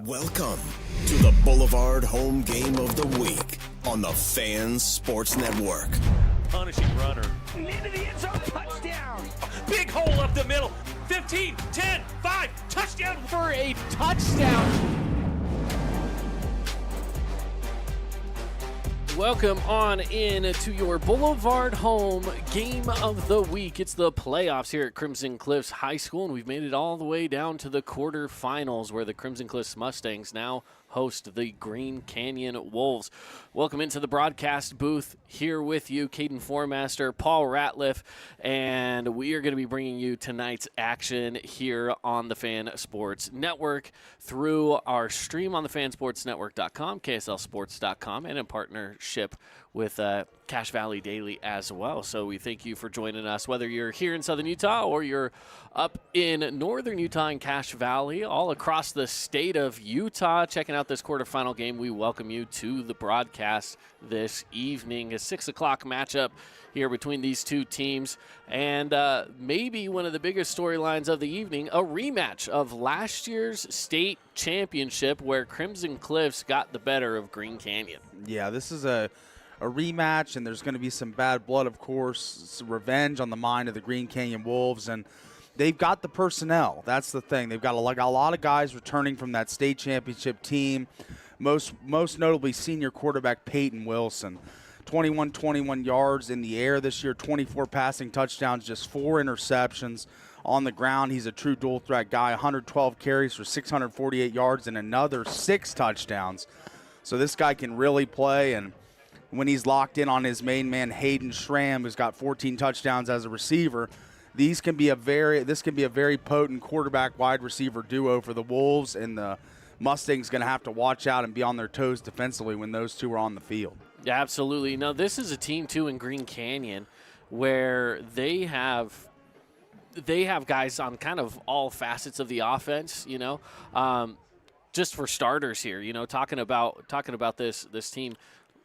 Welcome to the Boulevard Home Game of the Week on the Fan Sports Network. Punishing runner. Into the end zone, touchdown. Big hole up the middle. 15, 10, 5, touchdown. For a touchdown. Welcome on in to your Boulevard Home Game of the Week. It's the playoffs here at Crimson Cliffs High School, and we've made it all the way down to the quarterfinals where the Crimson Cliffs Mustangs now host the Green Canyon Wolves. Welcome into the broadcast booth. Here with you, Caden Formaster, Paul Ratliff, and we are going to be bringing you tonight's action here on the Fan Sports Network through our stream on the fansportsnetwork.com, KSLsports.com, and in partnership with Cache Valley Daily as well. So we thank you for joining us, whether you're here in Southern Utah or you're up in Northern Utah and Cache Valley, all across the state of Utah, checking out this quarterfinal game. We welcome you to the broadcast this evening. A 6 o'clock matchup here between these two teams, and maybe one of the biggest storylines of the evening, a rematch of last year's state championship where Crimson Cliffs got the better of Green Canyon. Yeah, this is a rematch, and there's going to be some bad blood, of course, some revenge on the mind of the Green Canyon Wolves, and they've got the personnel. That's the thing. They've got a lot of guys returning from that state championship team, most notably senior quarterback Peyton Wilson. 21 yards in the air this year, 24 passing touchdowns, just 4 interceptions. On the ground, he's a true dual-threat guy, 112 carries for 648 yards and another 6 touchdowns. So this guy can really play, and when he's locked in on his main man, Hayden Schramm, who's got 14 touchdowns as a receiver, this can be a very potent quarterback wide receiver duo for the Wolves, and the Mustangs going to have to watch out and be on their toes defensively when those two are on the field. Yeah, absolutely. Now, this is a team, too, in Green Canyon where they have guys on kind of all facets of the offense, you know. Just for starters here, you know, talking about this team.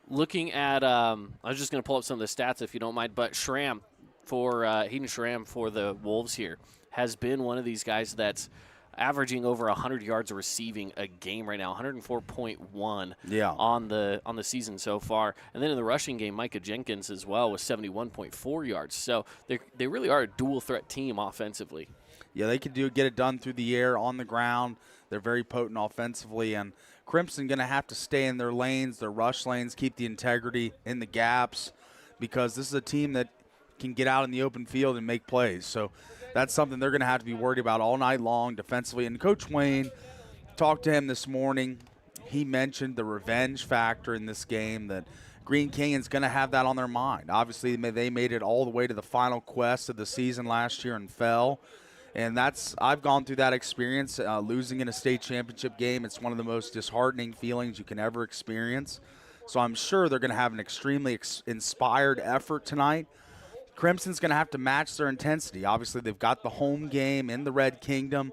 Looking at, I was just going to pull up some of the stats if you don't mind, but Hayden Schramm for the Wolves here has been one of these guys that's averaging over 100 yards receiving a game right now, 104.1 on the season so far. And then in the rushing game, Micah Jenkins as well with 71.4 yards. So they really are a dual threat team offensively. Yeah, they can get it done through the air, on the ground. They're very potent offensively, and Crimson going to have to stay in their lanes, their rush lanes, keep the integrity in the gaps, because this is a team that can get out in the open field and make plays. So that's something they're going to have to be worried about all night long defensively. And Coach Wayne, talked to him this morning. He mentioned the revenge factor in this game, that Green Canyon's going to have that on their mind. Obviously, they made it all the way to the final quest of the season last year and fell. And I've gone through that experience, losing in a state championship game. It's one of the most disheartening feelings you can ever experience. So I'm sure they're going to have an extremely inspired effort tonight. Crimson's going to have to match their intensity. Obviously, they've got the home game in the Red Kingdom.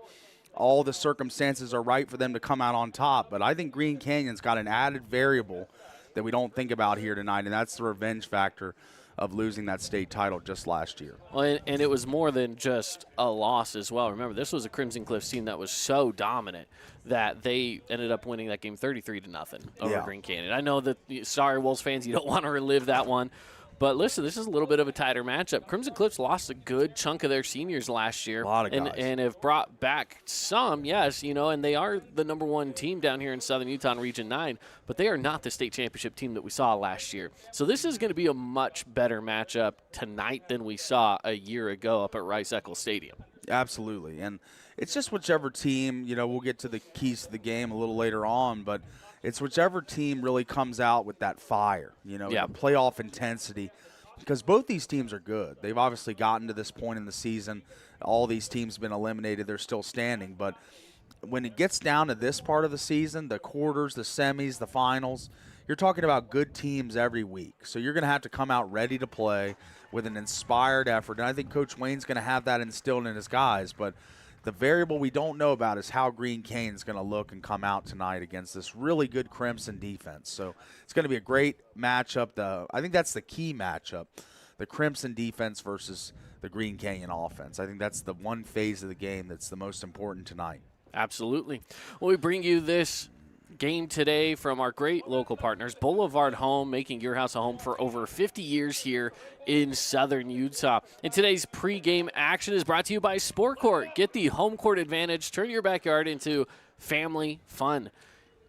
All the circumstances are right for them to come out on top. But I think Green Canyon's got an added variable that we don't think about here tonight, and that's the revenge factor of losing that state title just last year. Well, and it was more than just a loss as well. Remember, this was a Crimson Cliffs team that was so dominant that they ended up winning that game 33-0 over Green Canyon. I know that, sorry, Wolves fans, you don't want to relive that one. But listen, this is a little bit of a tighter matchup. Crimson Cliffs lost a good chunk of their seniors last year. A lot of guys. And have brought back some, yes, you know, and they are the number 1 team down here in Southern Utah in Region 9, but they are not the state championship team that we saw last year. So this is going to be a much better matchup tonight than we saw a year ago up at Rice-Eccles Stadium. Absolutely. And it's just whichever team, you know, we'll get to the keys to the game a little later on, but it's whichever team really comes out with that fire, you know, playoff intensity, because both these teams are good. They've obviously gotten to this point in the season. All these teams have been eliminated. They're still standing. But when it gets down to this part of the season, the quarters, the semis, the finals, you're talking about good teams every week. So you're going to have to come out ready to play with an inspired effort. And I think Coach Wayne's going to have that instilled in his guys. But the variable we don't know about is how Green Canyon's going to look and come out tonight against this really good Crimson defense. So it's going to be a great matchup. I think that's the key matchup, the Crimson defense versus the Green Canyon offense. I think that's the one phase of the game that's the most important tonight. Absolutely. Well, we bring you this game today from our great local partners, Boulevard Home, making your house a home for over 50 years here in southern Utah. And today's pregame action is brought to you by Sport Court. Get the home court advantage. Turn your backyard into family fun.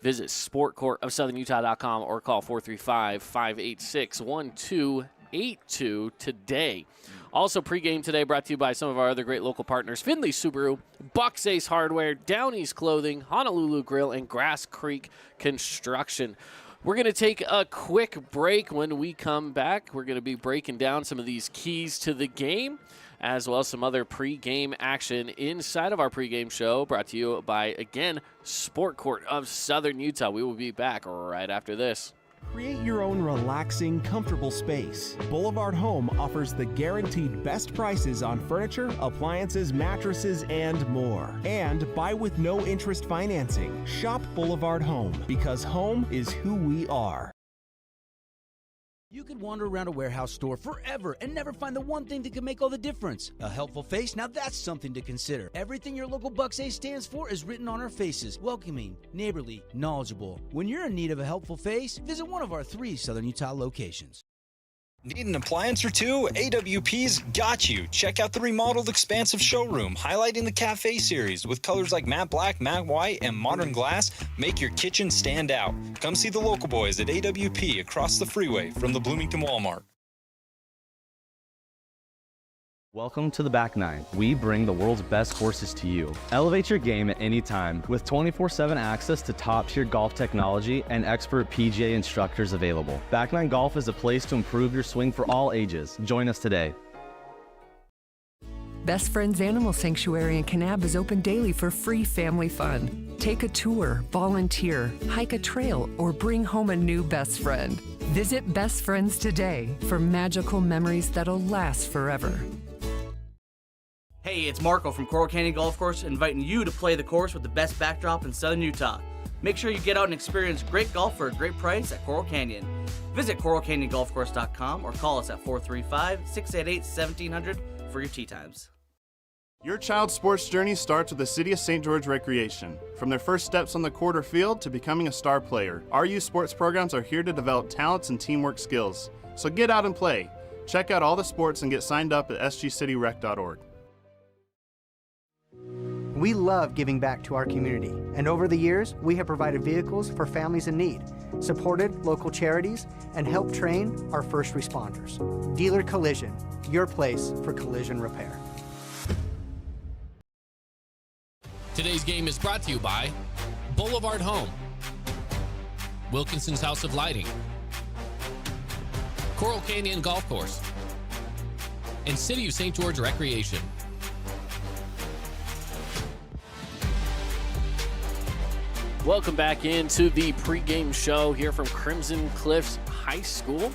Visit sportcourtofsouthernutah.com or call 435-586-1282 today. Also, pregame today brought to you by some of our other great local partners, Findlay Subaru, Bucks Ace Hardware, Downey's Clothing, Honolulu Grill, and Grass Creek Construction. We're going to take a quick break. When we come back, we're going to be breaking down some of these keys to the game, as well as some other pregame action inside of our pregame show, brought to you by, again, Sport Court of Southern Utah. We will be back right after this. Create your own relaxing, comfortable space. Boulevard Home offers the guaranteed best prices on furniture, appliances, mattresses, and more. And buy with no interest financing. Shop Boulevard Home, because home is who we are. You could wander around a warehouse store forever and never find the one thing that could make all the difference. A helpful face? Now that's something to consider. Everything your local Bucks Ace stands for is written on our faces. Welcoming, neighborly, knowledgeable. When you're in need of a helpful face, visit one of our 3 Southern Utah locations. Need an appliance or two? AWP's got you. Check out the remodeled expansive showroom, highlighting the cafe series with colors like matte black, matte white, and modern glass. Make your kitchen stand out. Come see the local boys at AWP across the freeway from the Bloomington Walmart. Welcome to the Back Nine. We bring the world's best courses to you. Elevate your game at any time with 24/7 access to top-tier golf technology and expert PGA instructors available. Back Nine Golf is a place to improve your swing for all ages. Join us today. Best Friends Animal Sanctuary in Kanab is open daily for free family fun. Take a tour, volunteer, hike a trail, or bring home a new best friend. Visit Best Friends today for magical memories that'll last forever. Hey, it's Marco from Coral Canyon Golf Course, inviting you to play the course with the best backdrop in southern Utah. Make sure you get out and experience great golf for a great price at Coral Canyon. Visit coralcanyongolfcourse.com or call us at 435-688-1700 for your tee times. Your child's sports journey starts with the City of St. George Recreation. From their first steps on the court or field to becoming a star player, our youth sports programs are here to develop talents and teamwork skills. So get out and play. Check out all the sports and get signed up at sgcityrec.org. We love giving back to our community, and over the years, we have provided vehicles for families in need, supported local charities, and helped train our first responders. Dealer Collision, your place for collision repair. Today's game is brought to you by Boulevard Home, Wilkinson's House of Lighting, Coral Canyon Golf Course, and City of St. George Recreation. Welcome back into the pregame show here from Crimson Cliffs High School.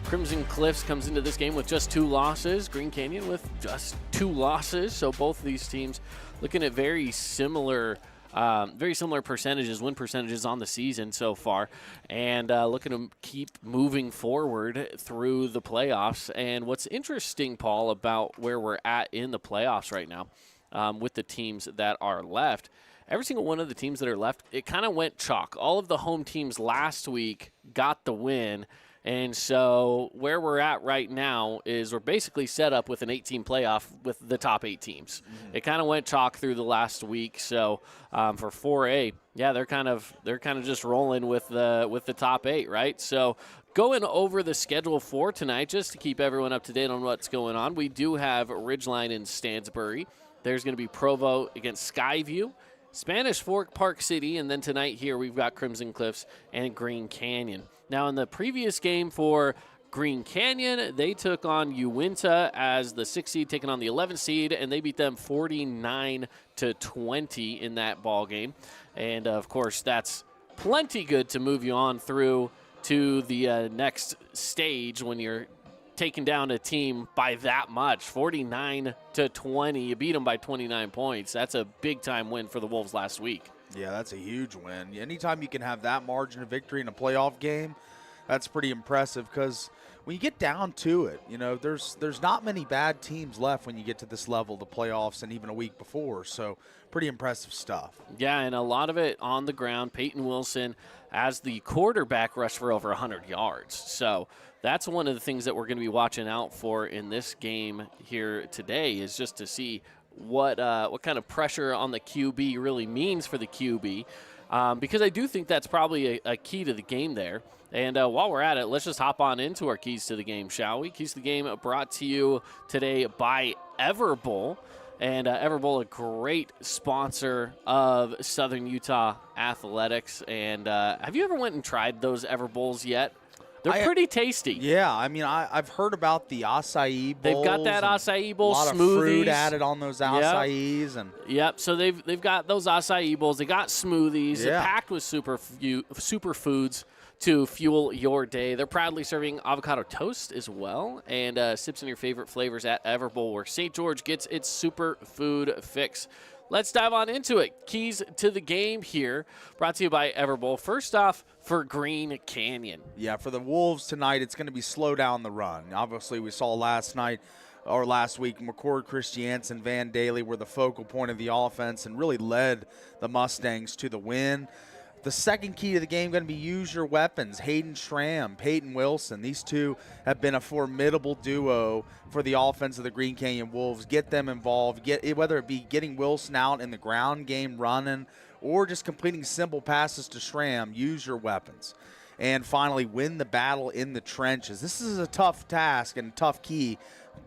Crimson Cliffs comes into this game with just 2 losses. Green Canyon with just 2 losses. So both of these teams looking at very similar percentages, win percentages on the season so far, and looking to keep moving forward through the playoffs. And what's interesting, Paul, about where we're at in the playoffs right now with the teams that are left, every single one of the teams that are left, it kind of went chalk. All of the home teams last week got the win. And so where we're at right now is we're basically set up with an 8-team playoff with the top 8 teams. Mm-hmm. It kind of went chalk through the last week. So for 4A, yeah, they're kind of just rolling with the top 8, right? So going over the schedule for tonight, just to keep everyone up to date on what's going on, we do have Ridgeline and Stansbury. There's going to be Provo against Skyview, Spanish Fork, Park City, and then tonight here we've got Crimson Cliffs and Green Canyon. Now in the previous game for Green Canyon, they took on Uinta as the 6th seed, taking on the 11th seed, and they beat them 49-20 in that ball game. And of course, that's plenty good to move you on through to the next stage when you're taking down a team by that much, 49-20. You beat them by 29 points. That's a big-time win for the Wolves last week. Yeah, that's a huge win. Anytime you can have that margin of victory in a playoff game, that's pretty impressive because when you get down to it, there's not many bad teams left when you get to this level, the playoffs, and even a week before. So pretty impressive stuff. Yeah, and a lot of it on the ground. Peyton Wilson, as the quarterback, rushed for over 100 yards. So that's one of the things that we're going to be watching out for in this game here today, is just to see what kind of pressure on the QB really means for the QB, because I do think that's probably a key to the game there. And while we're at it, let's just hop on into our keys to the game, shall we? Keys to the game brought to you today by Everbowl. And Everbowl, a great sponsor of Southern Utah athletics. And have you ever went and tried those Everbowls yet? They're pretty tasty. Yeah, I mean, I've heard about the acai bowls. They've got that acai bowl, a lot smoothies. of fruit added on those acais. Yep, so they've got those acai bowls. They got smoothies. They're packed with superfoods to fuel your day. They're proudly serving avocado toast as well, and sips in your favorite flavors at Everbowl, where St. George gets its superfood fix. Let's dive on into it. Keys to the game here, brought to you by Everbowl. First off, for Green Canyon. Yeah, for the Wolves tonight, it's going to be slow down the run. Obviously, we saw last week, McCord, Christiansen, Van Daly were the focal point of the offense and really led the Mustangs to the win. The second key to the game going to be use your weapons. Hayden Schramm, Peyton Wilson. These two have been a formidable duo for the offense of the Green Canyon Wolves. Get them involved, whether it be getting Wilson out in the ground game running or just completing simple passes to Schramm. Use your weapons. And finally, win the battle in the trenches. This is a tough task and tough key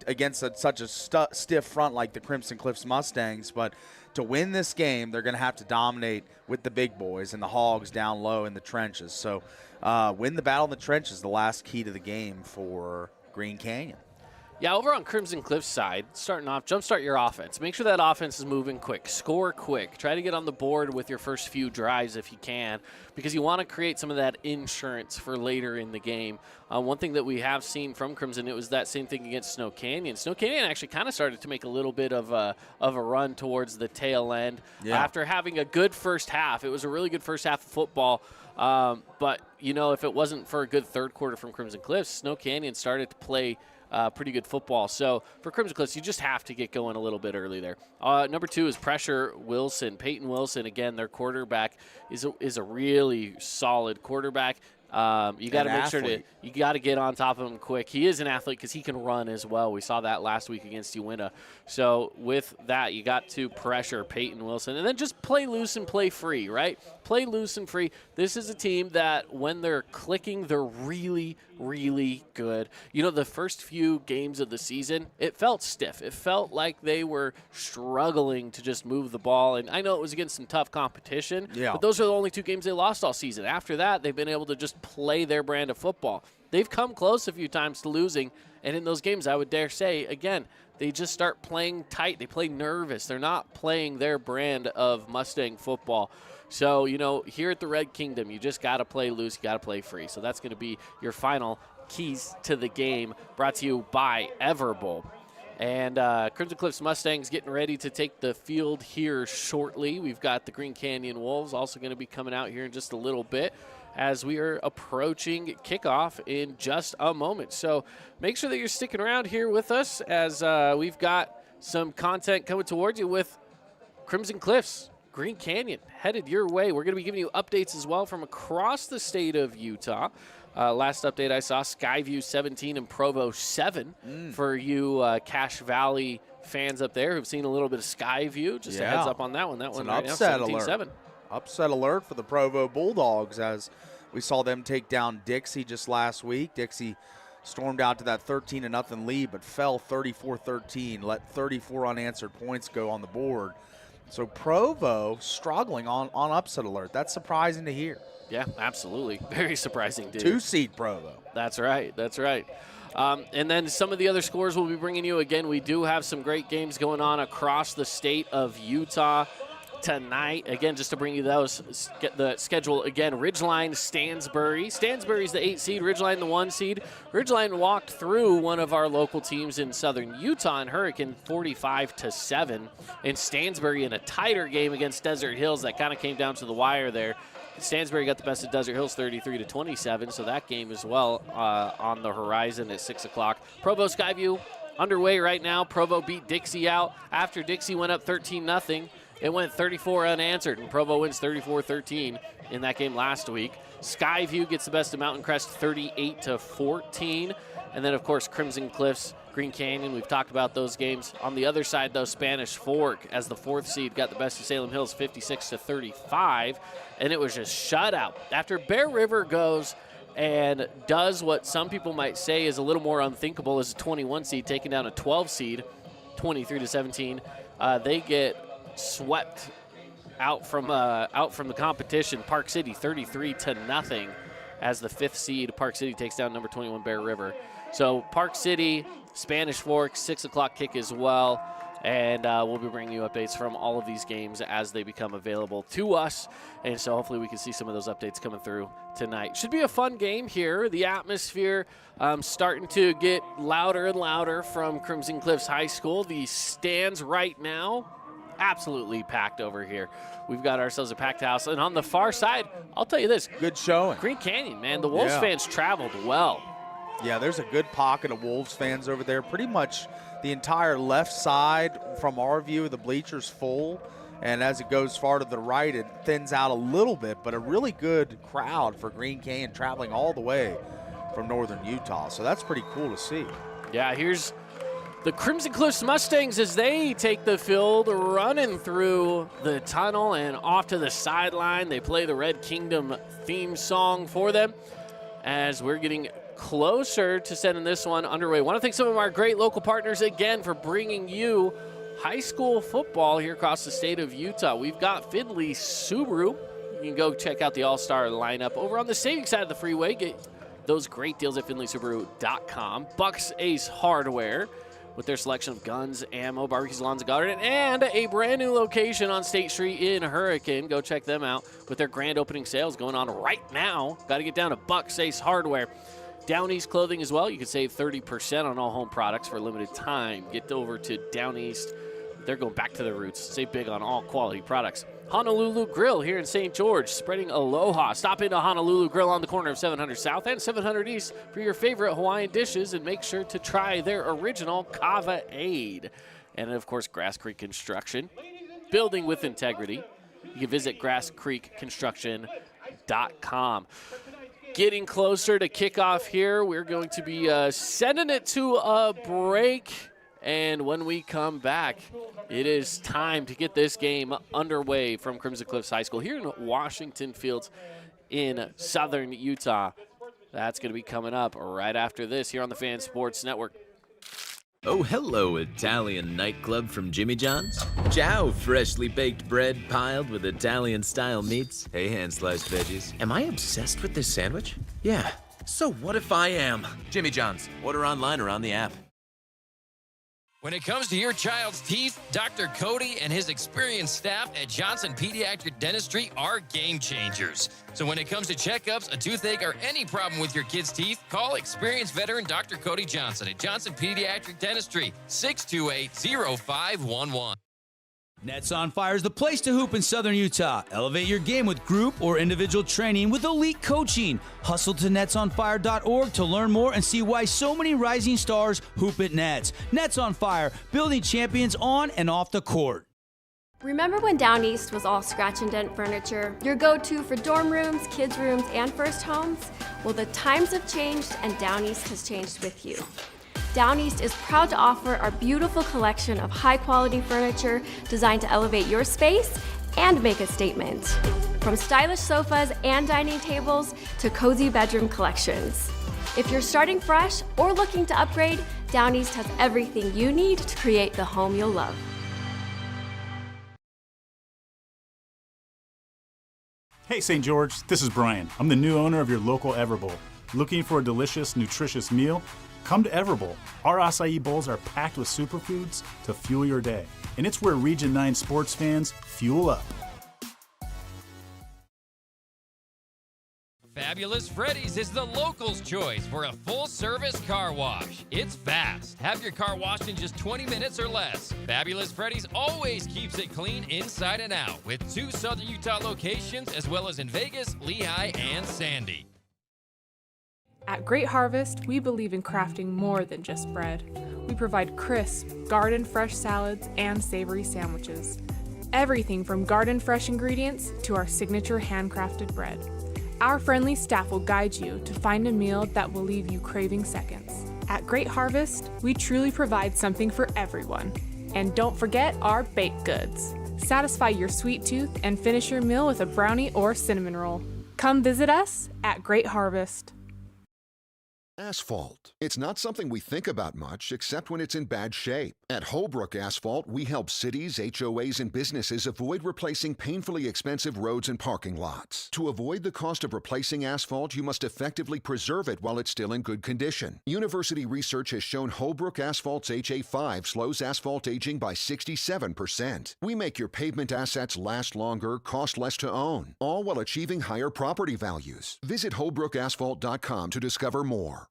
against such a stiff front like the Crimson Cliffs Mustangs, but to win this game, they're going to have to dominate with the big boys and the Hogs down low in the trenches. So win the battle in the trenches, the last key to the game for Green Canyon. Yeah, over on Crimson Cliff's side, starting off, jumpstart your offense. Make sure that offense is moving quick. Score quick. Try to get on the board with your first few drives if you can, because you want to create some of that insurance for later in the game. One thing that we have seen from Crimson, it was that same thing against Snow Canyon. Snow Canyon actually kind of started to make a little bit of a run towards the tail end after having a good first half. It was a really good first half of football. But, if it wasn't for a good third quarter from Crimson Cliffs, Snow Canyon started to play pretty good football. So for Crimson Cliffs, you just have to get going a little bit early there. Number 2 is pressure Wilson. Peyton Wilson, again, their quarterback, is a really solid quarterback. You got to make sure you got to get on top of him quick. He is an athlete because he can run as well. We saw that last week against Uinta. So with that, you got to pressure Peyton Wilson, and then just play loose and play free, right? Play loose and free. This is a team that when they're clicking, they're really, really good. The first few games of the season, it felt stiff. It felt like they were struggling to just move the ball, and I know it was against some tough competition, but those are the only 2 games they lost all season. After that, they've been able to just play their brand of football. They've come close a few times to losing, and in those games, I would dare say, again, they just start playing tight. They play nervous. They're not playing their brand of Mustang football. So, here at the Red Kingdom, you just got to play loose. You got to play free. So that's going to be your final keys to the game, brought to you by Everbowl. And Crimson Cliffs Mustangs getting ready to take the field here shortly. We've got the Green Canyon Wolves also going to be coming out here in just a little bit as we are approaching kickoff in just a moment. So make sure that you're sticking around here with us as we've got some content coming towards you with Crimson Cliffs, Green Canyon, headed your way. We're going to be giving you updates as well from across the state of Utah. Last update I saw, Skyview 17 and Provo 7 for you Cache Valley fans up there who've seen a little bit of Skyview. Just a heads up on that one. That it's one an right upset now, 17-7. alert. Upset alert for the Provo Bulldogs as we saw them take down Dixie just last week. Dixie stormed out to that 13-0 lead, but fell 34-13, let 34 unanswered points go on the board. So Provo struggling on upset alert. That's surprising to hear. Yeah, absolutely. Very surprising, dude. 2-seed Provo. That's right. That's right. And then some of the other scores we'll be bringing you. Again, we do have some great games going on across the state of Utah tonight. Again, just to bring you those, get the schedule again. Ridgeline, Stansbury. Stansbury's the 8 seed, Ridgeline the 1 seed. Ridgeline walked through one of our local teams in southern Utah in Hurricane 45-7. And Stansbury in a tighter game against Desert Hills that kind of came down to the wire there. Stansbury got the best of Desert Hills 33-27, so that game as well on the horizon at 6 o'clock. Provo Skyview underway right now. Provo beat Dixie out after Dixie went up 13-0. It went 34 unanswered, and Provo wins 34-13 in that game last week. Skyview gets the best of Mountain Crest 38-14. And then, of course, Crimson Cliffs, Green Canyon. We've talked about those games. On the other side, though, Spanish Fork, as the 4th seed, got the best of Salem Hills 56-35. And it was just shutout. After Bear River goes and does what some people might say is a little more unthinkable as a 21 seed, taking down a 12 seed, 23-17, they get swept out from the competition. Park City 33-0 as the 5th seed. Park City takes down number 21 Bear River. So Park City, Spanish Fork, 6 o'clock kick as well. And we'll be bringing you updates from all of these games as they become available to us. And so hopefully we can see some of those updates coming through tonight. Should be a fun game here. The atmosphere starting to get louder and louder from Crimson Cliffs High School. The stands right now, absolutely packed over here. We've got ourselves a packed house. And on the far side, I'll tell you this. Good showing. Green Canyon, man. The Wolves fans traveled well. Yeah, there's a good pocket of Wolves fans over there. Pretty much the entire left side from our view, the bleachers full. And as it goes far to the right, it thins out a little bit. But a really good crowd for Green Canyon traveling all the way from northern Utah. So that's pretty cool to see. Yeah, here's the Crimson Cliffs Mustangs as they take the field, running through the tunnel and off to the sideline. They play the Red Kingdom theme song for them as we're getting closer to setting this one underway. I want to thank some of our great local partners again for bringing you high school football here across the state of Utah. We've got Findlay Subaru. You can go check out the all-star lineup over on the savings side of the freeway. Get those great deals at FindlaySubaru.com. Bucks Ace Hardware with their selection of guns, ammo, barbecues, lawns, and garden, and a brand new location on State Street in Hurricane. Go check them out with their grand opening sales going on right now. Got to get down to Bucks Ace Hardware. Down East Clothing as well. You can save 30% on all home products for a limited time. Get over to Down East. They're going back to their roots. Save big on all quality products. Honolulu Grill here in St. George, spreading aloha. Stop into Honolulu Grill on the corner of 700 South and 700 East for your favorite Hawaiian dishes, and make sure to try their original Kava Aid. And, of course, Grass Creek Construction, building with integrity. You can visit grasscreekconstruction.com. Getting closer to kickoff here. We're going to be sending it to a break. And when we come back, it is time to get this game underway from Crimson Cliffs High School here in Washington Fields in southern Utah. That's going to be coming up right after this here on the Fan Sports Network. Oh, hello, Italian nightclub from Jimmy John's. Ciao, freshly baked bread piled with Italian-style meats. Hey, hand-sliced veggies. Am I obsessed with this sandwich? Yeah. So what if I am? Jimmy John's. Order online or on the app. When it comes to your child's teeth, Dr. Cody and his experienced staff at Johnson Pediatric Dentistry are game changers. So when it comes to checkups, a toothache, or any problem with your kid's teeth, call experienced veteran Dr. Cody Johnson at Johnson Pediatric Dentistry, 628-0511. Nets on Fire is the place to hoop in Southern Utah. Elevate your game with group or individual training with elite coaching. Hustle to netsonfire.org to learn more and see why so many rising stars hoop at Nets. Nets on Fire, building champions on and off the court. Remember when Down East was all scratch and dent furniture, your go-to for dorm rooms, kids' rooms, and first homes? Well, the times have changed and Down East has changed with you. Down East is proud to offer our beautiful collection of high-quality furniture designed to elevate your space and make a statement. From stylish sofas and dining tables to cozy bedroom collections. If you're starting fresh or looking to upgrade, Down East has everything you need to create the home you'll love. Hey St. George, this is Brian. I'm the new owner of your local Everbowl. Looking for a delicious, nutritious meal? Come to Everbowl. Our acai bowls are packed with superfoods to fuel your day. And it's where Region 9 sports fans fuel up. Fabulous Freddy's is the locals' choice for a full-service car wash. It's fast. Have your car washed in just 20 minutes or less. Fabulous Freddy's always keeps it clean inside and out with 2 Southern Utah locations as well as in Vegas, Lehigh, and Sandy. At Great Harvest, we believe in crafting more than just bread. We provide crisp, garden-fresh salads and savory sandwiches. Everything from garden-fresh ingredients to our signature handcrafted bread. Our friendly staff will guide you to find a meal that will leave you craving seconds. At Great Harvest, we truly provide something for everyone. And don't forget our baked goods. Satisfy your sweet tooth and finish your meal with a brownie or cinnamon roll. Come visit us at Great Harvest. Asphalt. It's not something we think about much except when it's in bad shape. At Holbrook Asphalt, we help cities, HOAs, and businesses avoid replacing painfully expensive roads and parking lots. To avoid the cost of replacing asphalt, you must effectively preserve it while it's still in good condition. University research has shown Holbrook Asphalt's HA5 slows asphalt aging by 67%. We make your pavement assets last longer, cost less to own, all while achieving higher property values. Visit holbrookasphalt.com to discover more.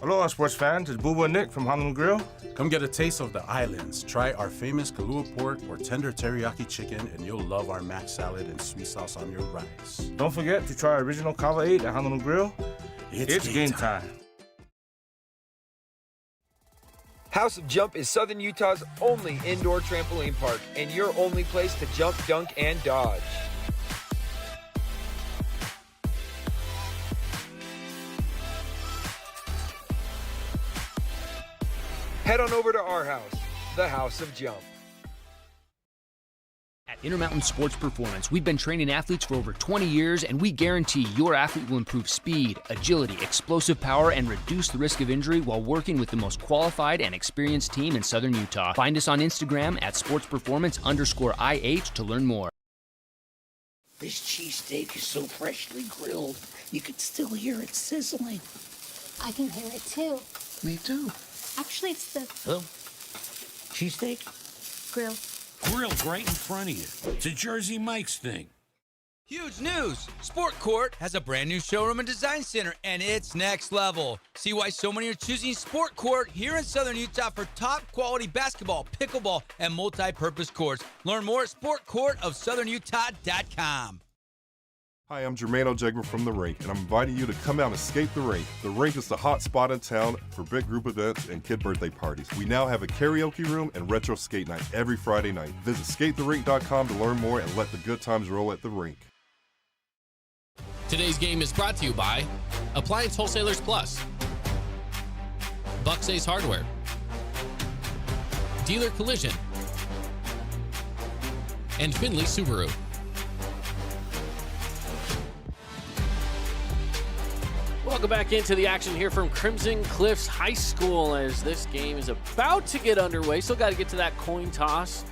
Aloha, sports fans. It's Boo and Nick from Honolulu Grill. Come get a taste of the islands. Try our famous Kalua pork or tender teriyaki chicken, and you'll love our mac salad and sweet sauce on your rice. Don't forget to try our original Kava 8 at Honolulu Grill. It's game time. House of Jump is Southern Utah's only indoor trampoline park and your only place to jump, dunk, and dodge. Head on over to our house, the House of Jump. At Intermountain Sports Performance, we've been training athletes for over 20 years, and we guarantee your athlete will improve speed, agility, explosive power, and reduce the risk of injury while working with the most qualified and experienced team in Southern Utah. Find us on Instagram at sportsperformance_IH to learn more. This cheesesteak is so freshly grilled, you can still hear it sizzling. I can hear it too. Me too. Actually, it's the Cheesesteak? grill. Grilled right in front of you. It's a Jersey Mike's thing. Huge news! Sport Court has a brand new showroom and design center, and it's next level. See why so many are choosing Sport Court here in Southern Utah for top quality basketball, pickleball, and multi-purpose courts. Learn more at sportcourtofsouthernutah.com. Hi, I'm Jermaine O'Jegman from The Rink, and I'm inviting you to come out and skate The Rink. The Rink is the hot spot in town for big group events and kid birthday parties. We now have a karaoke room and retro skate night every Friday night. Visit skatetherink.com to learn more and let the good times roll at The Rink. Today's game is brought to you by Appliance Wholesalers Plus, Buck's Ace Hardware, Dealer Collision, and Finley Subaru. Welcome back into the action here from Crimson Cliffs High School as this game is about to get underway. Still got to get to that coin toss.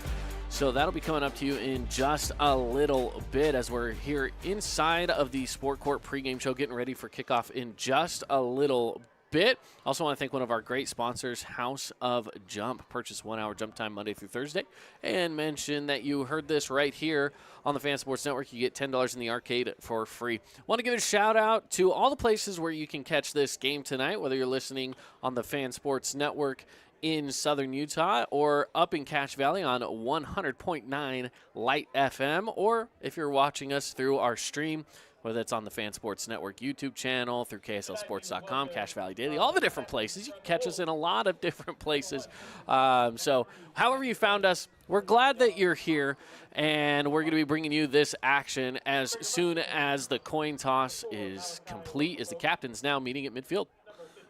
So that'll be coming up to you in just a little bit as we're here inside of the Sport Court pregame show, getting ready for kickoff in just a little bit. Also want to thank one of our great sponsors, House of Jump. Purchase 1 hour jump time Monday through Thursday. And mention that you heard this right here on the Fan Sports Network. You get $10 in the arcade for free. Want to give a shout out to all the places where you can catch this game tonight, whether you're listening on the Fan Sports Network in Southern Utah or up in Cache Valley on 100.9 Light FM, or if you're watching us through our stream, whether it's on the Fan Sports Network YouTube channel, through KSLSports.com, Cache Valley Daily, all the different places. You can catch us in a lot of different places. So however you found us, we're glad that you're here, and we're going to be bringing you this action as soon as the coin toss is complete, as the captains now meeting at midfield.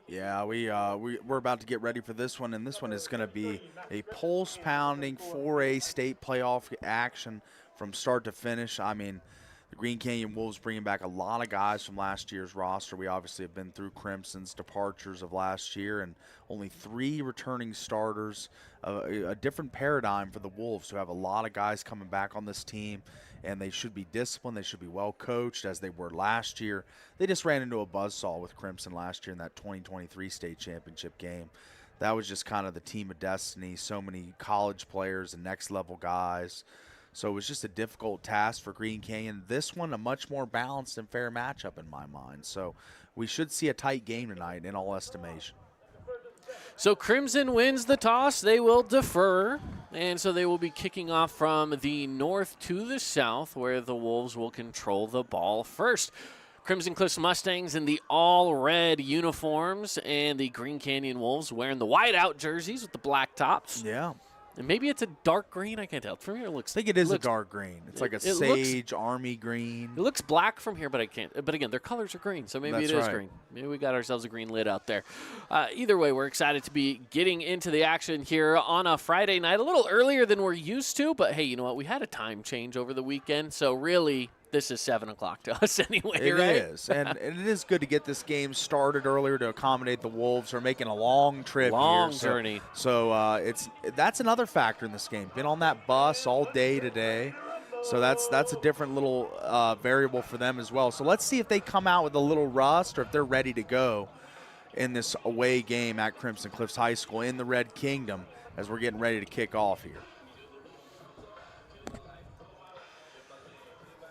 Yeah, we're about to get ready for this one, and this one is going to be a pulse-pounding 4A state playoff action from start to finish. I mean, the Green Canyon Wolves bringing back a lot of guys from last year's roster. We obviously have been through Crimson's departures of last year, and only 3 returning starters, a different paradigm for the Wolves, who have a lot of guys coming back on this team, and they should be disciplined. They should be well coached, as they were last year. They just ran into a buzzsaw with Crimson last year in that 2023 state championship game. That was just kind of the team of destiny. So many college players and next-level guys. So it was just a difficult task for Green Canyon. This one, a much more balanced and fair matchup in my mind. So we should see a tight game tonight in all estimation. So Crimson wins the toss. They will defer, and so they will be kicking off from the north to the south, where the Wolves will control the ball first. Crimson Cliffs Mustangs in the all-red uniforms, and the Green Canyon Wolves wearing the white-out jerseys with the black tops. Yeah. And maybe it's a dark green. I can't tell. From here, it looks. I think it is a dark green. It's like a sage army green. It looks black from here, but I can't. But again, their colors are green, so maybe That's it is right. green. Maybe we got ourselves a green lid out there. Either way, we're excited to be getting into the action here on a Friday night, a little earlier than we're used to. But hey, you know what? We had a time change over the weekend, so really, this is 7 o'clock to us anyway, It right? is, and it is good to get this game started earlier to accommodate the Wolves. Who are making a long trip Long here. journey. So that's another factor in this game. Been on that bus all day today, so that's a different little variable for them as well. So let's see if they come out with a little rust or if they're ready to go in this away game at Crimson Cliffs High School in the Red Kingdom as we're getting ready to kick off here.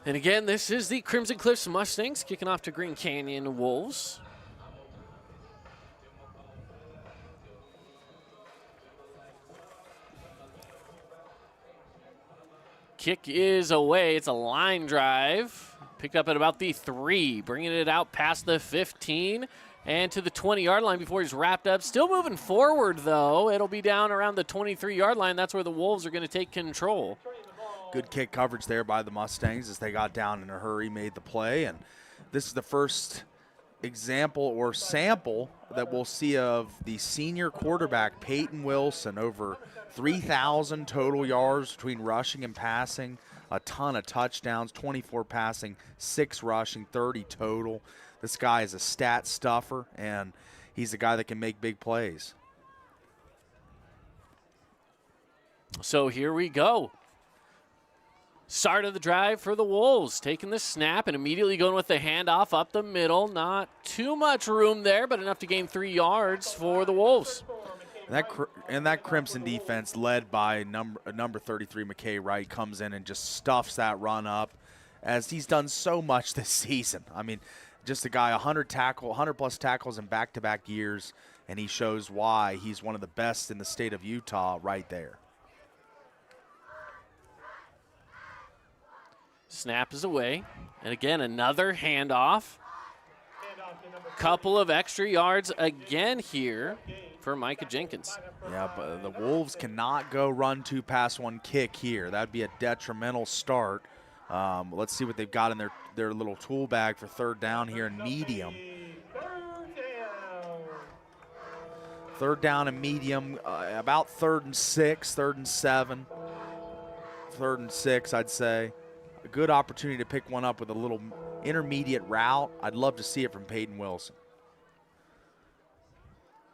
And again, this is the Crimson Cliffs Mustangs kicking off to Green Canyon Wolves. Kick is away. It's a line drive. Picked up at about the 3, bringing it out past the 15 and to the 20-yard line before he's wrapped up. Still moving forward, though. It'll be down around the 23-yard line. That's where the Wolves are going to take control. Good kick coverage there by the Mustangs as they got down in a hurry, made the play. And this is the first example or sample that we'll see of the senior quarterback, Peyton Wilson, over 3,000 total yards between rushing and passing, a ton of touchdowns, 24 passing, 6 rushing, 30 total. This guy is a stat stuffer, and he's a guy that can make big plays. So here we go. Start of the drive for the Wolves, taking the snap and immediately going with the handoff up the middle. Not too much room there, but enough to gain 3 yards for the Wolves. And that Crimson defense, led by number 33 McKay Wright, comes in and just stuffs that run up, as he's done so much this season. I mean, just a guy 100-plus tackles in back-to-back years, and he shows why he's one of the best in the state of Utah right there. Snap is away. And again, another handoff. Couple of extra yards again here for Micah Jenkins. Yeah, but the Wolves cannot go run 2 pass 1 kick here. That'd be a detrimental start. Let's see what they've got in their little tool bag for third down here in medium. Third down and medium, about 3rd and 6, 3rd and 7, 3rd and 6, I'd say. A good opportunity to pick one up with a little intermediate route. I'd love to see it from Peyton Wilson.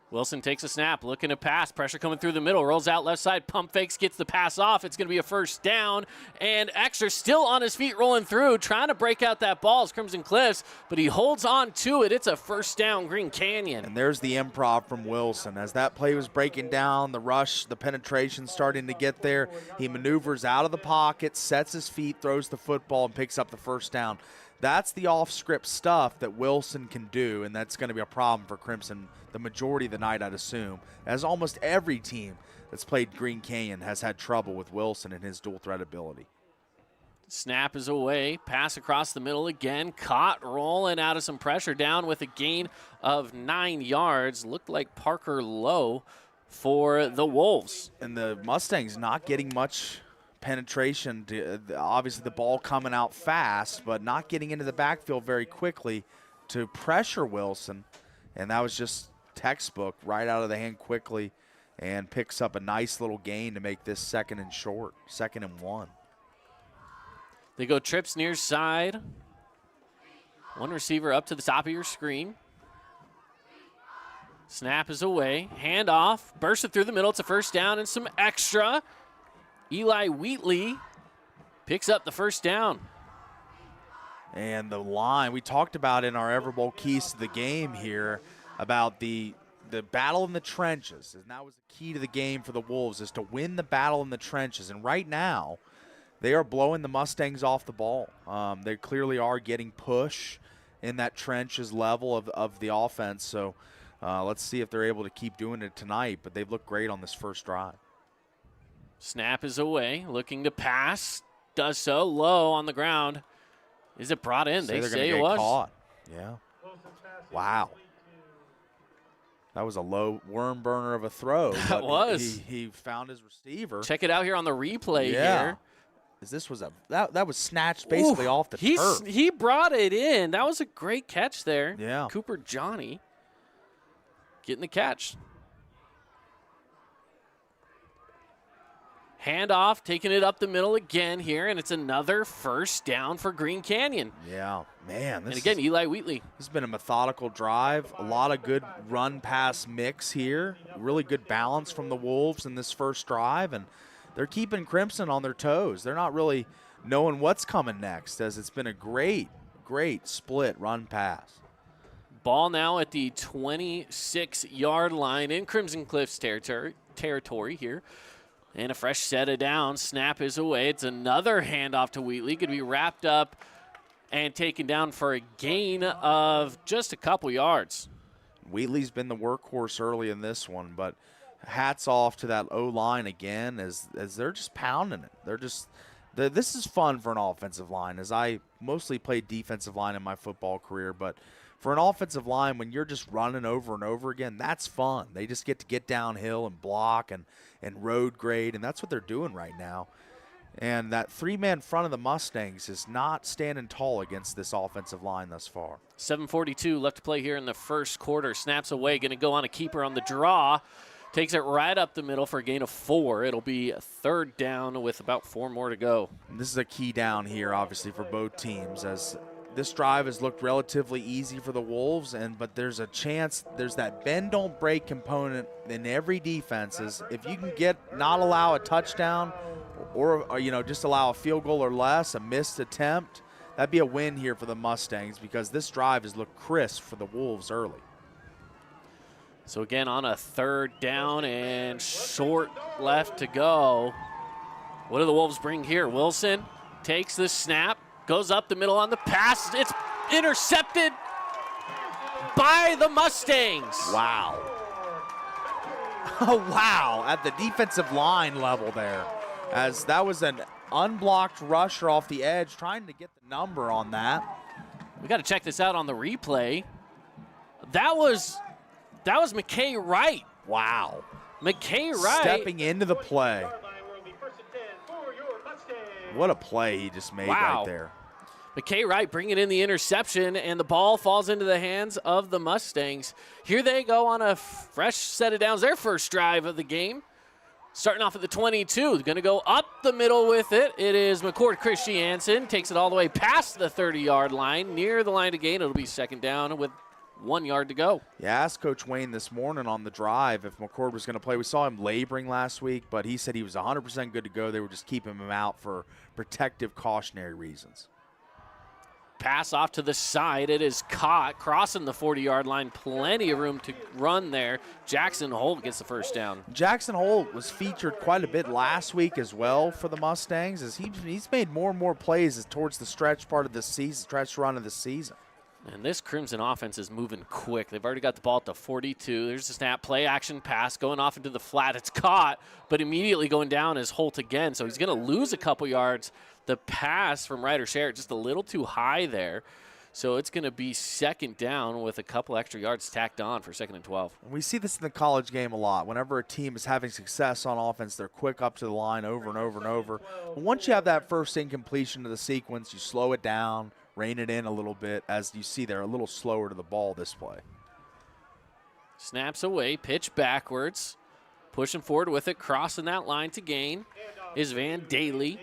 Wilson takes a snap, looking to pass. Pressure coming through the middle. Rolls out left side. Pump fakes, gets the pass off. It's going to be a first down. And Exeter still on his feet rolling through, trying to break out that ball as Crimson Cliffs, but he holds on to it. It's a first down, Green Canyon. And there's the improv from Wilson. As that play was breaking down, the rush, the penetration starting to get there, he maneuvers out of the pocket, sets his feet, throws the football, and picks up the first down. That's the off-script stuff that Wilson can do, and that's going to be a problem for Crimson the majority of the night, I'd assume, as almost every team that's played Green Canyon has had trouble with Wilson and his dual-threat ability. Snap is away. Pass across the middle again. Caught rolling out of some pressure, down with a gain of 9 yards. Looked like Parker Lowe for the Wolves. And the Mustangs not getting much penetration. Obviously the ball coming out fast, but not getting into the backfield very quickly to pressure Wilson. And that was just textbook, right out of the hand quickly, and picks up a nice little gain to make this 2nd and short, 2nd and 1. They go trips near side. One receiver up to the top of your screen. Snap is away. Hand off. Burst it through the middle. It's a first down and some extra. Eli Wheatley picks up the first down. And the line, we talked about in our Everbowl keys to the game here about the battle in the trenches. And that was the key to the game for the Wolves, is to win the battle in the trenches. And right now, they are blowing the Mustangs off the ball. They clearly are getting push in that trenches level of the offense. So let's see if they're able to keep doing it tonight. But they've looked great on this first drive. Snap is away, looking to pass. Does so low on the ground. Is it brought in? They say it was. Caught. Yeah. Wow. That was a low worm burner of a throw. That was. He found his receiver. Check it out here on the replay here. That was snatched basically off the turf. He brought it in. That was a great catch there. Yeah. Cooper Johnny getting the catch. Handoff, taking it up the middle again here, and it's another first down for Green Canyon. Yeah, man. And again, Eli Wheatley. This has been a methodical drive. A lot of good run-pass mix here. Really good balance from the Wolves in this first drive, and they're keeping Crimson on their toes. They're not really knowing what's coming next, as it's been a great split run-pass. Ball now at the 26-yard line in Crimson Cliffs territory here. And a fresh set of downs. Snap is away. It's another handoff to Wheatley. Could be wrapped up and taken down for a gain of just a couple yards. Wheatley's been the workhorse early in this one, but hats off to that O-line again as they're just pounding it. This is fun for an offensive line, as I mostly played defensive line in my football career, but for an offensive line, when you're just running over and over again, that's fun. They just get to get downhill and block and road grade, and that's what they're doing right now. And that three-man front of the Mustangs is not standing tall against this offensive line thus far. 7:42 left to play here in the first quarter. Snaps away, going to go on a keeper on the draw. Takes it right up the middle for a gain of 4. It'll be a third down with about 4 more to go. And this is a key down here, obviously, for both teams, as this drive has looked relatively easy for the Wolves, but there's a chance, there's that bend don't break component in every defense. Is if you can not allow a touchdown or just allow a field goal or less, a missed attempt, that'd be a win here for the Mustangs, because this drive has looked crisp for the Wolves early. So again, on a third down and short left to go. What do the Wolves bring here? Wilson takes the snap. Goes up the middle on the pass. It's intercepted by the Mustangs. Wow. Oh, wow. At the defensive line level there, as that was an unblocked rusher off the edge trying to get the number on that. We got to check this out on the replay. That was McKay Wright. Wow. McKay Wright. Stepping into the play. What a play he just made right there. McKay Wright bringing in the interception, and the ball falls into the hands of the Mustangs. Here they go on a fresh set of downs, their first drive of the game. Starting off at the 22, going to go up the middle with it. It is McCord Christiansen, takes it all the way past the 30-yard line, near the line to gain. It'll be second down with 1 yard to go. Yeah, I asked Coach Wayne this morning on the drive if McCord was going to play. We saw him laboring last week, but he said he was 100% good to go. They were just keeping him out for protective, cautionary reasons. Pass off to the side. It is caught, crossing the 40-yard line. Plenty of room to run there. Jackson Holt gets the first down. Jackson Holt was featured quite a bit last week as well for the Mustangs, as he's made more and more plays towards the stretch part of the season, stretch run of the season. And this Crimson offense is moving quick. They've already got the ball at the 42. There's a snap, play action pass going off into the flat. It's caught, but immediately going down is Holt again. So he's going to lose a couple yards. The pass from Ryder Sherritt just a little too high there. So it's going to be second down with a couple extra yards tacked on for 2nd and 12. We see this in the college game a lot. Whenever a team is having success on offense, they're quick up to the line over and over and over. But once you have that first incompletion of the sequence, you slow it down, rein it in a little bit. As you see, they're a little slower to the ball this play. Snaps away, pitch backwards. Pushing forward with it, crossing that line to gain is Van Daly.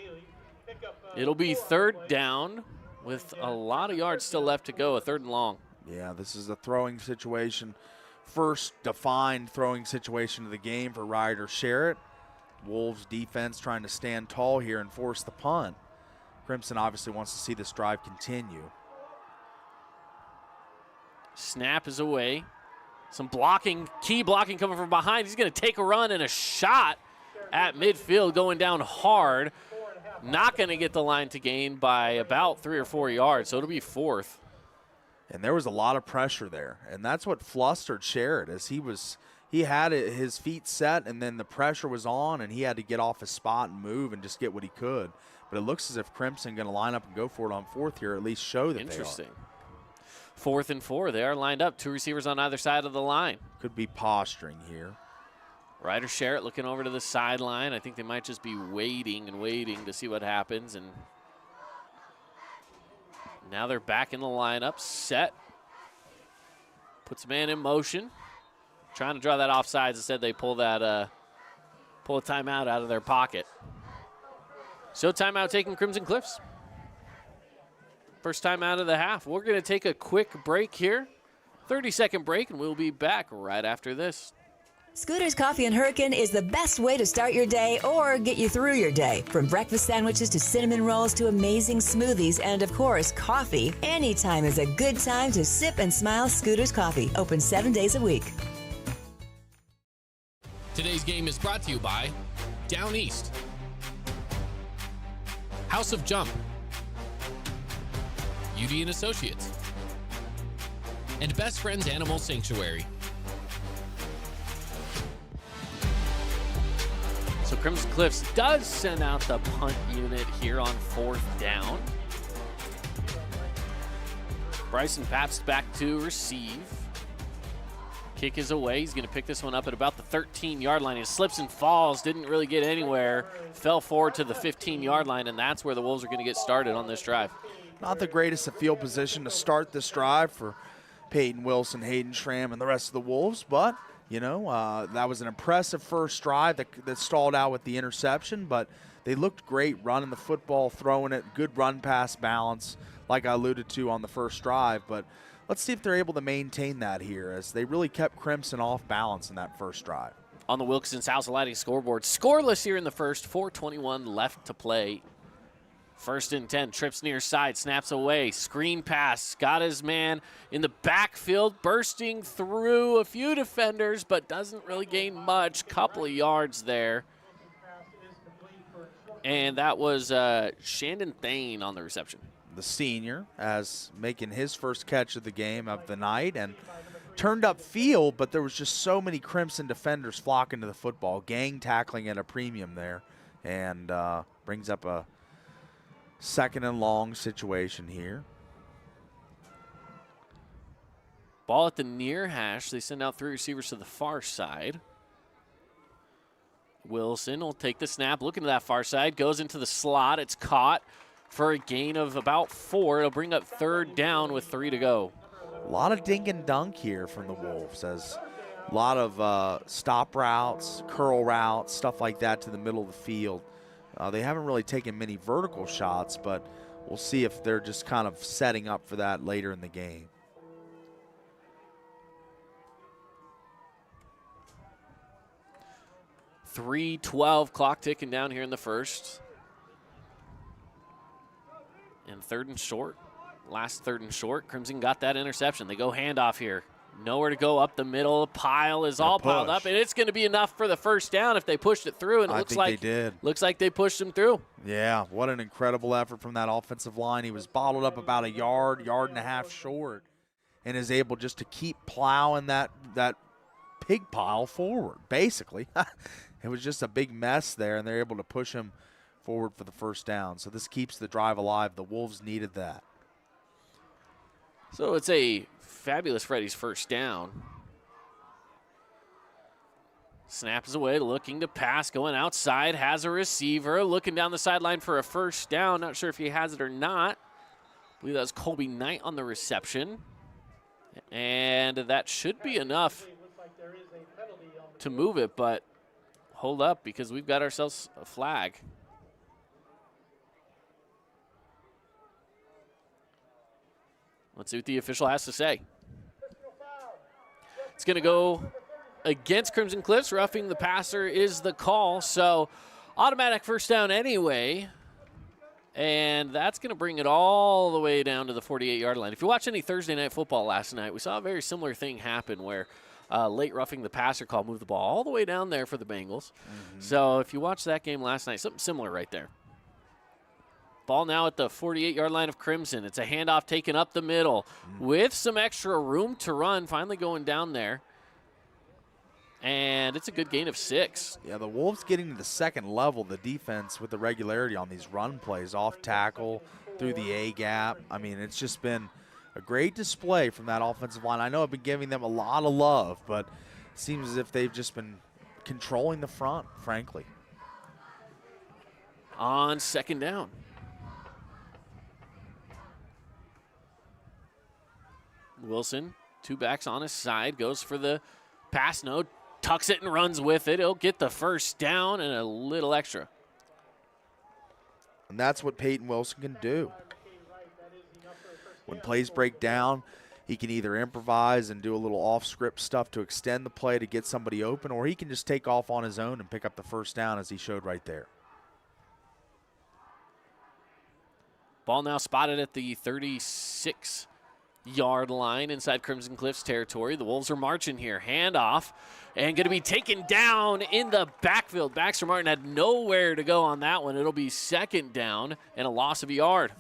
It'll be third down with a lot of yards still left to go, a 3rd and long. Yeah, this is a throwing situation. First defined throwing situation of the game for Ryder Sherritt. Wolves defense trying to stand tall here and force the punt. Crimson obviously wants to see this drive continue. Snap is away. Some blocking, key blocking coming from behind. He's going to take a run and a shot at midfield, going down hard. Not going to get the line to gain by about 3 or 4 yards, so it'll be 4th. And there was a lot of pressure there, and that's what flustered Sherrod, as he had his feet set, and then the pressure was on, and he had to get off his spot and move and just get what he could. But it looks as if Crimson going to line up and go for it on 4th here, at least show that Interesting. they are. 4th and 4. They are lined up. 2 receivers on either side of the line. Could be posturing here. Ryder Sherrod looking over to the sideline. I think they might just be waiting to see what happens. And now they're back in the lineup, set. Puts a man in motion. Trying to draw that offsides. Instead, they pull a timeout out of their pocket. So timeout taking Crimson Cliffs. First time out of the half. We're going to take a quick break here. 30-second break, and we'll be back right after this. Scooter's Coffee and Hurricane is the best way to start your day or get you through your day. From breakfast sandwiches to cinnamon rolls to amazing smoothies and, of course, coffee. Anytime is a good time to sip and smile Scooter's Coffee. Open 7 days a week. Today's game is brought to you by Down East, House of Jump, UD and Associates, and Best Friends Animal Sanctuary. So Crimson Cliffs does send out the punt unit here on 4th down. Bryson Pabst back to receive. Kick is away. He's going to pick this one up at about the 13-yard line. He slips and falls, didn't really get anywhere, fell forward to the 15-yard line, and that's where the Wolves are going to get started on this drive. Not the greatest of field position to start this drive for Peyton Wilson, Hayden Schramm, and the rest of the Wolves, but that was an impressive first drive that stalled out with the interception, but they looked great running the football, throwing it, good run-pass balance, like I alluded to on the first drive. But let's see if they're able to maintain that here, as they really kept Crimson off balance in that first drive. On the Wilkinson South Lighting scoreboard, scoreless here in the first, 4:21 left to play. 1st and 10, trips near side, snaps away, screen pass, got his man in the backfield, bursting through a few defenders, but doesn't really gain much, couple of yards there. And that was Shandon Thane on the reception. The senior, as making his first catch of the game of the night, and turned up field, but there was just so many Crimson defenders flocking to the football, gang tackling at a premium there, and brings up a 2nd and long situation here. Ball at the near hash. They send out 3 receivers to the far side. Wilson will take the snap, looking to that far side, goes into the slot. It's caught for a gain of about 4. It'll bring up 3rd down with 3 to go. A lot of dink and dunk here from the Wolves, as a lot of stop routes, curl routes, stuff like that to the middle of the field. They haven't really taken many vertical shots, but we'll see if they're just kind of setting up for that later in the game. .3:12 clock ticking down here in the first. And 3rd and short. Last 3rd and short. Crimson got that interception. They go handoff here. Nowhere to go up the middle. Pile is all piled up, and it's going to be enough for the first down if they pushed it through. And it looks like they did. Looks like they pushed him through. Yeah, what an incredible effort from that offensive line. He was bottled up about a yard and a half short, and is able just to keep plowing that pig pile forward, basically. It was just a big mess there, and they're able to push him forward for the first down. So this keeps the drive alive. The Wolves needed that. So it's a fabulous Freddy's first down. Snaps away, looking to pass, going outside, has a receiver, looking down the sideline for a first down. Not sure if he has it or not. I believe that was Colby Knight on the reception. And that should be enough to move it, but hold up, because we've got ourselves a flag. Let's see what the official has to say. It's going to go against Crimson Cliffs. Roughing the passer is the call. So automatic first down anyway. And that's going to bring it all the way down to the 48-yard line. If you watched any Thursday Night Football last night, we saw a very similar thing happen where late roughing the passer call moved the ball all the way down there for the Bengals. So if you watched that game last night, something similar right there. Ball now at the 48-yard line of Crimson. It's a handoff taken up the middle with some extra room to run, finally going down there. And it's a good gain of 6. Yeah, the Wolves getting to the second level, the defense with the regularity on these run plays, off tackle, through the A gap. I mean, it's just been a great display from that offensive line. I know I've been giving them a lot of love, but it seems as if they've just been controlling the front, frankly. On second down. Wilson, 2 backs on his side, goes for the pass, no, tucks it and runs with it. He'll get the first down and a little extra. And that's what Peyton Wilson can do. When plays break down, he can either improvise and do a little off-script stuff to extend the play to get somebody open, or he can just take off on his own and pick up the first down as he showed right there. Ball now spotted at the 36-yard line inside Crimson Cliffs territory. The Wolves are marching here. Handoff and going to be taken down in the backfield. Baxter Martin had nowhere to go on that one. It'll be second down and a loss of a yard.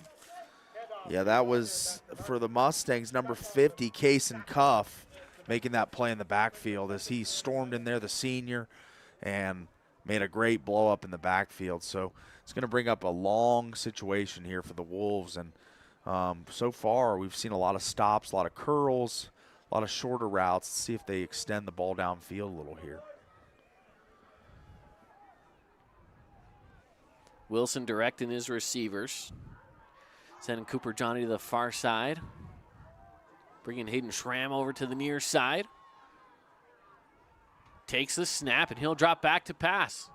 Yeah, that was for the Mustangs, number 50, Kason Cuff, making that play in the backfield as he stormed in there, the senior, and made a great blow up in the backfield. So it's going to bring up a long situation here for the Wolves. And so far we've seen a lot of stops, a lot of curls, a lot of shorter routes. Let's see if they extend the ball downfield a little here. Wilson directing his receivers. Sending Cooper Johnny to the far side. Bringing Hayden Schramm over to the near side. Takes the snap, and he'll drop back to pass.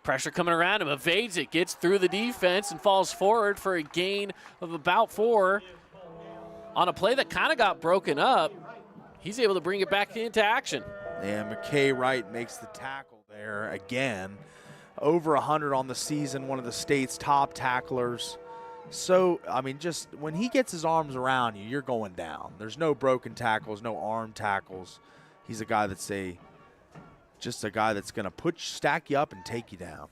Pressure coming around him, evades it, gets through the defense, and falls forward for a gain of about 4. On a play that kind of got broken up, he's able to bring it back into action. And McKay Wright makes the tackle there again. Over 100 on the season, one of the state's top tacklers. So, I mean, just when he gets his arms around you, you're going down. There's no broken tackles, no arm tackles. He's a guy that's just a guy that's going to stack you up and take you down.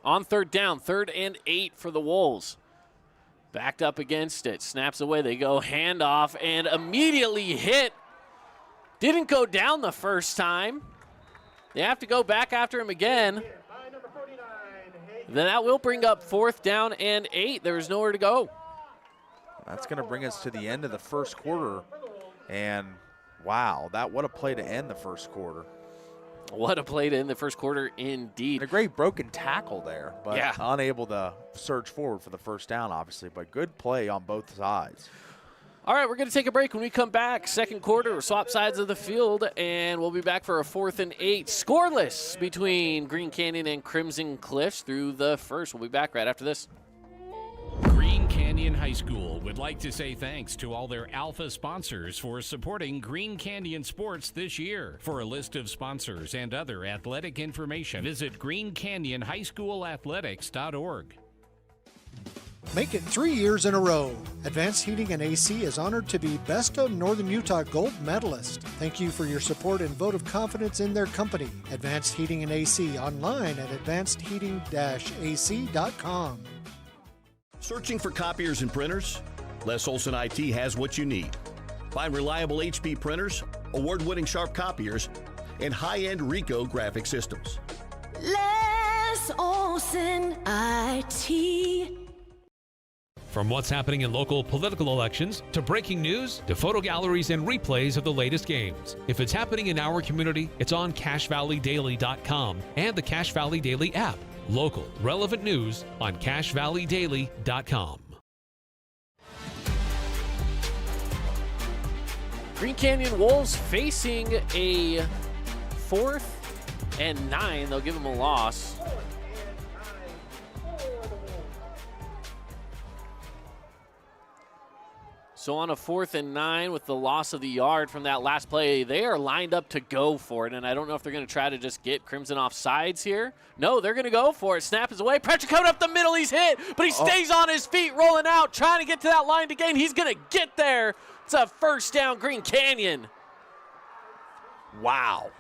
On third down, 3rd and 8 for the Wolves. Backed up against it, snaps away. They go handoff and immediately hit. Didn't go down the first time. They have to go back after him again. Then that will bring up 4th down and 8. There is nowhere to go. That's going to bring us to the end of the first quarter. And, wow, what a play to end the first quarter. What a play to end the first quarter indeed. And a great broken tackle there, but yeah, unable to surge forward for the first down, obviously. But good play on both sides. All right, we're going to take a break. When we come back, second quarter, swap sides of the field, and we'll be back for a 4th and 8. Scoreless between Green Canyon and Crimson Cliffs through the first. We'll be back right after this. Green Canyon High School would like to say thanks to all their Alpha sponsors for supporting Green Canyon sports this year. For a list of sponsors and other athletic information, visit greencanyonhighschoolathletics.org. Make it 3 years in a row. Advanced Heating and AC is honored to be Best of Northern Utah Gold Medalist. Thank you for your support and vote of confidence in their company. Advanced Heating and AC online at advancedheating-ac.com. Searching for copiers and printers? Les Olson IT has what you need. Find reliable HP printers, award-winning Sharp copiers, and high-end Ricoh graphic systems. Les Olson IT. From what's happening in local political elections, to breaking news, to photo galleries and replays of the latest games. If it's happening in our community, it's on CacheValleyDaily.com and the Cache Valley Daily app. Local, relevant news on CacheValleyDaily.com. Green Canyon Wolves facing a 4th and 9. They'll give them a loss. So on a 4th and 9 with the loss of the yard from that last play, they are lined up to go for it. And I don't know if they're going to try to just get Crimson off sides here. No, they're going to go for it. Snap is away. Pressure coming up the middle. He's hit, but he stays on his feet, rolling out, trying to get to that line to gain. He's going to get there. It's a first down, Green Canyon. Wow.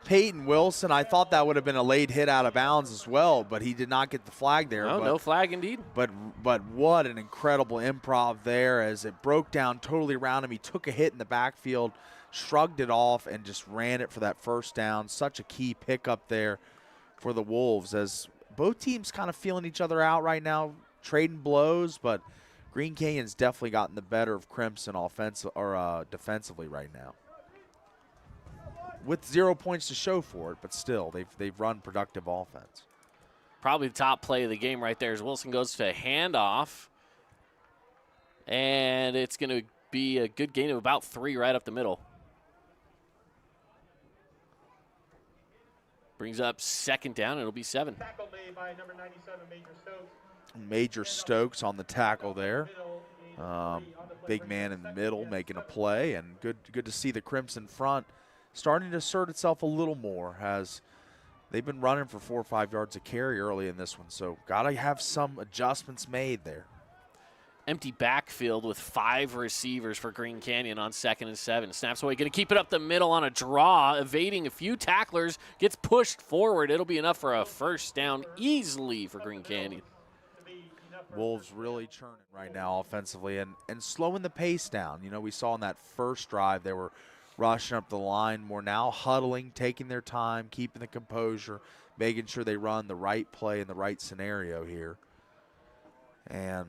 Peyton Wilson, I thought that would have been a late hit out of bounds as well, but he did not get the flag there. No flag indeed. But what an incredible improv there as it broke down totally around him. He took a hit in the backfield, shrugged it off, and just ran it for that first down. Such a key pickup there for the Wolves as both teams kind of feeling each other out right now, trading blows, but Green Canyon's definitely gotten the better of Crimson defensively right now. With 0 points to show for it, but still, they've run productive offense. Probably the top play of the game right there as Wilson goes to handoff. And it's going to be a good gain of about 3 right up the middle. Brings up second down, it'll be 7. Tackle made by number 97, Major Stokes. Major Stokes on the tackle there. Big man in the middle making a play, and good to see the Crimson front starting to assert itself a little more as they've been running for 4 or 5 yards a carry early in this one, so got to have some adjustments made there. Empty backfield with 5 receivers for Green Canyon on 2nd and 7. Snaps away, going to keep it up the middle on a draw, evading a few tacklers, gets pushed forward. It'll be enough for a first down easily for Green Canyon. Wolves really churning right now offensively and slowing the pace down. You know, we saw in that first drive they were rushing up the line, more now huddling, taking their time, keeping the composure, making sure they run the right play in the right scenario here. And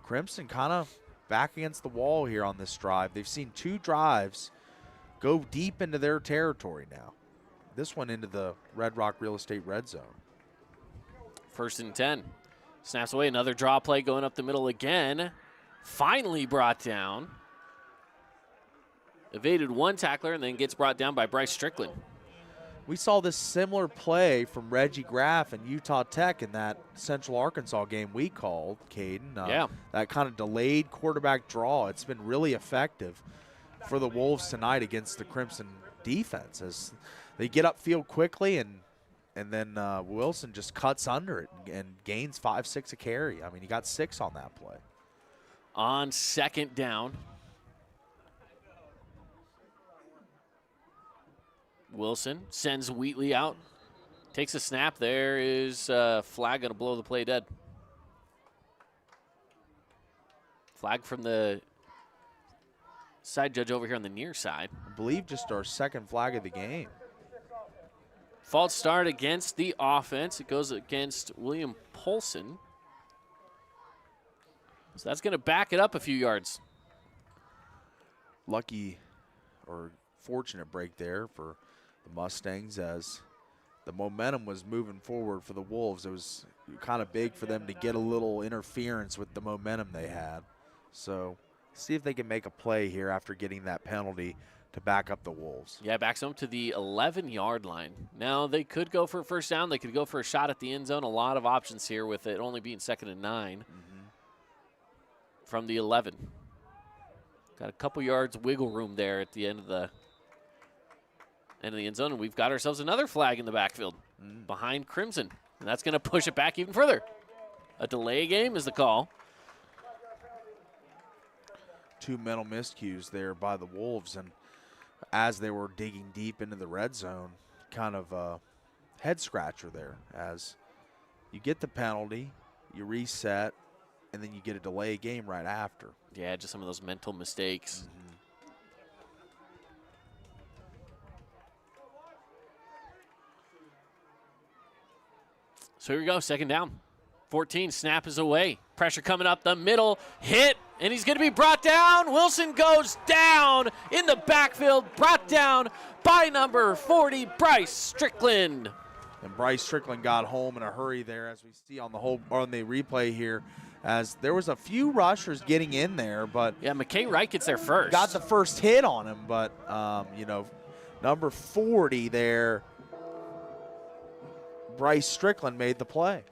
Crimson kind of back against the wall here on this drive. They've seen 2 drives go deep into their territory now. This one into the Red Rock Real Estate red zone. 1st and 10. Snaps away, another draw play going up the middle again. Finally brought down. Evaded 1 tackler and then gets brought down by Bryce Strickland. We saw this similar play from Reggie Graff and Utah Tech in that Central Arkansas game we called, Caden. Yeah. That kind of delayed quarterback draw. It's been really effective for the Wolves tonight against the Crimson defense as they get upfield quickly and then Wilson just cuts under it and gains 5-6 a carry. I mean, he got 6 on that play. On 2nd down. Wilson sends Wheatley out. Takes a snap. There is flag going to blow the play dead. Flag from the side judge over here on the near side. I believe just our 2nd flag of the game. False start against the offense. It goes against William Polson. So that's going to back it up a few yards. Lucky or fortunate break there for the Mustangs as the momentum was moving forward for the Wolves. It was kind of big for them to get a little interference with the momentum they had. So see if they can make a play here after getting that penalty to back up the Wolves. Yeah, backs them to the 11-yard line. Now, they could go for a first down. They could go for a shot at the end zone. A lot of options here with it only being 2nd and 9 from the 11. Got a couple yards wiggle room there at the end of the end zone, and we've got ourselves another flag in the backfield behind Crimson, and that's going to push it back even further. A delay game is the call. 2 mental miscues there by the Wolves, and as they were digging deep into the red zone, kind of a head scratcher there as you get the penalty, you reset, and then you get a delay game right after. Yeah, just some of those mental mistakes. So here we go, 2nd down. 14, snap is away. Pressure coming up the middle, hit, and he's going to be brought down. Wilson goes down in the backfield, brought down by number 40, Bryce Strickland. And Bryce Strickland got home in a hurry there, as we see on the replay here, as there was a few rushers getting in there, but yeah, McKay Wright gets there first. Got the first hit on him, but number 40 there, Bryce Strickland made the play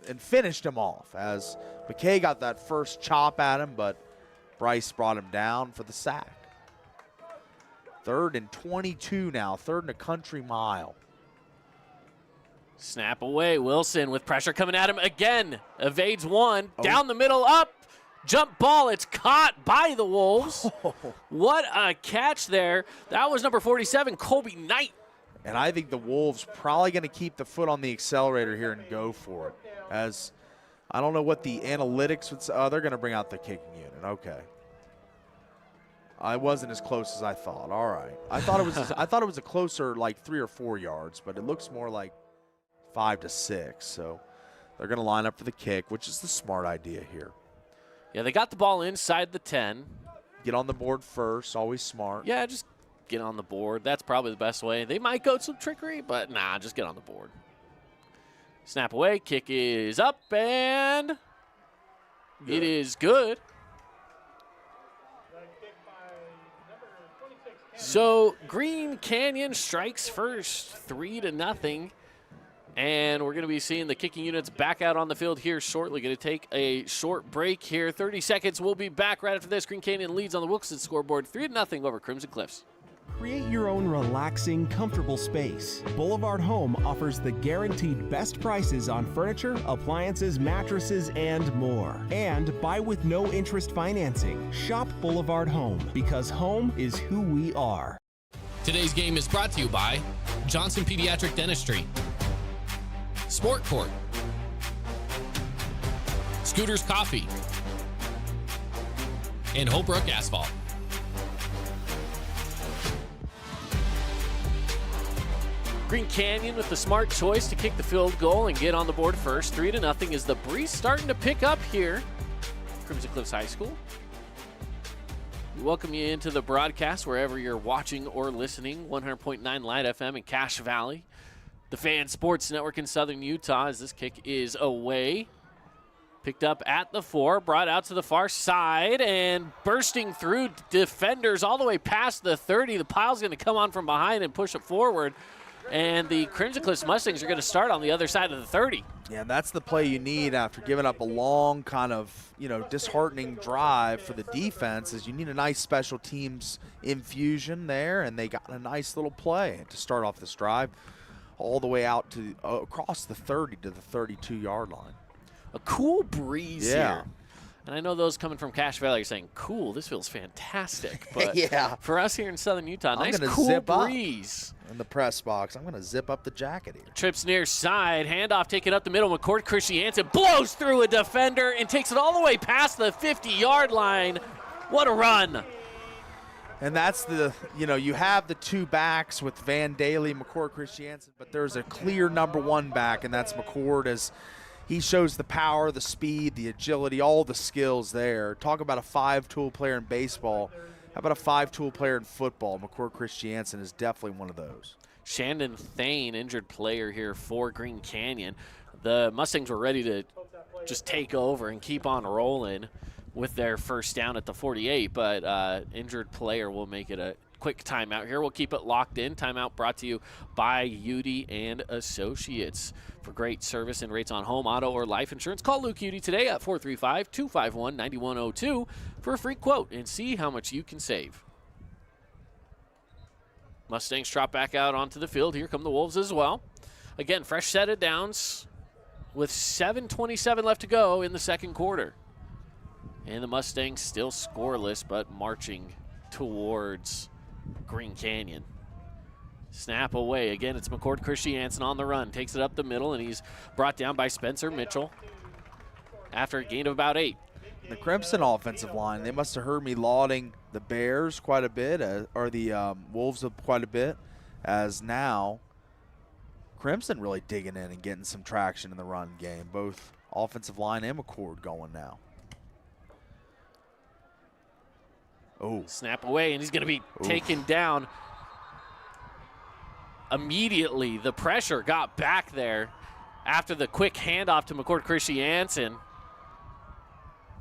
and finished him off as McKay got that first chop at him, but Bryce brought him down for the sack. 3rd and 22 now, 3rd and a country mile. Snap away, Wilson with pressure coming at him again. Evades 1, down the middle, up, jump ball. It's caught by the Wolves. What a catch there. That was number 47, Colby Knight. And I think the Wolves probably going to keep the foot on the accelerator here and go for it. As I don't know what the analytics would say. Oh, they're going to bring out the kicking unit. Okay. I wasn't as close as I thought. All right. I thought it was a closer like 3 or 4 yards, but it looks more like 5 to 6. So they're going to line up for the kick, which is the smart idea here. Yeah, they got the ball inside the 10. Get on the board first, always smart. Yeah, just get on the board. That's probably the best way. They might go some trickery, but nah, just get on the board. Snap away, kick is up, and it is good. So Green Canyon strikes first, 3-0. And we're going to be seeing the kicking units back out on the field here shortly. Going to take a short break here. 30 seconds. We'll be back right after this. Green Canyon leads on the Wilkinson scoreboard 3-0 over Crimson Cliffs. Create your own relaxing, comfortable space. Boulevard Home offers the guaranteed best prices on furniture, appliances, mattresses, and more. And buy with no interest financing. Shop Boulevard Home, because home is who we are. Today's game is brought to you by Johnson Pediatric Dentistry, Sport Court, Scooters Coffee, and Holbrook Asphalt. Green Canyon with the smart choice to kick the field goal and get on the board first. 3-0 is the breeze starting to pick up here. Crimson Cliffs High School. We welcome you into the broadcast wherever you're watching or listening. 100.9 Light FM in Cache Valley. The Fan Sports Network in Southern Utah as this kick is away. Picked up at the 4, brought out to the far side, and bursting through defenders all the way past the 30. The pile's going to come on from behind and push it forward. And the Crimson Cliffs Mustangs are going to start on the other side of the 30. Yeah, that's the play you need after giving up a long kind of, disheartening drive for the defense is you need a nice special teams infusion there, and they got a nice little play to start off this drive all the way out to across the 30 to the 32-yard line. A cool breeze here. And I know those coming from Cache Valley are saying, cool, this feels fantastic. But yeah. For us here in Southern Utah, nice cool zip breeze. In the press box. I'm going to zip up the jacket here. Trips near side, handoff taken up the middle. McCord Christiansen blows through a defender and takes it all the way past the 50-yard line. What a run. And that's you have the two backs with Van Daly, McCord Christiansen, but there's a clear number one back, and that's McCord as he shows the power, the speed, the agility, all the skills there. Talk about a 5-tool player in baseball. How about a 5-tool player in football? McCord Christiansen is definitely one of those. Shandon Thane, injured player here for Green Canyon. The Mustangs were ready to just take over and keep on rolling with their first down at the 48, but injured player will make it a quick timeout here. We'll keep it locked in. Timeout brought to you by Udy and Associates. For great service and rates on home, auto, or life insurance, call Luke Udy today at 435-251-9102 for a free quote and see how much you can save. Mustangs trot back out onto the field. Here come the Wolves as well. Again, fresh set of downs with 7:27 left to go in the second quarter. And the Mustangs still scoreless, but marching towards Green Canyon. Snap away. Again, it's McCord Christiansen on the run. Takes it up the middle, and he's brought down by Spencer Mitchell after a gain of about 8. The Crimson offensive line, they must have heard me lauding the Bears quite a bit, or the Wolves quite a bit, as now Crimson really digging in and getting some traction in the run game. Both offensive line and McCord going now. Oh. Snap away, and he's going to be taken down. Immediately, the pressure got back there after the quick handoff to McCord Christiansen.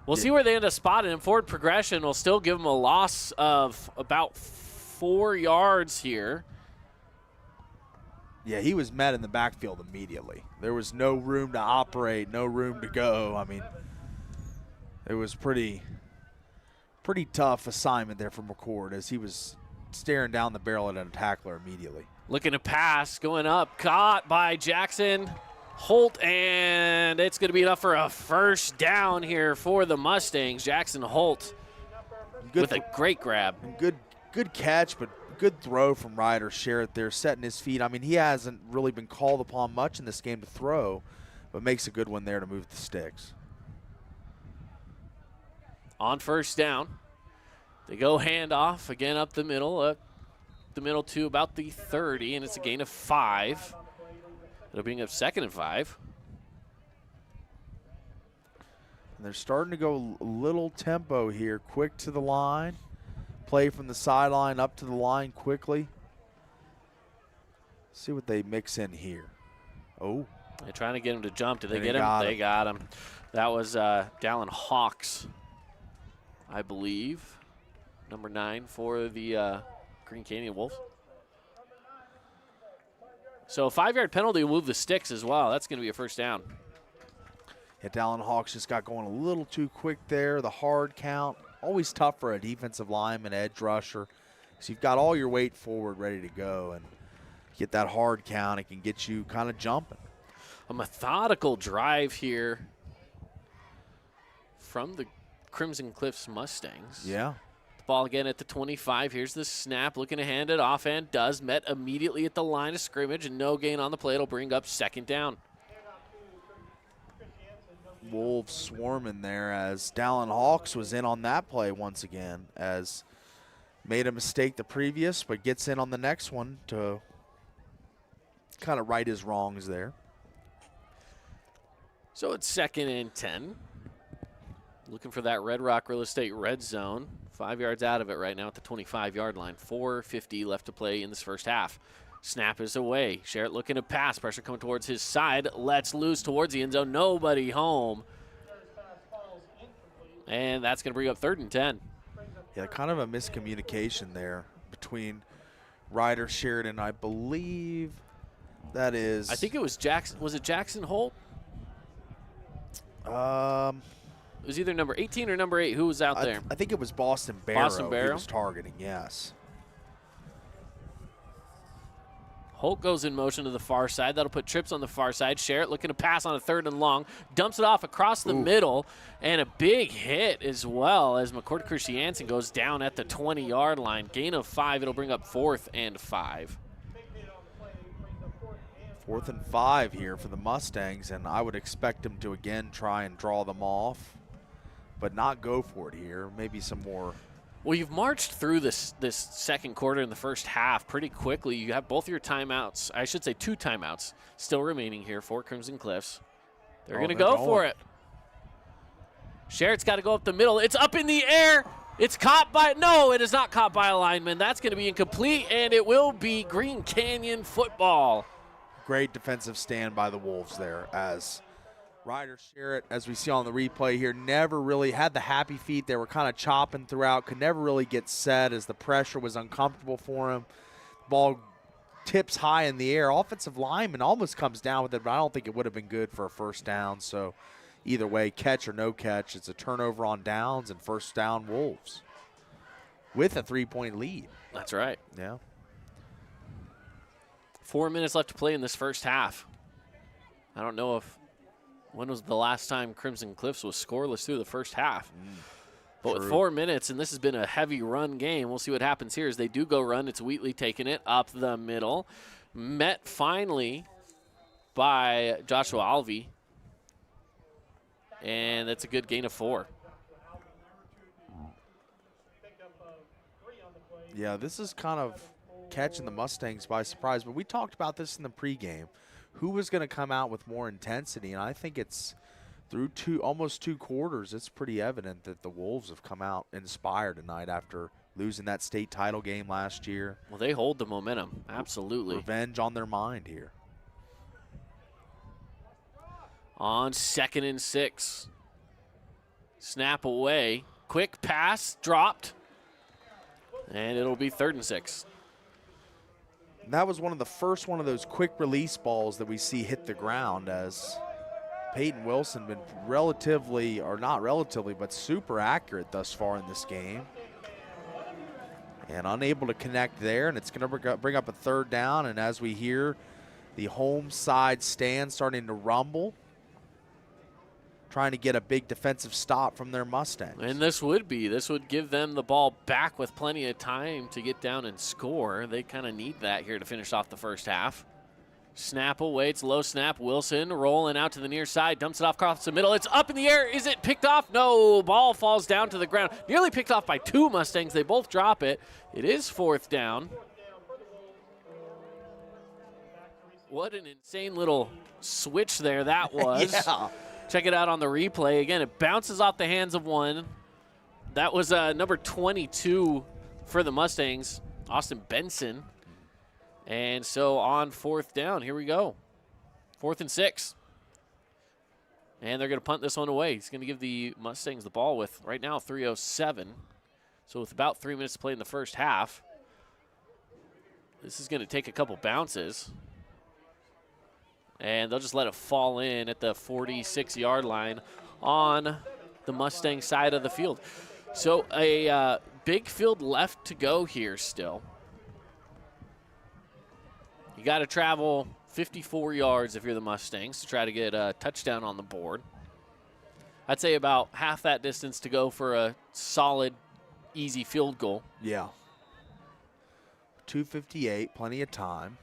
We'll see where they end up spotting him. Forward progression will still give him a loss of about 4 yards here. Yeah, he was met in the backfield immediately. There was no room to operate, no room to go. I mean, it was pretty tough assignment there for McCord as he was staring down the barrel at a tackler immediately. Looking to pass, going up, caught by Jackson Holt, and it's going to be enough for a first down here for the Mustangs. Jackson Holt with a great grab. Good catch, but good throw from Ryder Sherritt there, setting his feet. I mean, he hasn't really been called upon much in this game to throw, but makes a good one there to move the sticks. On first down, they go handoff again up the middle to about the 30, and it's a gain of 5. It'll bring up 2nd and 5. And they're starting to go a little tempo here, quick to the line. Play from the sideline up to the line quickly. See what they mix in here. Oh. They're trying to get him to jump. Did they get him? They him. got him. That was Dallin Hawks, I believe. Number 9 for the Green Canyon Wolves. So a 5-yard penalty will move the sticks as well. That's going to be a first down. Yeah, Dallin Hawks just got going a little too quick there. The hard count, always tough for a defensive lineman, edge rusher. So you've got all your weight forward ready to go, and get that hard count. It can get you kind of jumping. A methodical drive here from the Crimson Cliffs Mustangs. Yeah. The ball again at the 25. Here's the snap, looking to hand it off, and does. Met immediately at the line of scrimmage, and no gain on the play. It'll bring up 2nd down. Wolves swarming there as Dallin Hawks was in on that play once again, as made a mistake the previous, but gets in on the next one to kind of right his wrongs there. So it's 2nd and 10. Looking for that Red Rock Real Estate red zone. 5 yards out of it right now at the 25-yard line. 4:50 left to play in this first half. Snap is away. Sherritt looking to pass. Pressure coming towards his side. Lets loose towards the end zone. Nobody home. And that's going to bring up 3rd and 10. Yeah, kind of a miscommunication there between Ryder Sherritt and I believe that is. I think it was Jackson. Was it Jackson Holt? It was either number 18 or number 8. Who was out there? I think it was Boston Barrow. Boston Barrow he was targeting, yes. Holt goes in motion to the far side. That'll put trips on the far side. Sherritt looking to pass on a 3rd and long. Dumps it off across the middle. And a big hit as well as McCord Christiansen goes down at the 20-yard line. Gain of 5. It'll bring up 4th and 5. 4th and 5 here for the Mustangs, and I would expect them to again try and draw them off, but not go for it here. Maybe some more. Well, you've marched through this second quarter in the first half pretty quickly. You have both your timeouts, I should say 2 timeouts, still remaining here for Crimson Cliffs. They're going to go for it. Sherritt's got to go up the middle. It's up in the air. It's caught by, no, it is not caught by a lineman. That's going to be incomplete, and it will be Green Canyon football. Great defensive stand by the Wolves there, as Ryder Sherritt, as we see on the replay here, never really had the happy feet. They were kind of chopping throughout, could never really get set as the pressure was uncomfortable for him. Ball tips high in the air. Offensive lineman almost comes down with it, but I don't think it would have been good for a first down. So either way, catch or no catch, it's a turnover on downs and first down Wolves with a 3-point lead. That's right. Yeah. 4 minutes left to play in this first half. I don't know when was the last time Crimson Cliffs was scoreless through the first half. But with 4 minutes, and this has been a heavy run game, we'll see what happens here as they do go run. It's Wheatley taking it up the middle. Met finally by Joshua Alvey. And that's a good gain of 4. Yeah, this is kind of catching the Mustangs by surprise, but we talked about this in the pregame. Who was going to come out with more intensity? And I think it's through almost 2 quarters, it's pretty evident that the Wolves have come out inspired tonight after losing that state title game last year. Well, they hold the momentum, absolutely. Revenge on their mind here. On 2nd and 6. Snap away. Quick pass, dropped. And it'll be 3rd and 6. And that was one of the first one of those quick release balls that we see hit the ground, as Peyton Wilson been relatively, or not relatively, but super accurate thus far in this game. And unable to connect there, and it's going to bring up a 3rd down. And as we hear the home side stand starting to rumble, trying to get a big defensive stop from their Mustangs. And this would give them the ball back with plenty of time to get down and score. They kind of need that here to finish off the first half. Snap away, it's low snap. Wilson rolling out to the near side, dumps it off across the middle. It's up in the air. Is it picked off? No, ball falls down to the ground. Nearly picked off by 2 Mustangs. They both drop it. It is 4th down. What an insane little switch there that was. Yeah. Check it out on the replay. Again, it bounces off the hands of one. That was number 22 for the Mustangs, Austin Benson. And so on 4th down, here we go. 4th and 6. And they're going to punt this one away. He's going to give the Mustangs the ball with, right now, 3:07. So with about 3 minutes to play in the first half, this is going to take a couple bounces. And they'll just let it fall in at the 46-yard line on the Mustang side of the field. So a big field left to go here still. You got to travel 54 yards if you're the Mustangs to try to get a touchdown on the board. I'd say about half that distance to go for a solid, easy field goal. Yeah. 2:58, plenty of time.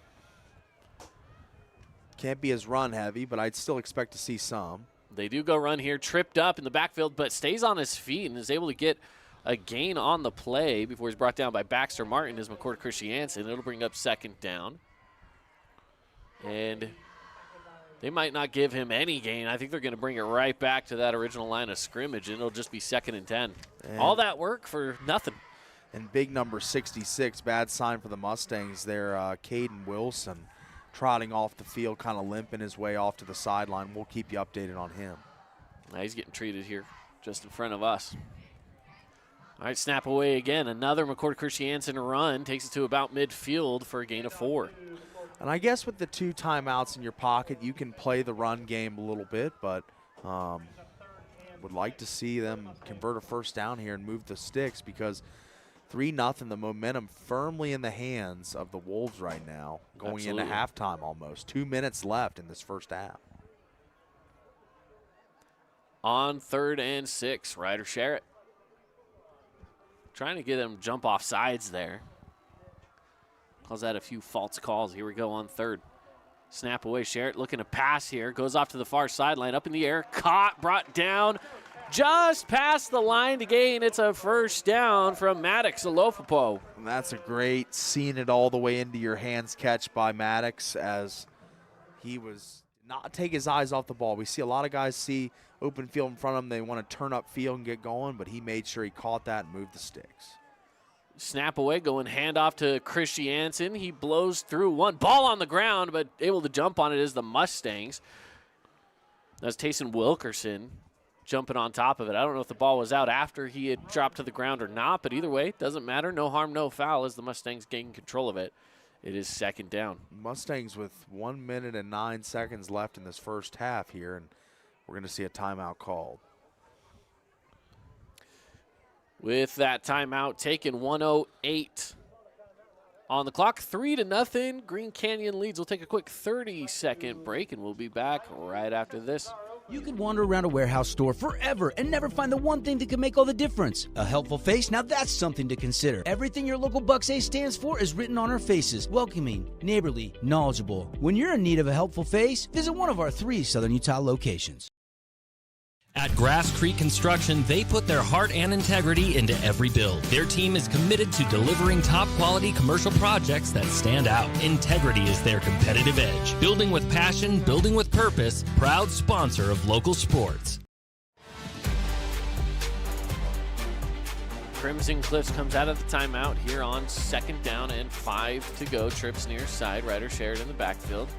Can't be as run heavy, but I'd still expect to see some. They do go run here, tripped up in the backfield, but stays on his feet and is able to get a gain on the play before he's brought down by Baxter Martin as McCord Christiansen. It'll bring up 2nd down. And they might not give him any gain. I think they're going to bring it right back to that original line of scrimmage, and it'll just be 2nd and 10. And all that work for nothing. And big number 66, bad sign for the Mustangs there, Caden Wilson, trotting off the field, kind of limping his way off to the sideline. We'll keep you updated on him. Now he's getting treated here just in front of us. All right, snap away again. Another McCord Christiansen run takes it to about midfield for a gain of 4. And I guess with the 2 timeouts in your pocket, you can play the run game a little bit, but would like to see them convert a first down here and move the sticks because 3-0, the momentum firmly in the hands of the Wolves right now, going into halftime almost. 2 minutes left in this first half. On 3rd and 6, Ryder Sherritt. Trying to get him jump off sides there. Calls that a few false calls. Here we go on 3rd. Snap away. Sherritt looking to pass here. Goes off to the far sideline. Up in the air. Caught. Brought down. Just past the line to gain. It's a first down from Maddox Alofopo. And that's a great seeing it all the way into your hands catch by Maddox as he was not take his eyes off the ball. We see a lot of guys see open field in front of them. They want to turn up field and get going, but he made sure he caught that and moved the sticks. Snap away, going handoff to Christiansen. He blows through one. Ball on the ground, but able to jump on it is the Mustangs. That's Tayson Wilkerson jumping on top of it. I don't know if the ball was out after he had dropped to the ground or not, but either way, it doesn't matter. No harm, no foul as the Mustangs gain control of it. It is 2nd down. Mustangs with 1 minute and 9 seconds left in this first half here, and we're going to see a timeout called. With that timeout taken, 1:08 on the clock. 3-0. Green Canyon leads. We'll take a quick 30-second break, and we'll be back right after this. You could wander around a warehouse store forever and never find the one thing that can make all the difference. A helpful face? Now that's something to consider. Everything your local Bucks Ace stands for is written on our faces. Welcoming, neighborly, knowledgeable. When you're in need of a helpful face, visit one of our 3 Southern Utah locations. At Grass Creek Construction, they put their heart and integrity into every build. Their team is committed to delivering top-quality commercial projects that stand out. Integrity is their competitive edge. Building with passion, building with purpose, proud sponsor of local sports. Crimson Cliffs comes out of the timeout here on 2nd down and 5 to go. Trips near side. Ryder Sherritt in the backfield.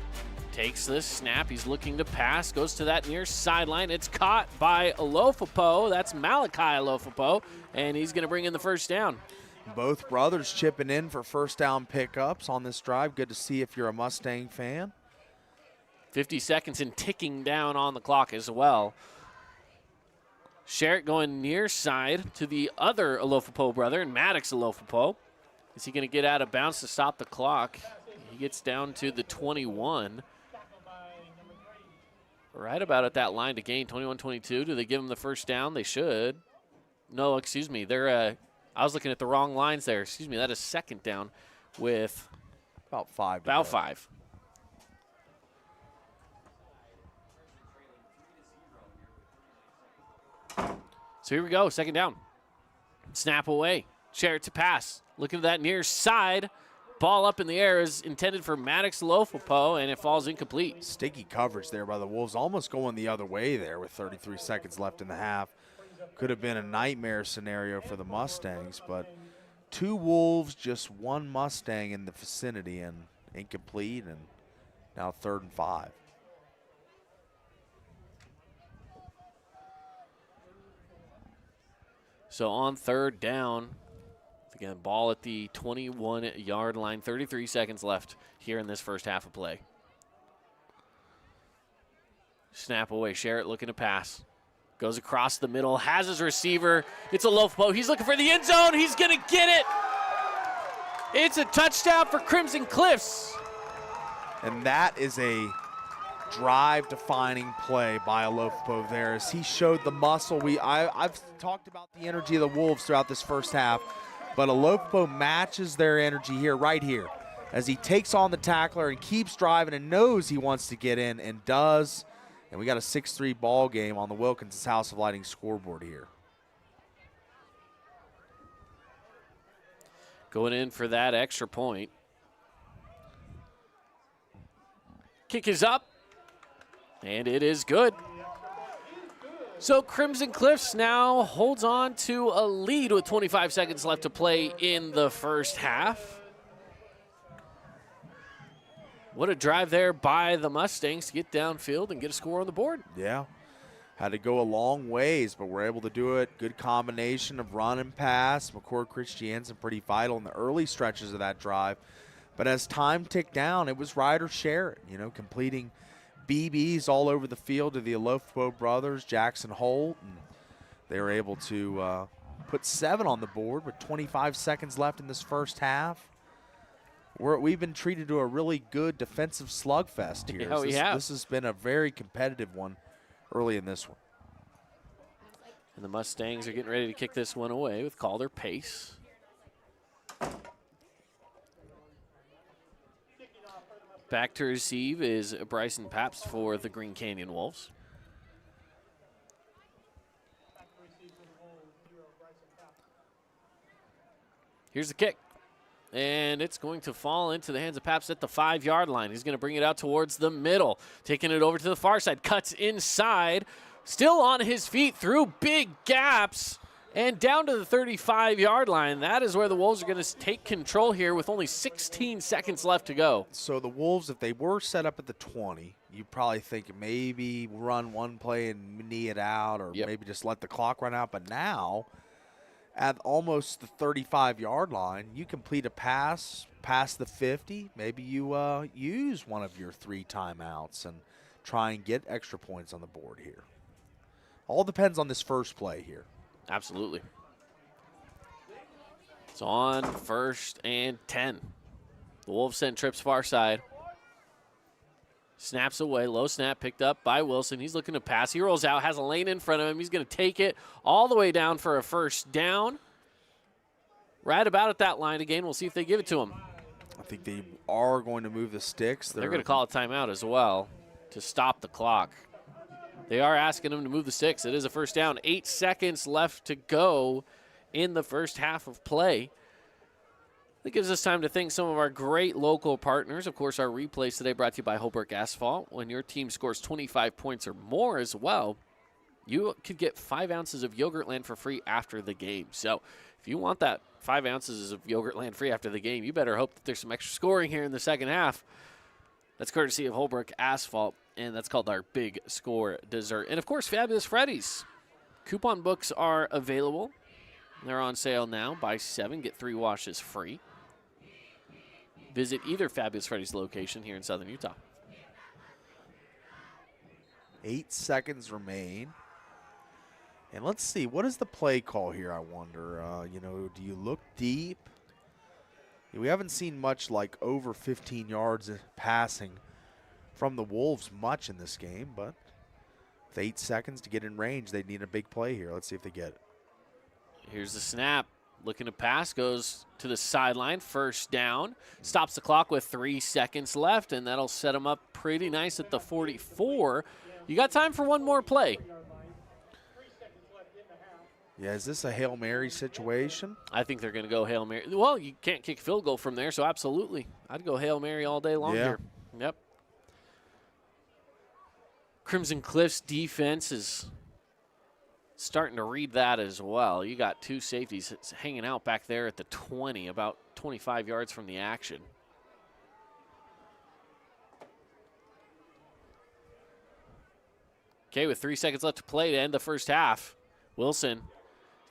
Takes this snap. He's looking to pass. Goes to that near sideline. It's caught by Alofopo. That's Malachi Alofopo. And he's going to bring in the first down. Both brothers chipping in for first down pickups on this drive. Good to see if you're a Mustang fan. 50 seconds and ticking down on the clock as well. Sherritt going near side to the other Alofopo brother, and Maddox Alofopo. Is he going to get out of bounds to stop the clock? He gets down to the 21. Right about at that line to gain, 21-22. Do they give them the first down? They should. No, excuse me. They're. I was looking at the wrong lines there. Excuse me. That is second down with about 5. About 5. So here we go. Second down. Snap away. Share it to pass. Looking at that near side. Ball up in the air is intended for Maddox Lofopo, and it falls incomplete. Sticky coverage there by the Wolves, almost going the other way there with 33 seconds left in the half. Could have been a nightmare scenario for the Mustangs, but 2 Wolves, just 1 Mustang in the vicinity, and incomplete, and now 3rd and 5. So on 3rd down, again, ball at the 21-yard line, 33 seconds left here in this first half of play. Snap away, Sherritt looking to pass. Goes across the middle, has his receiver. It's a Lofopo. He's looking for the end zone. He's going to get it. It's a touchdown for Crimson Cliffs. And that is a drive-defining play by Lofopo there as he showed the muscle. I've talked about the energy of the Wolves throughout this first half, but Lofopo matches their energy here, right here, as he takes on the tackler and keeps driving and knows he wants to get in and does. And we got a 6-3 ball game on the Wilkins House of Lighting scoreboard here. Going in for that extra point. Kick is up, and it is good. So Crimson Cliffs now holds on to a lead with 25 seconds left to play in the first half. What a drive there by the Mustangs to get downfield and get a score on the board. Yeah, had to go a long ways, but we're able to do it. Good combination of run and pass. McCord Christiansen pretty vital in the early stretches of that drive. But as time ticked down, it was Ryder Sherritt, completing BBs all over the field to the Lofopo brothers, Jackson Holt, and they were able to put 7 on the board with 25 seconds left in this first half. We've been treated to a really good defensive slugfest here. Yeah, we have. This has been a very competitive one early in this one. And the Mustangs are getting ready to kick this one away with Calder Pace. Back to receive is Bryson Pabst for the Green Canyon Wolves. Here's the kick. And it's going to fall into the hands of Pabst at the 5-yard line. He's going to bring it out towards the middle. Taking it over to the far side. Cuts inside. Still on his feet through big gaps. And down to the 35-yard line. That is where the Wolves are going to take control here with only 16 seconds left to go. So the Wolves, if they were set up at the 20, you probably think maybe run one play and knee it out or maybe just let the clock run out. But now, at almost the 35-yard line, you complete a pass past the 50. Maybe you use one of your 3 timeouts and try and get extra points on the board here. All depends on this first play here. Absolutely. It's on 1st and 10. The Wolves send trips far side. Snaps away, low snap picked up by Wilson. He's looking to pass. He rolls out, has a lane in front of him. He's going to take it all the way down for a first down. Right about at that line again. We'll see if they give it to him. I think they are going to move the sticks. They're going to call a timeout as well to stop the clock. They are asking him to move the sticks. It is a first down. 8 seconds left to go in the first half of play. That gives us time to thank some of our great local partners. Of course, our replays today brought to you by Holbrook Asphalt. When your team scores 25 points or more as well, you could get 5 ounces of Yogurtland for free after the game. So if you want that 5 ounces of Yogurtland free after the game, you better hope that there's some extra scoring here in the second half. That's courtesy of Holbrook Asphalt, and that's called our Big Score Dessert. And, of course, Fabulous Freddy's. Coupon books are available. They're on sale now. Buy 7, get 3 washes free. Visit either Fabulous Freddy's location here in Southern Utah. 8 seconds remain. And let's see, what is the play call here, I wonder? Do you look deep? We haven't seen much like over 15 yards passing from the Wolves much in this game, but With 8 seconds to get in range, they need a big play here. Let's see if they get it. Here's the snap. Looking to pass, goes to the sideline, first down. Stops the clock with 3 seconds left, and that'll set them up pretty nice at the 44. You got time for one more play. Yeah, is this a Hail Mary situation? I think they're going to go Hail Mary. Well, you can't kick field goal from there, so absolutely. I'd go Hail Mary all day long here. Yep. Crimson Cliff's defense is starting to read that as well. You got 2 safeties hanging out back there at the 20, about 25 yards from the action. Okay, with 3 seconds left to play to end the first half. Wilson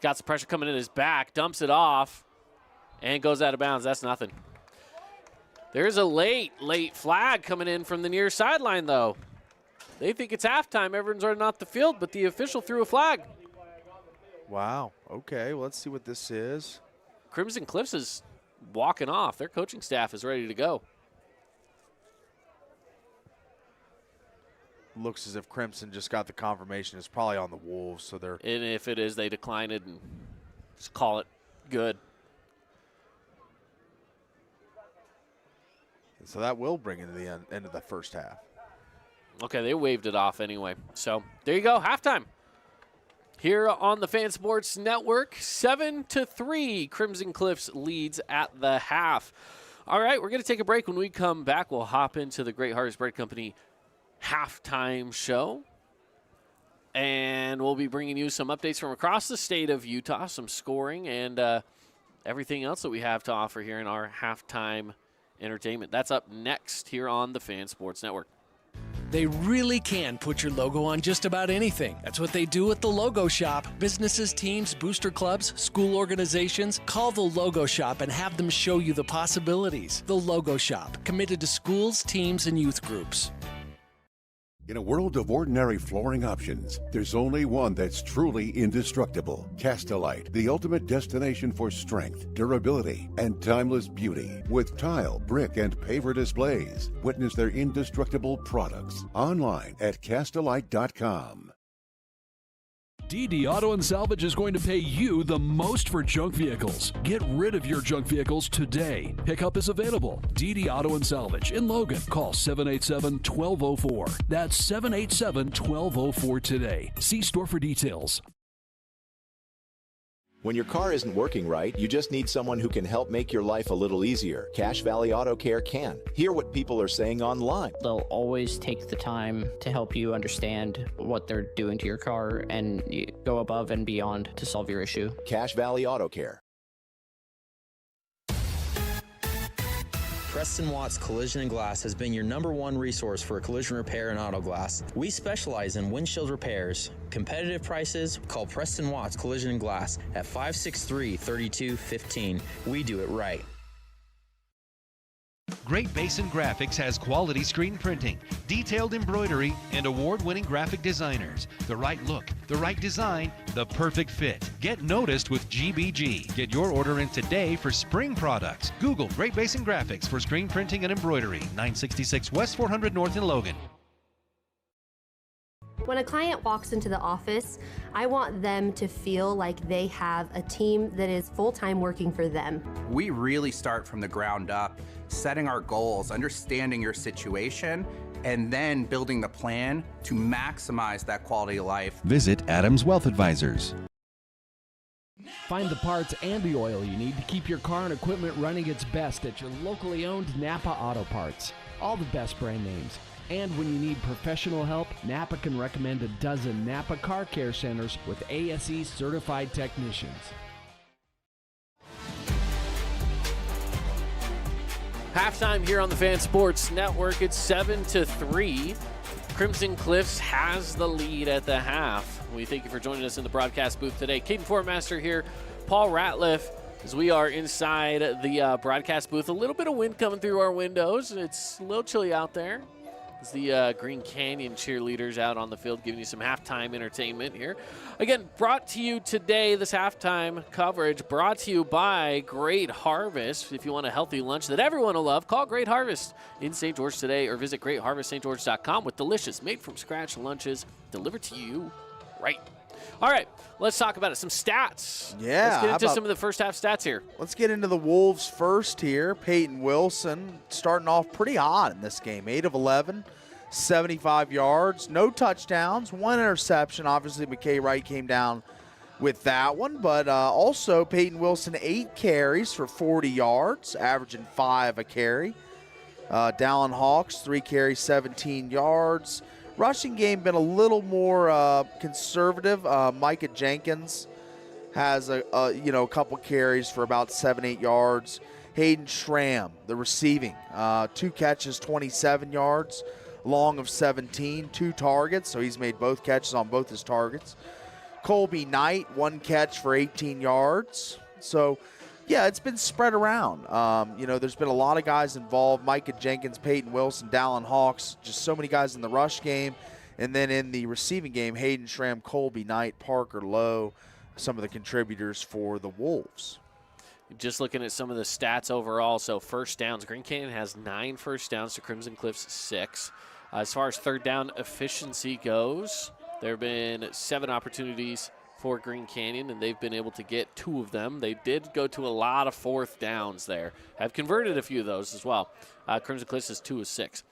got some pressure coming in his back, dumps it off, and goes out of bounds. That's nothing. There's a late flag coming in from the near sideline, though. They think it's halftime. Everyone's running off the field, but the official threw a flag. Wow. Okay, well, let's see what this is. Crimson Cliffs is walking off. Their coaching staff is ready to go. Looks as if Crimson just got the confirmation. It's probably on the Wolves, so they're. And if it is, they decline it and just call it good. So that will bring it to the end of the first half. Okay, they waved it off anyway. So there you go, halftime. Here on the Fan Sports Network, 7-3, Crimson Cliffs leads at the half. All right, we're going to take a break. When we come back, we'll hop into the Great Harvest Bread Company halftime show. And we'll be bringing you some updates from across the state of Utah, some scoring, and everything else that we have to offer here in our halftime entertainment. That's up next here on the Fan Sports Network. They really can put your logo on just about anything. That's what they do at the Logo Shop. Businesses, teams, booster clubs, school organizations, call the Logo Shop and have them show you the possibilities. The Logo Shop, committed to schools, teams, and youth groups. In a world of ordinary flooring options, there's only one that's truly indestructible. Castelite, the ultimate destination for strength, durability, and timeless beauty. With tile, brick, and paver displays. Witness their indestructible products online at Castelite.com. DD Auto and Salvage is going to pay you the most for junk vehicles. Get rid of your junk vehicles today. Pickup is available. DD Auto and Salvage in Logan. Call 787-1204. That's 787-1204 today. See store for details. When your car isn't working right, you just need someone who can help make your life a little easier. Cache Valley Auto Care can. Hear what people are saying online. They'll always take the time to help you understand what they're doing to your car and go above and beyond to solve your issue. Cache Valley Auto Care. Preston Watts Collision and Glass has been your #1 resource for collision repair and auto glass. We specialize in windshield repairs. Competitive prices, call Preston Watts Collision and Glass at 563-3215. We do it right. Great Basin Graphics has quality screen printing, detailed embroidery, and award-winning graphic designers. The right look, the right design, the perfect fit. Get noticed with GBG. Get your order in today for spring products. Google Great Basin Graphics for screen printing and embroidery. 966 West 400 North in Logan. When a client walks into the office, I want them to feel like they have a team that is full-time working for them. We really start from the ground up, setting our goals, understanding your situation, and then building the plan to maximize that quality of life. Visit Adams Wealth Advisors. Find the parts and the oil you need to keep your car and equipment running its best at your locally owned Napa Auto Parts. All the best brand names. And when you need professional help, Napa can recommend a dozen Napa Car Care Centers with ASE certified technicians. Halftime here on the Fan Sports Network. It's 7-3. Crimson Cliffs has the lead at the half. We thank you for joining us in the broadcast booth today. Caden Fortmaster here, Paul Ratliff, as we are inside the broadcast booth. A little bit of wind coming through our windows. It's a little chilly out there. It's the Green Canyon cheerleaders out on the field giving you some halftime entertainment here. Again, brought to you today, this halftime coverage brought to you by Great Harvest. If you want a healthy lunch that everyone will love, call Great Harvest in St. George today or visit greatharveststgeorge.com with delicious, made-from-scratch lunches delivered to you right. All right, let's talk about it. Some stats. Yeah. Let's get into some of the first half stats here. Let's get into the Wolves first here. Peyton Wilson starting off pretty hot in this game. 8 of 11, 75 yards, no touchdowns, 1 interception. Obviously, McKay Wright came down with that one. But also Peyton Wilson, 8 carries for 40 yards, averaging 5 a carry. Dallin Hawks, 3 carries, 17 yards. Rushing game been a little more conservative. Micah Jenkins has a couple carries for about 7-8 yards. Hayden Schramm, the receiving, 2 catches, 27 yards, long of 17, 2 targets, so he's made both catches on both his targets. Colby Knight, 1 catch for 18 yards. So, yeah, it's been spread around. There's been a lot of guys involved. Micah Jenkins, Peyton Wilson, Dallin Hawks, just so many guys in the rush game. And then in the receiving game, Hayden Schramm, Colby Knight, Parker Lowe, some of the contributors for the Wolves. Just looking at some of the stats overall, so first downs, Green Canyon has 9 first downs to Crimson Cliff's 6. As far as third down efficiency goes, there have been 7 opportunities for Green Canyon, and they've been able to get 2 of them. They did go to a lot of fourth downs there. Have converted a few of those as well. Crimson Cliffs is 2 of 6.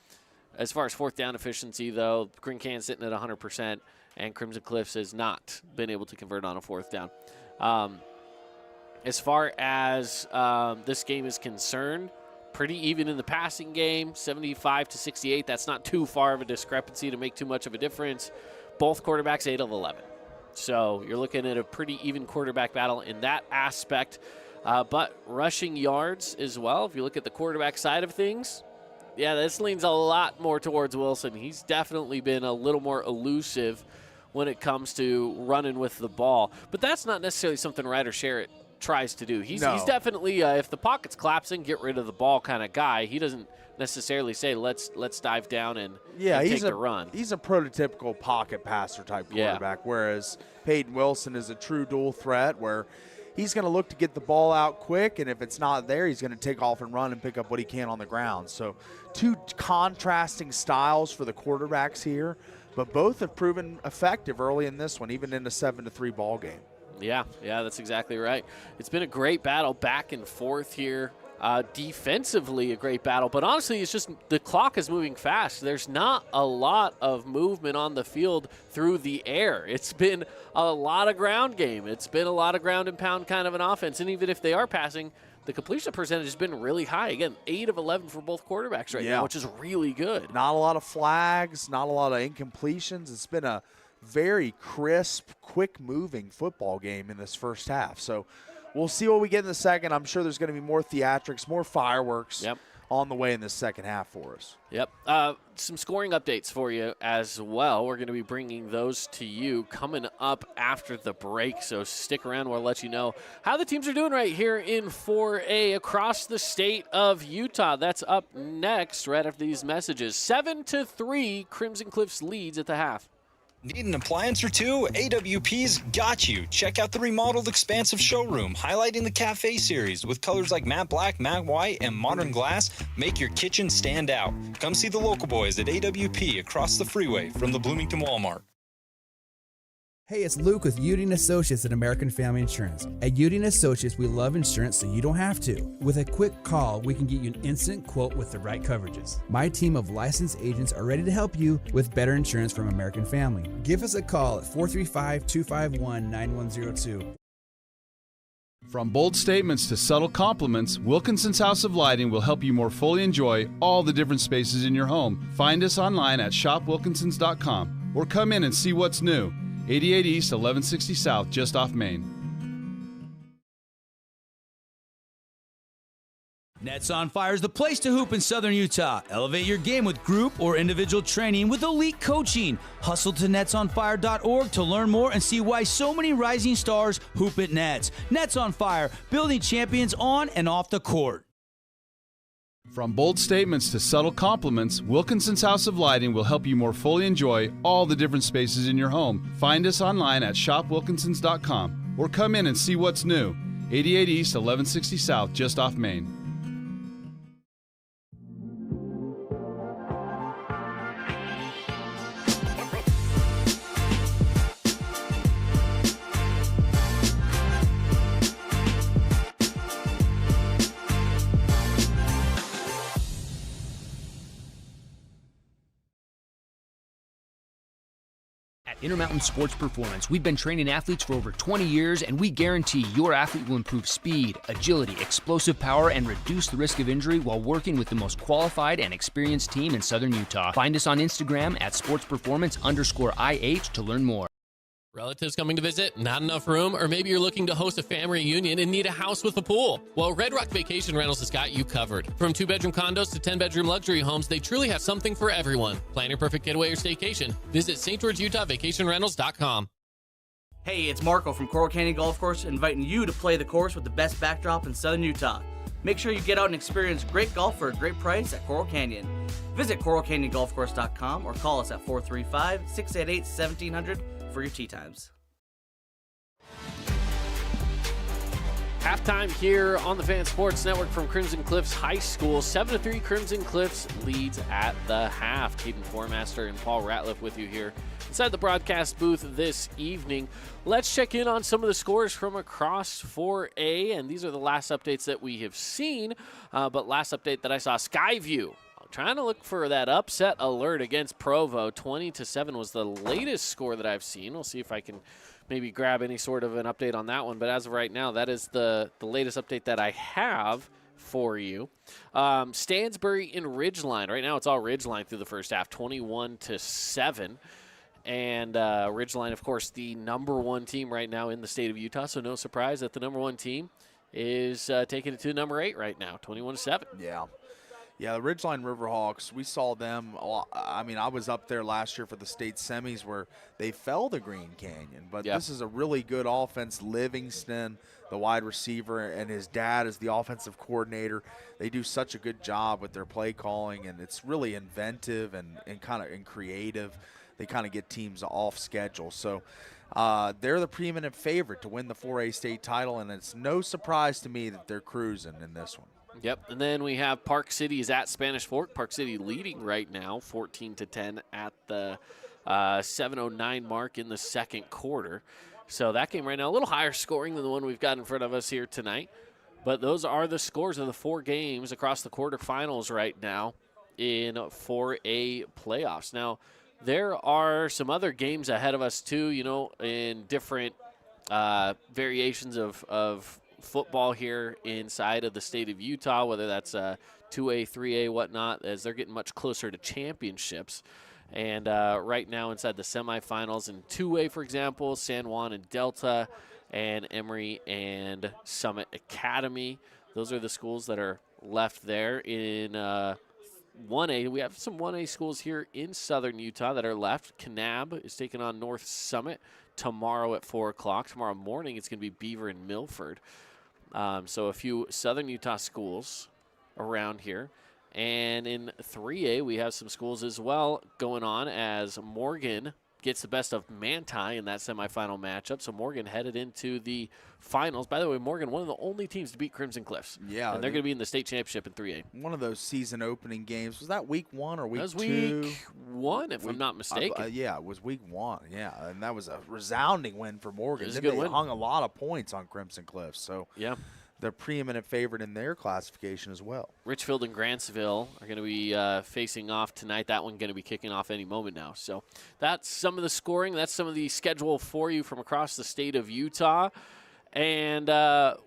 As far as fourth down efficiency, though, Green Canyon's sitting at 100%, and Crimson Cliffs has not been able to convert on a fourth down. As far as this game is concerned, pretty even in the passing game, 75-68. That's not too far of a discrepancy to make too much of a difference. Both quarterbacks 8 of 11. So you're looking at a pretty even quarterback battle in that aspect. But rushing yards as well, if you look at the quarterback side of things, yeah, this leans a lot more towards Wilson. He's definitely been a little more elusive when it comes to running with the ball. But that's not necessarily something Ryder Sherritt tries to do. He's definitely, if the pocket's collapsing, get rid of the ball kind of guy. He doesn't necessarily say, let's dive down and take the run. He's a prototypical pocket passer type quarterback, whereas Peyton Wilson is a true dual threat where he's going to look to get the ball out quick, and if it's not there, he's going to take off and run and pick up what he can on the ground. So 2 contrasting styles for the quarterbacks here, but both have proven effective early in this one, even in a 7-3 ball game. Yeah, that's exactly right. It's been a great battle back and forth here. Defensively, a great battle, but honestly, it's just the clock is moving fast. There's not a lot of movement on the field through the air. It's been a lot of ground game. It's been a lot of ground and pound kind of an offense, and even if they are passing, the completion percentage has been really high. Again, 8 of 11 for both quarterbacks right now, which is really good. Not a lot of flags, not a lot of incompletions. It's been a very crisp, quick-moving football game in this first half. So we'll see what we get in the second. I'm sure there's going to be more theatrics, more fireworks on the way in the second half for us. Some scoring updates for you as well. We're going to be bringing those to you coming up after the break, so stick around. We'll let you know how the teams are doing right here in 4A across the state of Utah. That's up next right after these messages. 7-3, Crimson Cliffs leads at the half. Need an appliance or two? AWP's got you. Check out the remodeled expansive showroom, highlighting the Cafe series with colors like matte black, matte white, and modern glass. Make your kitchen stand out. Come see the local boys at AWP across the freeway from the Bloomington Walmart. Hey, it's Luke with Udine Associates at American Family Insurance. At Udine Associates, we love insurance so you don't have to. With a quick call, we can get you an instant quote with the right coverages. My team of licensed agents are ready to help you with better insurance from American Family. Give us a call at 435-251-9102. From bold statements to subtle compliments, Wilkinson's House of Lighting will help you more fully enjoy all the different spaces in your home. Find us online at shopwilkinsons.com or come in and see what's new. 88 East, 1160 South, just off Main. Nets on Fire is the place to hoop in Southern Utah. Elevate your game with group or individual training with elite coaching. Hustle to netsonfire.org to learn more and see why so many rising stars hoop at Nets. Nets on Fire, building champions on and off the court. From bold statements to subtle compliments, Wilkinson's House of Lighting will help you more fully enjoy all the different spaces in your home. Find us online at shopwilkinsons.com or come in and see what's new. 88 East, 1160 South, just off Main. At Intermountain Sports Performance, we've been training athletes for over 20 years, and we guarantee your athlete will improve speed, agility, explosive power, and reduce the risk of injury while working with the most qualified and experienced team in Southern Utah. Find us on Instagram at sportsperformance_IH to learn more. Relatives coming to visit? Not enough room? Or maybe you're looking to host a family reunion and need a house with a pool? Well, Red Rock Vacation Rentals has got you covered. From 2-bedroom condos to 10-bedroom luxury homes, they truly have something for everyone. Plan your perfect getaway or staycation. Visit St. George, Utah, vacationrentals.com. Hey, it's Marco from Coral Canyon Golf Course inviting you to play the course with the best backdrop in Southern Utah. Make sure you get out and experience great golf for a great price at Coral Canyon. Visit coralcanyongolfcourse.com or call us at 435-688-1700 for your tee times. Halftime here on the Fan Sports Network from Crimson Cliffs High School. 7-3 Crimson Cliffs leads at the half. Caden Formaster and Paul Ratliff with you here inside the broadcast booth this evening. Let's check in on some of the scores from across 4A, and these are the last updates that we have seen. But last update that I saw, Skyview trying to look for that upset alert against Provo. 20-7 was the latest score that I've seen. We'll see if I can maybe grab any sort of an update on that one. But as of right now, that is the latest update that I have for you. Stansbury in Ridgeline. Right now it's all Ridgeline through the first half, 21-7. And Ridgeline, of course, the number one team right now in the state of Utah. So no surprise that the number one team is taking it to number 8 right now, 21-7. Yeah, the Ridgeline Riverhawks, we saw them. I mean, I was up there last year for the state semis where they fell to Green Canyon. But this is a really good offense. Livingston, the wide receiver, and his dad is the offensive coordinator. They do such a good job with their play calling, and it's really inventive and kind of creative. They kind of get teams off schedule. So they're the preeminent favorite to win the 4A state title, and it's no surprise to me that they're cruising in this one. Yep, and then we have Park City is at Spanish Fork. Park City leading right now, 14-10 at the 7:09 mark in the second quarter. So that game right now a little higher scoring than the one we've got in front of us here tonight. But those are the scores of the 4 games across the quarterfinals right now in 4A playoffs. Now, there are some other games ahead of us too, you know, in different variations of football here inside of the state of Utah, whether that's 2A, 3A, whatnot, as they're getting much closer to championships. And right now inside the semifinals in 2A, for example, San Juan and Delta and Emory and Summit Academy. Those are the schools that are left there. In 1A, we have some 1A schools here in southern Utah that are left. Kanab is taking on North Summit tomorrow at 4 o'clock. Tomorrow morning it's going to be Beaver and Milford. So a few southern Utah schools around here. And in 3A, we have some schools as well going on as Morgan gets the best of Manti in that semifinal matchup. So Morgan headed into the finals. By the way, Morgan, one of the only teams to beat Crimson Cliffs. Yeah. And they're going to be in the state championship in 3A. One of those season opening games. Was that week 1 or week 2? That was week 1, if I'm not mistaken. Yeah, it was week 1. Yeah, and that was a resounding win for Morgan. It was a Then good they win. hung a lot of points on Crimson Cliffs. So yeah, they're preeminent favorite in their classification as well. Richfield and Grantsville are going to be facing off tonight. That one going to be kicking off any moment now. So that's some of the scoring. That's some of the schedule for you from across the state of Utah. And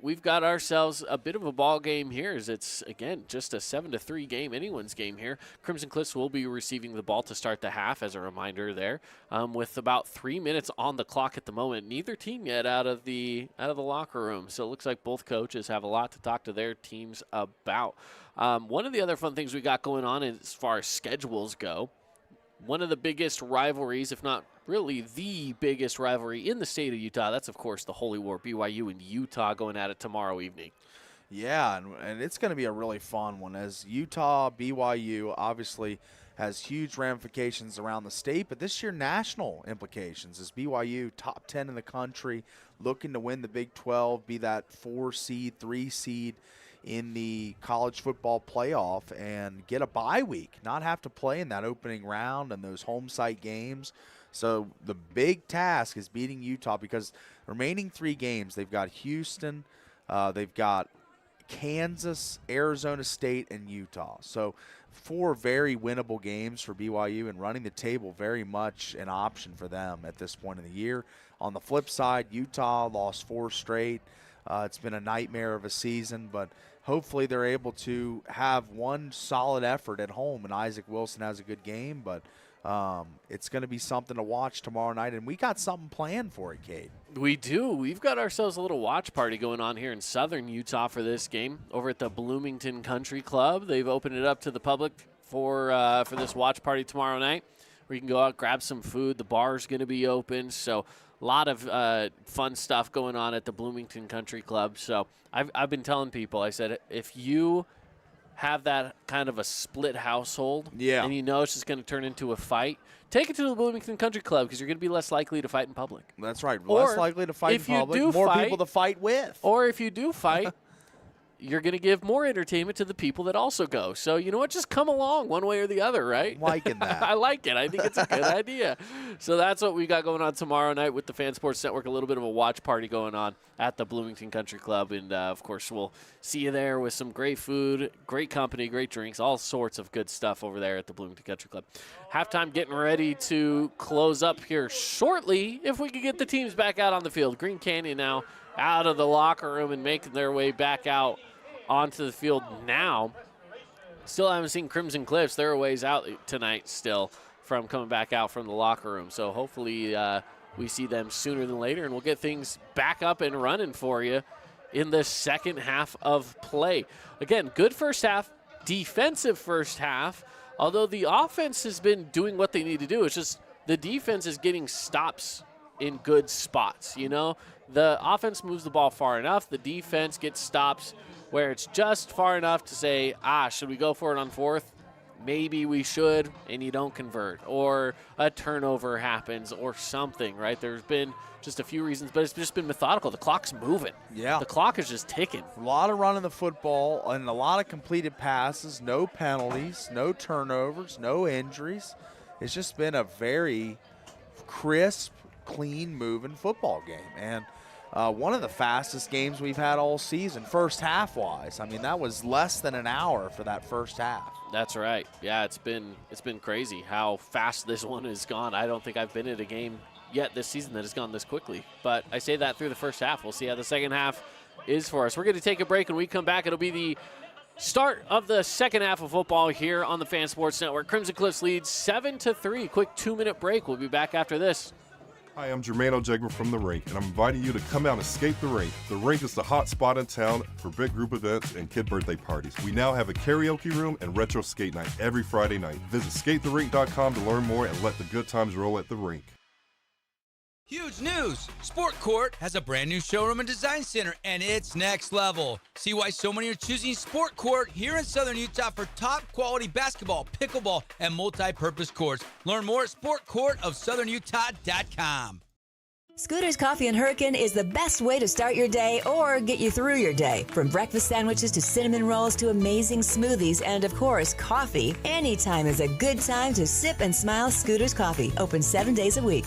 we've got ourselves a bit of a ball game here as it's, again, just a 7-3 game, anyone's game here. Crimson Cliffs will be receiving the ball to start the half, as a reminder there, with about 3 minutes on the clock at the moment. Neither team yet out of the locker room, so it looks like both coaches have a lot to talk to their teams about. One of the other fun things we got going on as far as schedules go, one of the biggest rivalries, if not really the biggest rivalry in the state of Utah, that's, of course, the Holy War, BYU and Utah going at it tomorrow evening. Yeah, and it's going to be a really fun one, as Utah, BYU obviously has huge ramifications around the state, but this year national implications, as BYU top 10 in the country, looking to win the Big 12, be that 4 seed, 3 seed in the college football playoff, and get a bye week, not have to play in that opening round and those home site games. So the big task is beating Utah, because remaining 3 games, they've got Houston, they've got Kansas, Arizona State, and Utah. So 4 very winnable games for BYU, and running the table very much an option for them at this point in the year. On the flip side, Utah lost 4 straight. It's been a nightmare of a season, but hopefully they're able to have one solid effort at home, and Isaac Wilson has a good game, but it's going to be something to watch tomorrow night, and we got something planned for it, Kate. We do. We've got ourselves a little watch party going on here in southern Utah for this game over at the Bloomington Country Club. They've opened it up to the public for this watch party tomorrow night, where you can go out, grab some food. The bar's going to be open, so a lot of fun stuff going on at the Bloomington Country Club. So I've been telling people, I said, if you have that kind of a split household, and you know it's just going to turn into a fight, take it to the Bloomington Country Club, because you're going to be less likely to fight in public. That's right. Less likely to fight in public, more people to fight with. Or if you do fight, you're going to give more entertainment to the people that also go. So, you know what? Just come along one way or the other, right? Liking that. I like it. I think it's a good idea. So that's what we got going on tomorrow night with the Fan Sports Network, a little bit of a watch party going on at the Bloomington Country Club. And, of course, we'll see you there with some great food, great company, great drinks, all sorts of good stuff over there at the Bloomington Country Club. Halftime getting ready to close up here shortly, if we could get the teams back out on the field. Green Canyon now out of the locker room and making their way back out onto the field now. Still haven't seen Crimson Cliffs. They're a ways out tonight still from coming back out from the locker room. So hopefully we see them sooner than later, and we'll get things back up and running for you in the second half of play. Again, good first half, defensive first half, although the offense has been doing what they need to do. It's just the defense is getting stops in good spots, you know? The offense moves the ball far enough. The defense gets stops where it's just far enough to say, should we go for it on 4th? Maybe we should, and you don't convert. Or a turnover happens or something, right? There's been just a few reasons, but it's just been methodical. The clock's moving. Yeah. The clock is just ticking. A lot of running the football and a lot of completed passes, no penalties, no turnovers, no injuries. It's just been a very crisp, clean moving football game. And one of the fastest games we've had all season, first half-wise. I mean, that was less than an hour for that first half. That's right. Yeah, it's been crazy how fast this one has gone. I don't think I've been at a game yet this season that has gone this quickly. But I say that through the first half. We'll see how the second half is for us. We're going to take a break. When we come back, it'll be the start of the second half of football here on the Fan Sports Network. Crimson Cliffs leads 7-3. Quick 2-minute break. We'll be back after this. Hi, I'm Jermaine O'Jegler from The Rink, and I'm inviting you to come out and escape The Rink. The Rink is the hot spot in town for big group events and kid birthday parties. We now have a karaoke room and retro skate night every Friday night. Visit skatetherink.com to learn more and let the good times roll at The Rink. Huge news! Sport Court has a brand new showroom and design center, and it's next level. See why so many are choosing Sport Court here in Southern Utah for top quality basketball, pickleball, and multi-purpose courts. Learn more at sportcourtofsouthernutah.com. Scooter's Coffee and Hurricane is the best way to start your day or get you through your day. From breakfast sandwiches to cinnamon rolls to amazing smoothies and, of course, coffee. Anytime is a good time to sip and smile Scooter's Coffee. Open 7 days a week.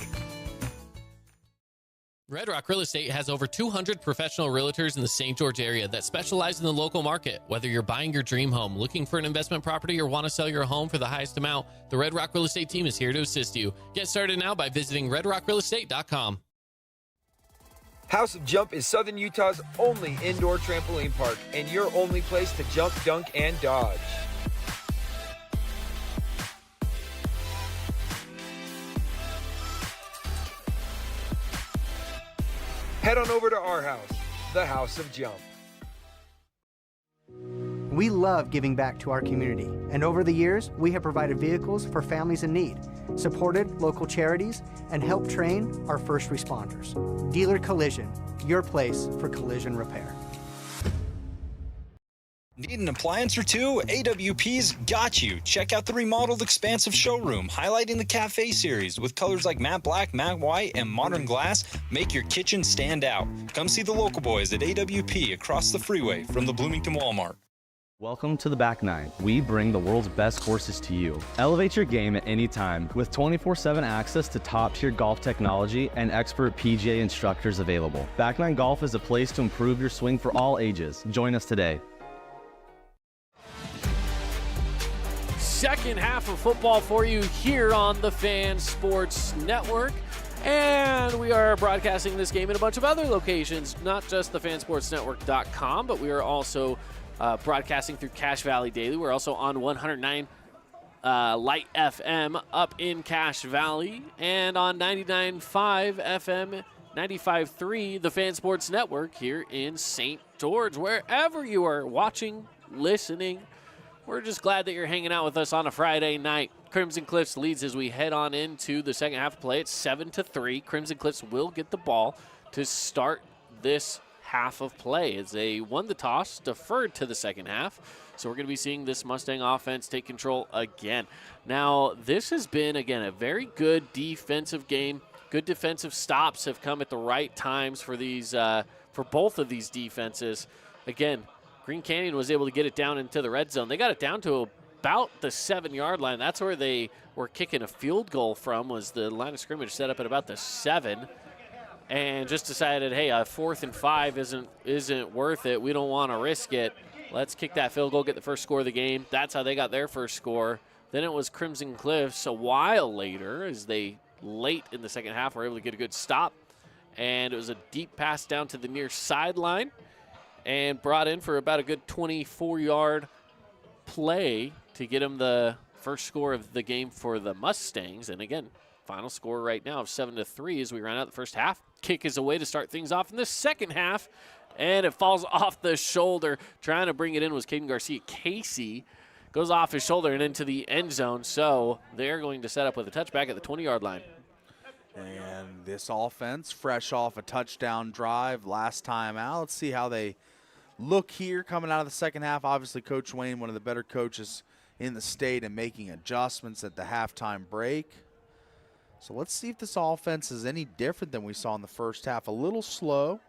Red Rock Real Estate has over 200 professional realtors in the St. George area that specialize in the local market. Whether you're buying your dream home, looking for an investment property, or want to sell your home for the highest amount, the Red Rock Real Estate team is here to assist you. Get started now by visiting redrockrealestate.com. House of Jump is Southern Utah's only indoor trampoline park and your only place to jump, dunk, and dodge. Head on over to our house, the House of Jump. We love giving back to our community, and over the years, we have provided vehicles for families in need, supported local charities, and helped train our first responders. Dealer Collision, your place for collision repair. Need an appliance or two? AWP's got you. Check out the remodeled expansive showroom, highlighting the cafe series with colors like matte black, matte white, and modern glass. Make your kitchen stand out. Come see the local boys at AWP across the freeway from the Bloomington Walmart. Welcome to the Back Nine. We bring the world's best courses to you. Elevate your game at any time with 24/7 access to top-tier golf technology and expert PGA instructors available. Back Nine Golf is a place to improve your swing for all ages. Join us today. Second half of football for you here on the Fan Sports Network. And we are broadcasting this game in a bunch of other locations, not just the fansportsnetwork.com, but we are also broadcasting through Cache Valley Daily. We're also on 109 Light FM up in Cache Valley and on 99.5 FM, 95.3 the Fan Sports Network here in St. George. Wherever you are watching, listening, we're just glad that you're hanging out with us on a Friday night. Crimson Cliffs leads as we head on into the second half of play. It's 7-3. Crimson Cliffs will get the ball to start this half of play as they won the toss, deferred to the second half. So we're going to be seeing this Mustang offense take control again. Now, this has been, again, a very good defensive game. Good defensive stops have come at the right times for these, for both of these defenses. Again, Green Canyon was able to get it down into the red zone. They got it down to about the 7-yard line. That's where they were kicking a field goal from, was the line of scrimmage set up at about the 7. And just decided, hey, a 4th and 5 isn't worth it. We don't want to risk it. Let's kick that field goal, get the first score of the game. That's how they got their first score. Then it was Crimson Cliffs a while later, as they late in the second half were able to get a good stop. And it was a deep pass down to the near sideline and brought in for about a good 24-yard play to get him the first score of the game for the Mustangs. And again, final score right now of 7-3 as we round out the first half. Kick is away to start things off in the second half, and it falls off the shoulder. Trying to bring it in was Caden Garcia. Casey goes off his shoulder and into the end zone, so they're going to set up with a touchback at the 20-yard line. And this offense, fresh off a touchdown drive last time out. Let's see how they look here coming out of the second half. Obviously, Coach Wayne, one of the better coaches in the state, and making adjustments at the halftime break. So let's see if this offense is any different than we saw in the first half. A little slow.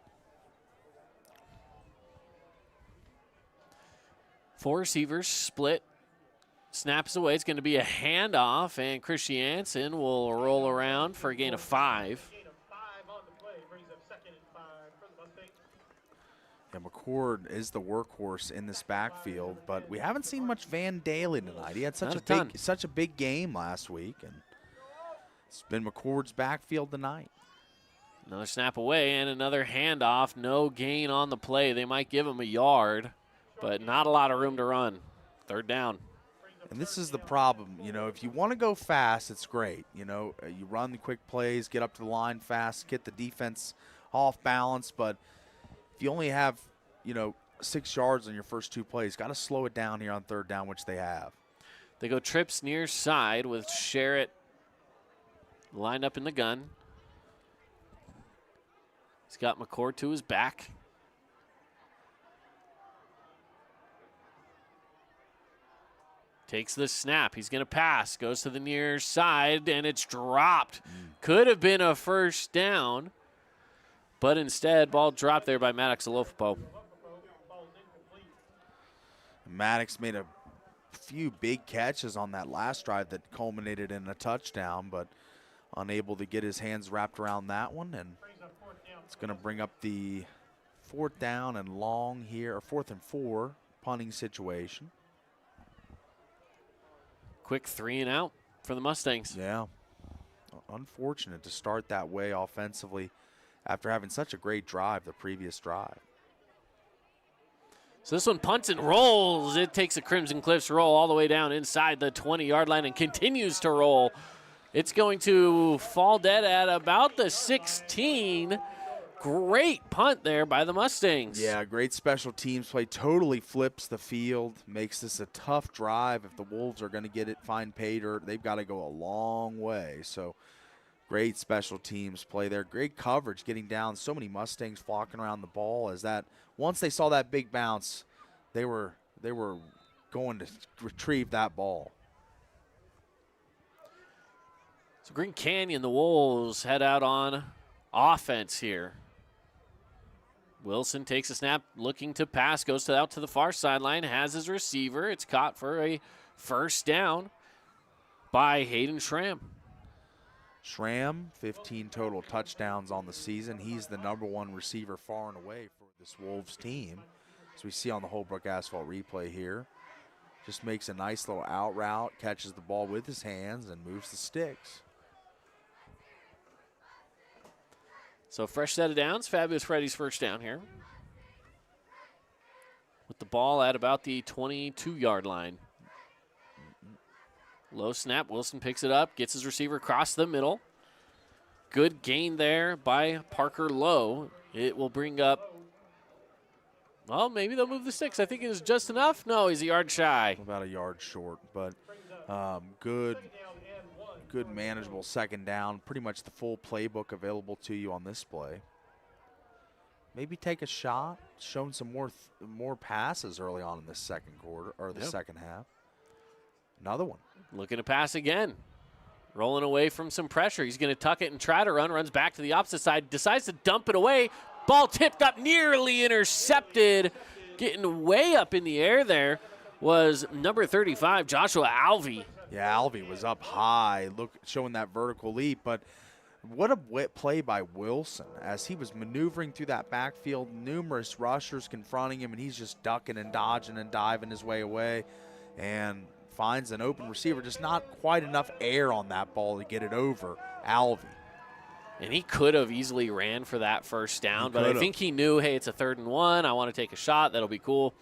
4 receivers split. Snaps away. It's going to be a handoff, and Christiansen will roll around for a gain of 5. Yeah, McCord is the workhorse in this backfield, but we haven't seen much Van Daly tonight. He had such a big game last week, and it's been McCord's backfield tonight. Another snap away and another handoff. No gain on the play. They might give him a yard, but not a lot of room to run. Third down. And this is the problem. You know, if you want to go fast, it's great. You know, you run the quick plays, get up to the line fast, get the defense off balance. But if you only have, 6 yards on your first 2 plays, got to slow it down here on third down, which they have. They go trips near side with Sherritt lined up in the gun. He's got McCord to his back. Takes the snap. He's going to pass. Goes to the near side, and it's dropped. Could have been a first down, but instead, ball dropped there by Maddox Alofopo. Maddox made a few big catches on that last drive that culminated in a touchdown, but unable to get his hands wrapped around that one. And it's going to bring up the 4th down and long here, or 4th and 4 punting situation. Quick 3 and out for the Mustangs. Yeah. Unfortunate to start that way offensively after having such a great drive the previous drive. So this one punts and rolls. It takes a Crimson Cliffs roll all the way down inside the 20-yard line and continues to roll. It's going to fall dead at about the 16. Great punt there by the Mustangs. Yeah, great special teams play. Totally flips the field. Makes this a tough drive. If the Wolves are going to get it, find pay dirt, they've got to go a long way. So great special teams play there. Great coverage getting down. So many Mustangs flocking around the ball as that once they saw that big bounce, they were going to retrieve that ball. So Green Canyon, the Wolves head out on offense here. Wilson takes a snap, looking to pass, goes out to the far sideline, has his receiver. It's caught for a first down by Hayden Schramm. Schramm, 15 total touchdowns on the season. He's the #1 receiver far and away for this Wolves team. As we see on the Holbrook Asphalt replay here. Just makes a nice little out route, catches the ball with his hands, and moves the sticks. So fresh set of downs. Fabulous Freddy's first down here. With the ball at about the 22-yard line. Low snap. Wilson picks it up, gets his receiver across the middle. Good gain there by Parker Lowe. It will bring up, well, maybe they'll move the sticks. I think it was just enough. No, he's a yard shy. About a yard short, but good manageable second down. Pretty much the full playbook available to you on this play. Maybe take a shot. Shown some more passes early on in this second quarter or the second half. Another one. Looking to pass again. Rolling away from some pressure. He's going to tuck it and try to run. Runs back to the opposite side. Decides to dump it away. Ball tipped up, nearly intercepted. Getting way up in the air there was number 35, Joshua Alvey. Yeah, Alvey was up high, showing that vertical leap. But what a play by Wilson as he was maneuvering through that backfield. Numerous rushers confronting him, and he's just ducking and dodging and diving his way away. And finds an open receiver, just not quite enough air on that ball to get it over Alvey. And he could have easily ran for that first down, but I think he knew, hey, it's a 3rd and 1. I want to take a shot. That'll be cool.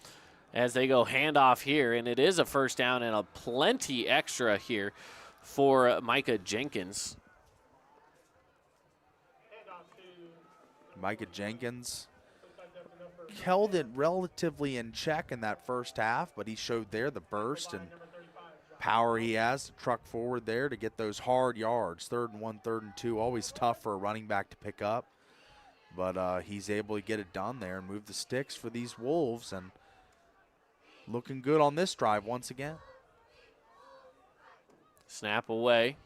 As they go handoff here, and it is a first down and a plenty extra here for Micah Jenkins. Micah Jenkins held it relatively in check in that first half, but he showed there the burst and power he has to truck forward there to get those hard yards. 3rd and 1, 3rd and 2, always tough for a running back to pick up. But he's able to get it done there and move the sticks for these Wolves, and looking good on this drive once again. Snap away.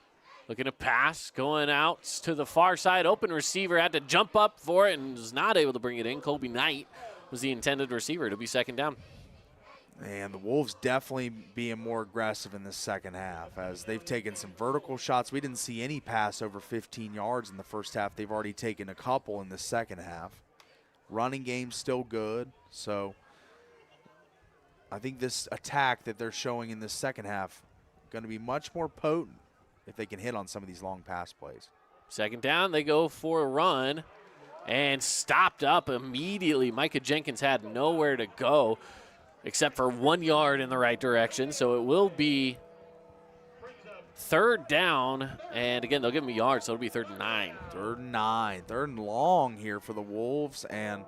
Looking to pass, going out to the far side. Open receiver had to jump up for it and was not able to bring it in. Colby Knight was the intended receiver. It'll be second down. And the Wolves definitely being more aggressive in the second half as they've taken some vertical shots. We didn't see any pass over 15 yards in the first half. They've already taken a couple in the second half. Running game still good. So I think this attack that they're showing in this second half going to be much more potent if they can hit on some of these long pass plays. Second down, they go for a run and stopped up immediately. Micah Jenkins had nowhere to go except for 1 yard in the right direction. So it will be 3rd down, and again, they'll give him a yard, so it'll be 3rd and 9. 3rd and 9, 3rd and long here for the Wolves, and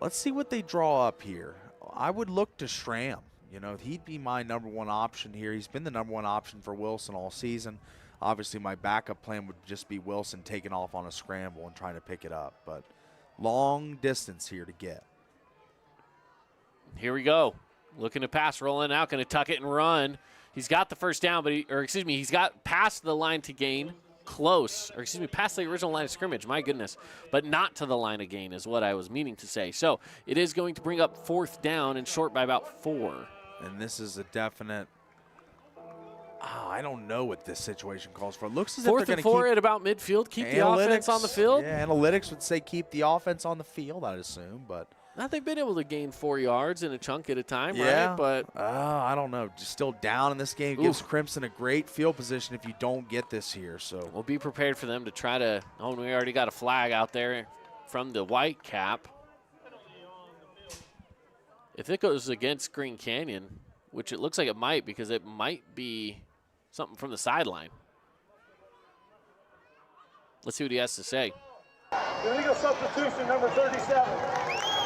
let's see what they draw up here. I would look to Schramm. You know, he'd be my #1 option here. He's been the #1 option for Wilson all season. Obviously, my backup plan would just be Wilson taking off on a scramble and trying to pick it up, but long distance here to get. Here we go. Looking to pass, rolling out, going to tuck it and run. He's got the first down, but he's got past the line to gain, past the original line of scrimmage, my goodness, but not to the line of gain is what I was meaning to say. So it is going to bring up 4th down and short by about 4. And this is a definite, I don't know what this situation calls for. It looks as if they're going to 4th and 4 at about midfield, keep the offense on the field. Yeah, analytics would say keep the offense on the field, I'd assume, but Now they've been able to gain 4 yards in a chunk at a time, yeah, right? But I don't know. Just still down in this game. Gives Crimson a great field position if you don't get this here. So we'll be prepared for them to try to. Oh, we already got a flag out there from the white cap. If it goes against Green Canyon, which it looks like it might, because it might be something from the sideline. Let's see what he has to say. Illegal substitution number 37.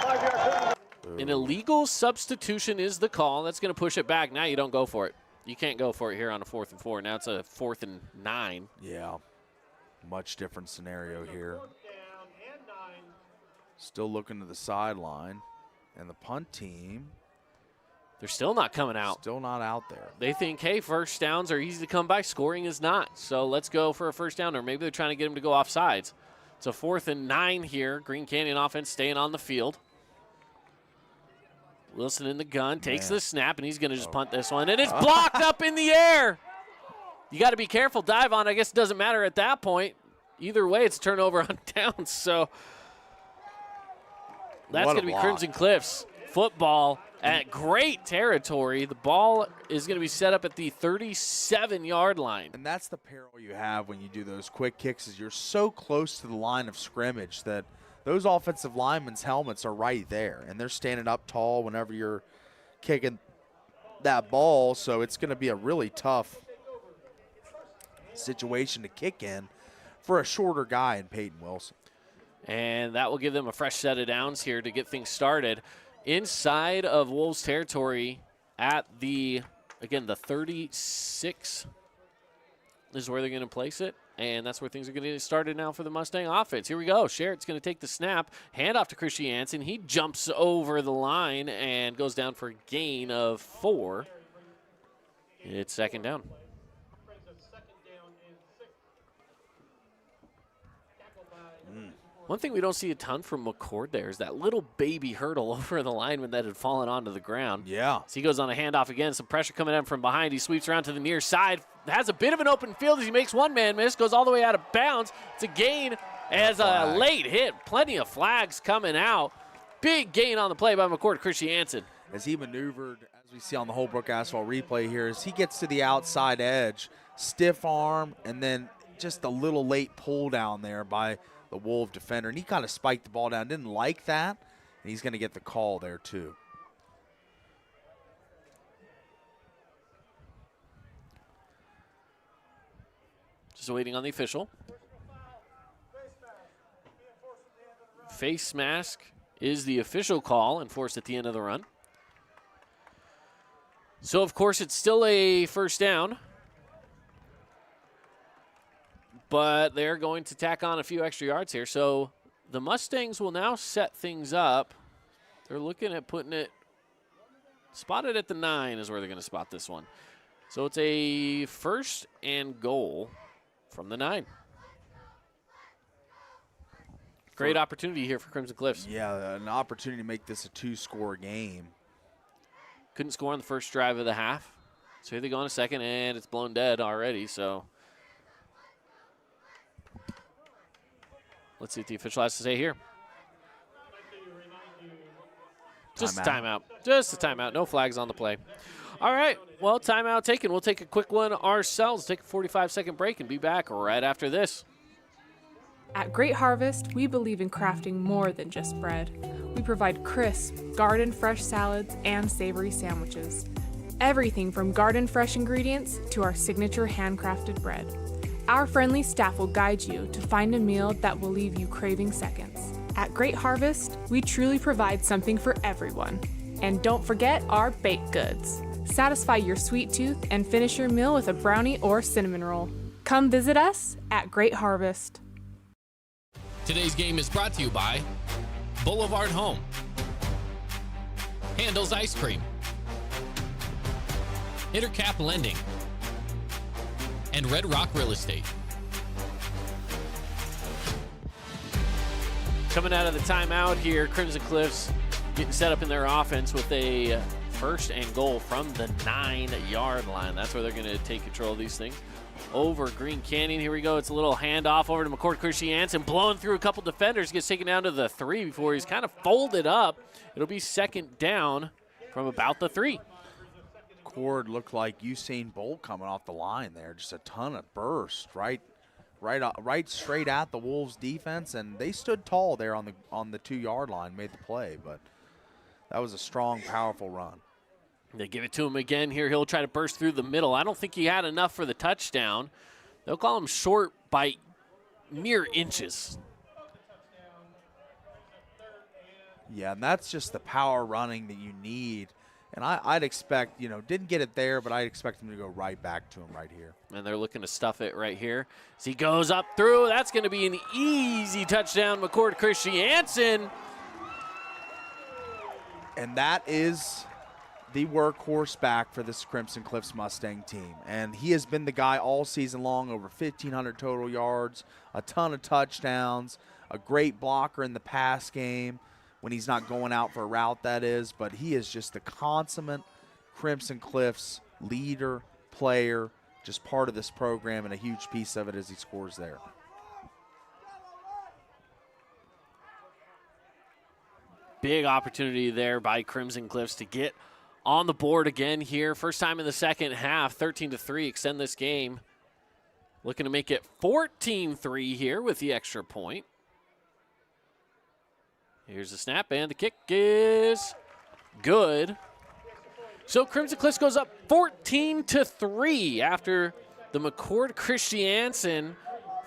5-yard penalty. An illegal substitution is the call. That's going to push it back. Now you don't go for it. You can't go for it here on a 4th and 4. Now it's a 4th and 9. Yeah, much different scenario here. Still looking to the sideline. And the punt team They're still not coming out. Still not out there. They think, hey, first downs are easy to come by. Scoring is not. So let's go for a first down, or maybe they're trying to get him to go off sides. It's a 4th and 9 here. Green Canyon offense staying on the field. Wilson in the gun, takes the snap, and he's going to just punt this one. And it's blocked up in the air. You got to be careful. Dive on, I guess it doesn't matter at that point. Either way, it's turnover on downs. So that's going to be Crimson Cliffs football at great territory. The ball is going to be set up at the 37-yard line. And that's the peril you have when you do those quick kicks, is you're so close to the line of scrimmage that those offensive linemen's helmets are right there, and they're standing up tall whenever you're kicking that ball, so it's going to be a really tough situation to kick in for a shorter guy in Peyton Wilson. And that will give them a fresh set of downs here to get things started. Inside of Wolves territory at the 36 is where they're going to place it. And that's where things are going to get started now for the Mustang offense. Here we go. Sherritt's going to take the snap, hand off to Christian Jansen. He jumps over the line and goes down for a gain of 4. It's second down. One thing we don't see a ton from McCord there is that little baby hurdle over the lineman that had fallen onto the ground. Yeah. So he goes on a handoff again. Some pressure coming in from behind. He sweeps around to the near side. Has a bit of an open field as he makes one man miss. Goes all the way out of bounds. It's a gain as a late hit. Plenty of flags coming out. Big gain on the play by McCord, Christian Jansen. As he maneuvered, as we see on the Holbrook Asphalt replay here, as he gets to the outside edge, stiff arm, and then just a little late pull down there by the Wolf defender, and he kind of spiked the ball down. Didn't like that, and he's going to get the call there too. Just waiting on the official. Face mask is the official call enforced at the end of the run. So, of course, it's still a first down. But they're going to tack on a few extra yards here. So the Mustangs will now set things up. They're looking at putting it spotted at the 9 is where they're going to spot this one. So it's a 1st and goal from the 9. Great opportunity here for Crimson Cliffs. Yeah, an opportunity to make this a 2-score game. Couldn't score on the first drive of the half. So here they go on a second, and it's blown dead already. So let's see what the official has to say here. Just a timeout. Just a timeout. No flags on the play. All right. Well, timeout taken. We'll take a quick one ourselves. Take a 45-second break and be back right after this. At Great Harvest, we believe in crafting more than just bread. We provide crisp, garden-fresh salads and savory sandwiches. Everything from garden-fresh ingredients to our signature handcrafted bread. Our friendly staff will guide you to find a meal that will leave you craving seconds. At Great Harvest, we truly provide something for everyone. And don't forget our baked goods. Satisfy your sweet tooth and finish your meal with a brownie or cinnamon roll. Come visit us at Great Harvest. Today's game is brought to you by Boulevard Home, Handel's Ice Cream, Intercap Lending, and Red Rock Real Estate. Coming out of the timeout here, Crimson Cliffs getting set up in their offense with a 1st and goal from the 9-yard line. That's where they're going to take control of these things. Over Green Canyon, here we go. It's a little handoff over to McCord Christian Jansen, blowing through a couple defenders, gets taken down to the 3 before he's kind of folded up. It'll be second down from about the 3. Cord looked like Usain Bolt coming off the line there. Just a ton of burst, right straight at the Wolves defense, and they stood tall there on the 2-yard line, made the play, but that was a strong, powerful run. They give it to him again here. He'll try to burst through the middle. I don't think he had enough for the touchdown. They'll call him short by mere inches. Yeah, and that's just the power running that you need. And I'd expect, didn't get it there, but I'd expect him to go right back to him right here. And they're looking to stuff it right here. As he goes up through, that's going to be an easy touchdown. McCord Christian Jansen. And that is the workhorse back for this Crimson Cliffs Mustang team. And he has been the guy all season long, over 1,500 total yards, a ton of touchdowns, a great blocker in the pass game when he's not going out for a route, that is. But he is just the consummate Crimson Cliffs leader, player, just part of this program, and a huge piece of it as he scores there. Big opportunity there by Crimson Cliffs to get on the board again here. First time in the second half, 13-3, extend this game. Looking to make it 14-3 here with the extra point. Here's the snap, and the kick is good. So Crimson Cliffs goes up 14-3 after the McCord Christiansen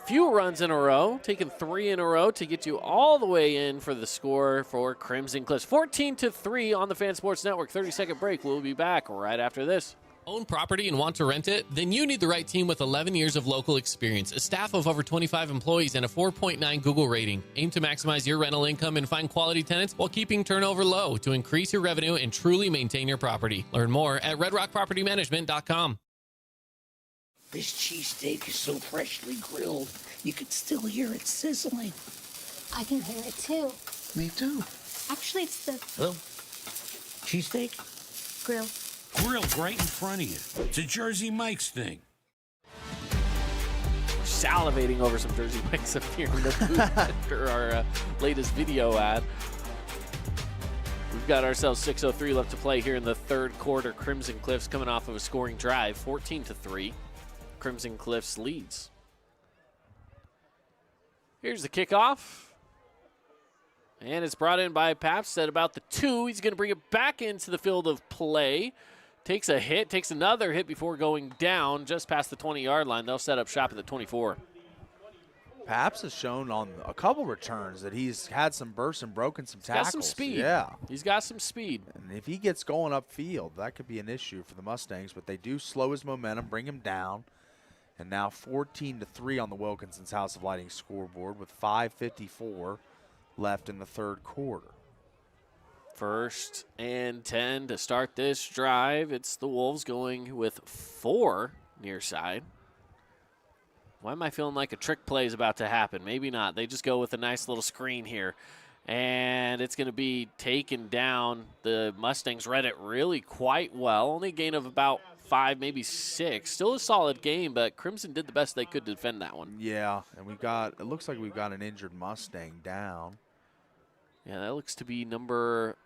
few runs in a row, taking 3 in a row to get you all the way in for the score for Crimson Cliffs. 14-3 on the Fan Sports Network. 30-second break. We'll be back right after this. Own property and want to rent it? Then you need the right team with 11 years of local experience, a staff of over 25 employees, and a 4.9 Google rating. Aim to maximize your rental income and find quality tenants while keeping turnover low to increase your revenue and truly maintain your property. Learn more at redrockpropertymanagement.com. This cheesesteak is so freshly grilled, you can still hear it sizzling. I can hear it too. Me too. Actually, it's the Hello? Cheesesteak? grill. Grilled right in front of you. It's a Jersey Mike's thing. Salivating over some Jersey Mike's up here in the booth after our latest video ad. We've got ourselves 6:03 left to play here in the third quarter. Crimson Cliffs coming off of a scoring drive, 14-3. Crimson Cliffs leads. Here's the kickoff. And it's brought in by Paps at about the 2. He's going to bring it back into the field of play. Takes a hit, takes another hit before going down just past the 20-yard line. They'll set up shop at the 24. Paps has shown on a couple returns that he's had some bursts and broken some tackles. Got some speed. Yeah. He's got some speed. And if he gets going upfield, that could be an issue for the Mustangs, but they do slow his momentum, bring him down. And now 14-3 on the Wilkinson's House of Lighting scoreboard with 5:54 left in the third quarter. 1st and 10 to start this drive. It's the Wolves going with 4 near side. Why am I feeling like a trick play is about to happen? Maybe not. They just go with a nice little screen here. And it's going to be taken down. The Mustangs read it really quite well. Only a gain of about 5, maybe 6. Still a solid game, but Crimson did the best they could to defend that one. Yeah, and it looks like we've got an injured Mustang down. Yeah, that looks to be number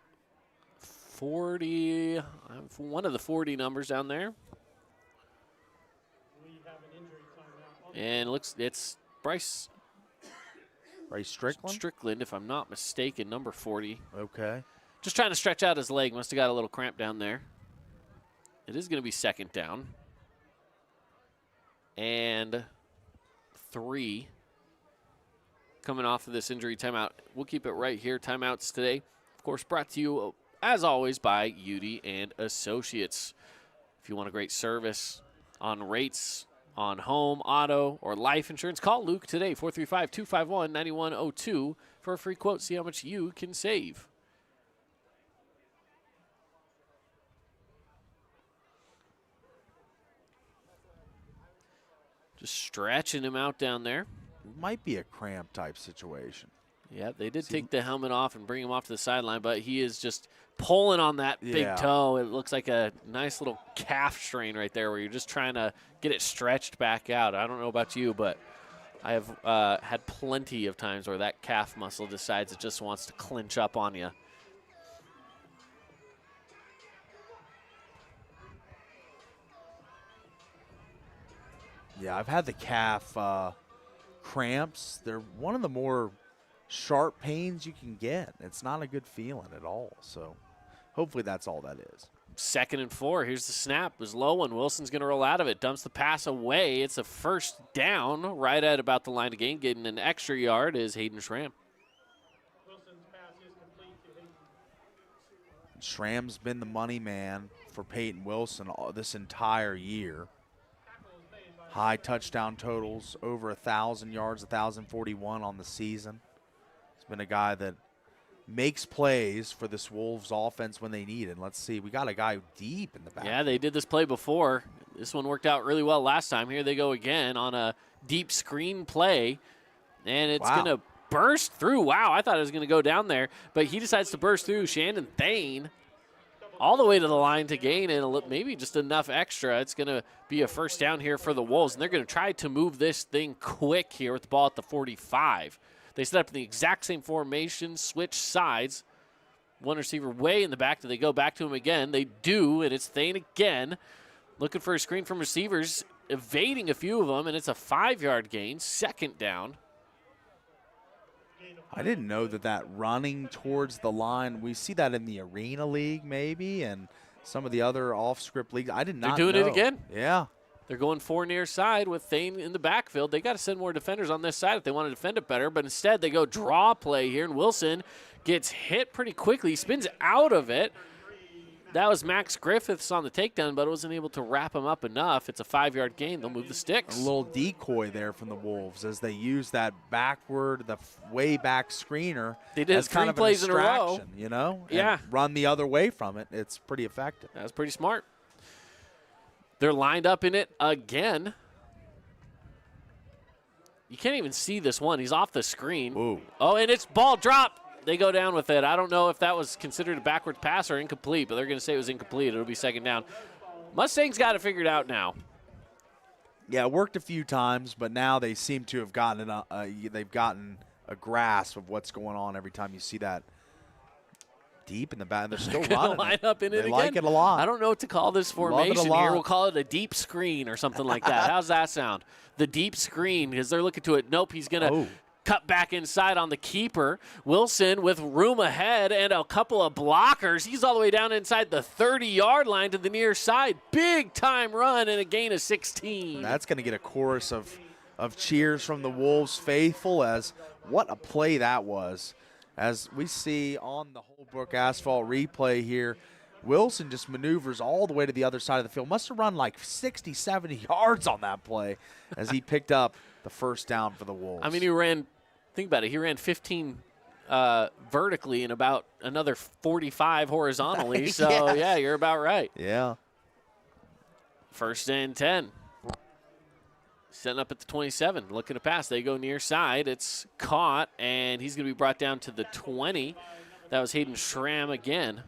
40, one of the 40 numbers down there. And it's Bryce Strickland? Strickland, if I'm not mistaken, number 40. Okay. Just trying to stretch out his leg. Must have got a little cramp down there. It is going to be 2nd down. And 3 coming off of this injury timeout. We'll keep it right here. Timeouts today, of course, brought to you, as always, by Udi and Associates. If you want a great service on rates, on home, auto, or life insurance, call Luke today, 435-251-9102 for a free quote. See how much you can save. Just stretching him out down there. Might be a cramp type situation. Yeah, they did take the helmet off and bring him off to the sideline, but he is just pulling on that big toe. It looks like a nice little calf strain right there where you're just trying to get it stretched back out. I don't know about you, but I have had plenty of times where that calf muscle decides it just wants to clinch up on you. Yeah, I've had the calf cramps. They're one of the more sharp pains you can get. It's not a good feeling at all. So hopefully that's all that is. 2nd and 4. Here's the snap. It was low, and Wilson's going to roll out of it. Dumps the pass away. It's a 1st down right at about the line of game. Getting an extra yard is Hayden Schramm. Schramm's been the money man for Peyton Wilson this entire year. High touchdown totals, over 1,000 yards, 1,041 on the season. He's been a guy that makes plays for this Wolves offense when they need it. Let's see. We got a guy deep in the back. Yeah, they did this play before. This one worked out really well last time. Here they go again on a deep screen play, and it's going to burst through. Wow, I thought it was going to go down there, but he decides to burst through. Shandon Thane all the way to the line to gain and maybe just enough extra. It's going to be a first down here for the Wolves, and they're going to try to move this thing quick here with the ball at the 45. They set up in the exact same formation, switch sides. One receiver way in the back. Do they go back to him again? They do, and it's Thane again. Looking for a screen from receivers, evading a few of them, and it's a 5-yard gain, second down. I didn't know that running towards the line, we see that in the Arena League maybe and some of the other off-script leagues. I did not know. They're doing it again. Yeah. They're going 4 near side with Thane in the backfield. They got to send more defenders on this side if they want to defend it better, but instead they go draw play here, and Wilson gets hit pretty quickly. He spins out of it. That was Max Griffiths on the takedown, but wasn't able to wrap him up enough. It's a 5-yard gain. They'll move the sticks. A little decoy there from the Wolves as they use that backward, the way back screener. They did as 3 kind of plays in a row. You know? Yeah. And run the other way from it. It's pretty effective. That was pretty smart. They're lined up in it again. You can't even see this one. He's off the screen. Ooh. Oh, and it's ball drop. They go down with it. I don't know if that was considered a backwards pass or incomplete, but they're going to say it was incomplete. It'll be second down. Mustangs got it figured out now. Yeah, it worked a few times, but now they seem to have gotten they've gotten a grasp of what's going on every time you see that deep in the back. They're still running. Line up in it they again. like it a lot. I don't know what to call this formation lot. here. We'll call it a deep screen or something like that. How's that sound? The deep screen, because they're looking to it. Nope, he's going to cut back inside on the keeper. Wilson with room ahead and a couple of blockers. He's all the way down inside the 30-yard line to the near side. Big time run and a gain of 16. That's going to get a chorus of cheers from the Wolves faithful as what a play that was. As we see on the Holbrook Asphalt replay here, Wilson just maneuvers all the way to the other side of the field. Must have run like 60, 70 yards on that play as he picked up the first down for the Wolves. I mean, he ran, think about it, he ran 15 vertically and about another 45 horizontally. So, Yes. yeah, you're about right. Yeah. First and 10. Setting up at the 27, looking to pass. They go near side. It's caught, and he's going to be brought down to the 20. That was Hayden Schramm again.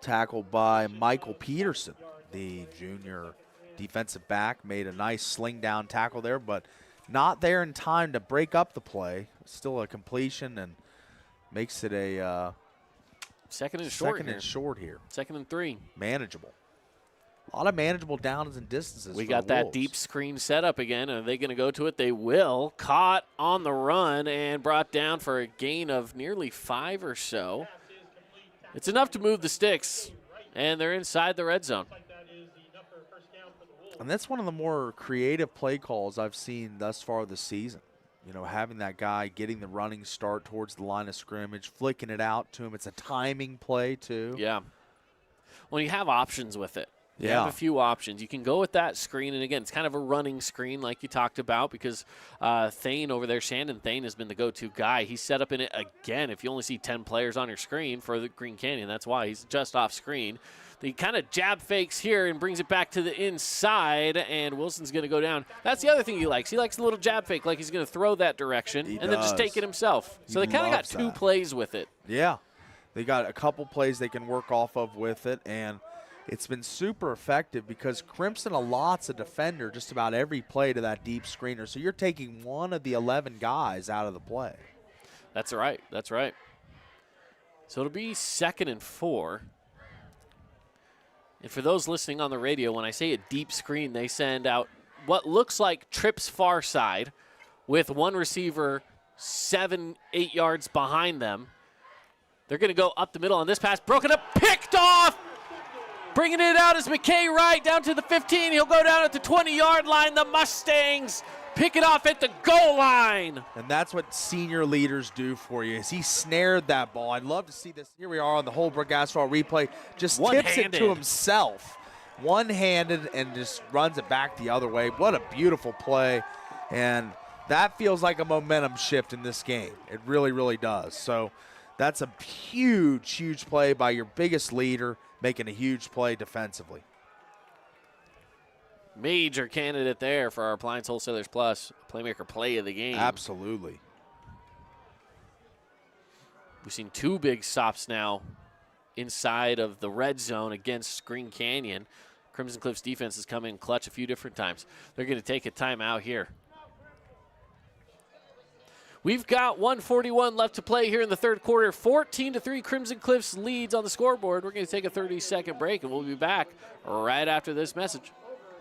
Tackled by Michael Peterson, the junior defensive back. Made a nice sling down tackle there, but not there in time to break up the play. Still a completion and makes it a second and short here. Second and 3. Manageable. A lot of manageable downs and distances. We for got the that Wolves. deep screen set up again. Are they going to go to it? They will. Caught on the run and brought down for a gain of nearly 5 or so. It's enough to move the sticks, and they're inside the red zone. And that's one of the more creative play calls I've seen thus far this season. You know, having that guy getting the running start towards the line of scrimmage, flicking it out to him. It's a timing play, too. Yeah. Well, you have options with it. You Yeah. have a few options. You can go with that screen, and again, it's kind of a running screen like you talked about because Thane over there, Shandon Thane, has been the go-to guy. He's set up in it again. If you only see 10 players on your screen for the Green Canyon, that's why he's just off screen. He kind of jab fakes here and brings it back to the inside, and Wilson's going to go down. That's the other thing he likes. He likes a little jab fake, like he's going to throw that direction and then just take it himself. So they kind of got 2 plays with it. Yeah. They got a couple plays they can work off of with it, and it's been super effective because Crimson allots a defender just about every play to that deep screener. So you're taking one of the 11 guys out of the play. That's right. That's right. So it'll be 2nd and 4. And for those listening on the radio, when I say a deep screen, they send out what looks like trips far side with one receiver 7-8 yards behind them. They're going to go up the middle on this pass. Broken up, picked off. Bringing it out is McKay Wright down to the 15. He'll go down at the 20-yard line. The Mustangs pick it off at the goal line. And that's what senior leaders do for you. Is he snared that ball. I'd love to see this. Here we are on the Holbrook Asphalt replay. Just tips it to himself. One-handed and just runs it back the other way. What a beautiful play. And that feels like a momentum shift in this game. It really, really does. So That's a huge, huge play by your biggest leader, making a huge play defensively. Major candidate there for our Appliance Wholesalers Plus Playmaker Play of the game. Absolutely. We've seen 2 big stops now inside of the red zone against Green Canyon. Crimson Cliff's defense has come in clutch a few different times. They're going to take a timeout here. We've got 1:41 left to play here in the third quarter. 14-3 Crimson Cliffs leads on the scoreboard. We're going to take a 30-second break, and we'll be back right after this message.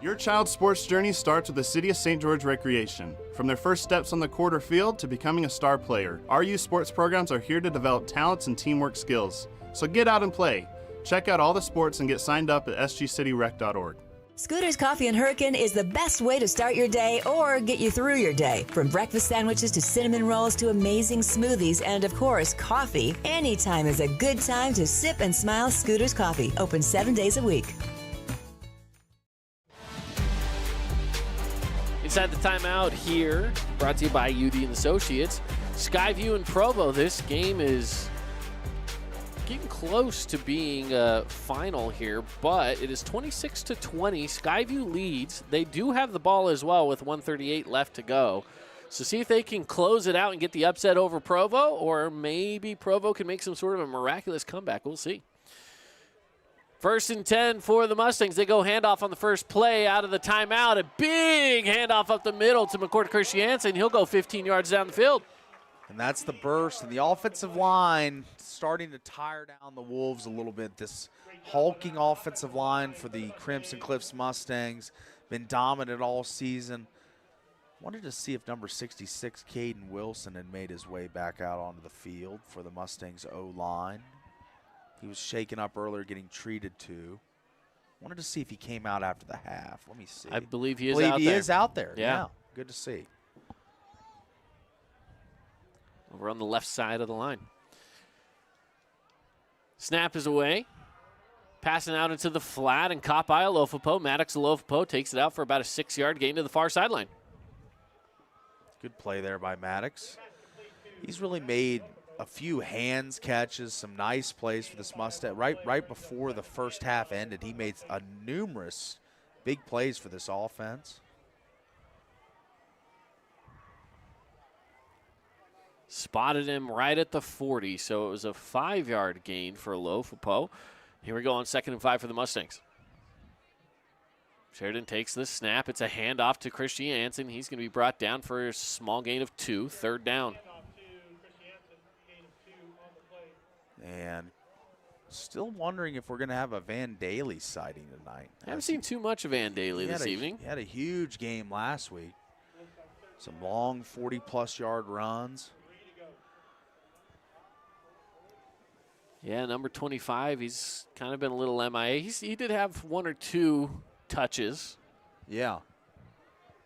Your child's sports journey starts with the City of St. George Recreation. From their first steps on the quarter field to becoming a star player, our youth sports programs are here to develop talents and teamwork skills. So get out and play. Check out all the sports and get signed up at sgcityrec.org. Scooter's Coffee and Hurricane is the best way to start your day or get you through your day. From breakfast sandwiches to cinnamon rolls to amazing smoothies and, of course, coffee, anytime is a good time to sip and smile Scooter's Coffee. Open 7 days a week. Inside the timeout here, brought to you by UD and Associates. Skyview and Provo. This game is getting close to being a final here, but it is 26-20. Skyview leads. They do have the ball as well with 1:38 left to go. So see if they can close it out and get the upset over Provo, or maybe Provo can make some sort of a miraculous comeback. We'll see. 1st and 10 for the Mustangs. They go handoff on the first play out of the timeout. A big handoff up the middle to McCord Christiansen. He'll go 15 yards down the field. And that's the burst. And the offensive line starting to tire down the Wolves a little bit. This hulking offensive line for the Crimson Cliffs Mustangs. Been dominant all season. Wanted to see if number 66, Caden Wilson, had made his way back out onto the field for the Mustangs O-line. He was shaken up earlier, getting treated to. Wanted to see if he came out after the half. Let me see. I believe he is out there. He is out there. Yeah. Good to see. Over on the left side of the line. Snap is away. Passing out into the flat and caught by Alofapo. Maddox Alofapo takes it out for about a 6-yard gain to the far sideline. Good play there by Maddox. He's really made a few hands catches, some nice plays for this Mustang. Right before the first half ended, he made numerous big plays for this offense. Spotted him right at the 40, so it was a 5-yard gain for Alofapo. Here we go on 2nd and 5 for the Mustangs. Sheridan takes the snap. It's a handoff to Christiansen. He's going to be brought down for a small gain of 2, 3rd down. And still wondering if we're going to have a Van Daly sighting tonight. I haven't seen too much of Van Daly this evening. He had a huge game last week. Some long 40-plus yard runs. Yeah, number 25, he's kind of been a little MIA. He did have 1 or 2 touches. Yeah,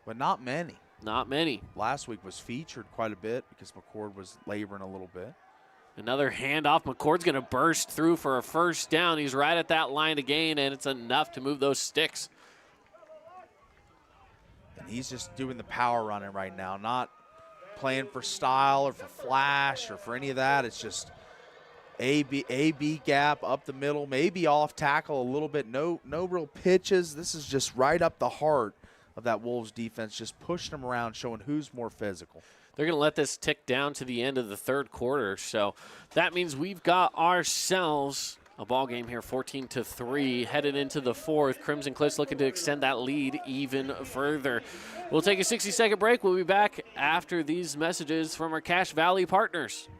but not many. Not many. Last week was featured quite a bit because McCord was laboring a little bit. Another handoff. McCord's going to burst through for a 1st down. He's right at that line to gain, and it's enough to move those sticks. And he's just doing the power running right now, not playing for style or for flash or for any of that. It's just A-B gap up the middle, maybe off tackle a little bit. No real pitches. This is just right up the heart of that Wolves defense, just pushing them around, showing who's more physical. They're going to let this tick down to the end of the 3rd quarter. So that means we've got ourselves a ball game here, 14-3, headed into the 4th. Crimson Cliffs looking to extend that lead even further. We'll take a 60-second break. We'll be back after these messages from our Cache Valley partners.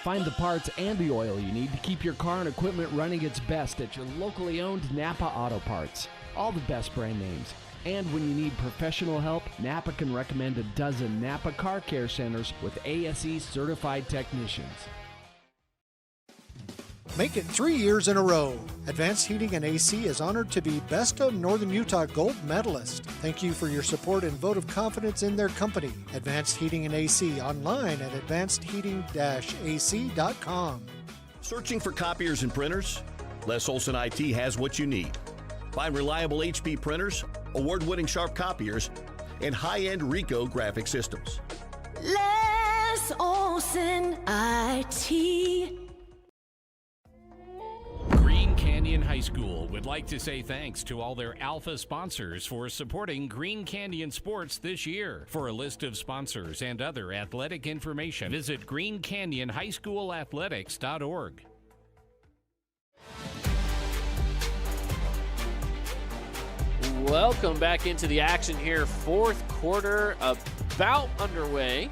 Find the parts and the oil you need to keep your car and equipment running its best at your locally owned Napa Auto Parts. All the best brand names. And when you need professional help, Napa can recommend a dozen Napa Car Care Centers with ASE certified technicians. Make it 3 years in a row. Advanced Heating and AC is honored to be Best of Northern Utah Gold Medalist. Thank you for your support and vote of confidence in their company. Advanced Heating and AC online at advancedheating-ac.com. Searching for copiers and printers? Les Olson IT has what you need. Find reliable HP printers, award-winning Sharp copiers, and high-end Ricoh graphic systems. Les Les Olson IT. Green Canyon High School would like to say thanks to all their Alpha sponsors for supporting Green Canyon sports this year. For a list of sponsors and other athletic information, visit greencanyonhighschoolathletics.org. Welcome back into the action here. Fourth quarter about underway.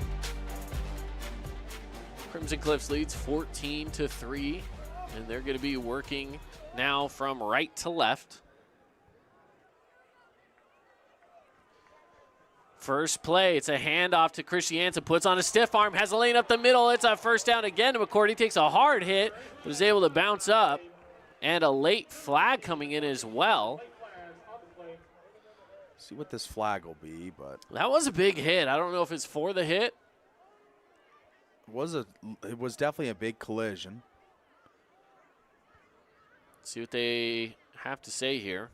Crimson Cliffs leads 14-3, and they're going to be working now from right to left. First play, it's a handoff to Christiansen, puts on a stiff arm, has a lane up the middle. It's a first down again to McCord. He takes a hard hit, but is able to bounce up, and a late flag coming in as well. See what this flag will be, but that was a big hit. I don't know if it's for the hit. It was definitely a big collision. See what they have to say here.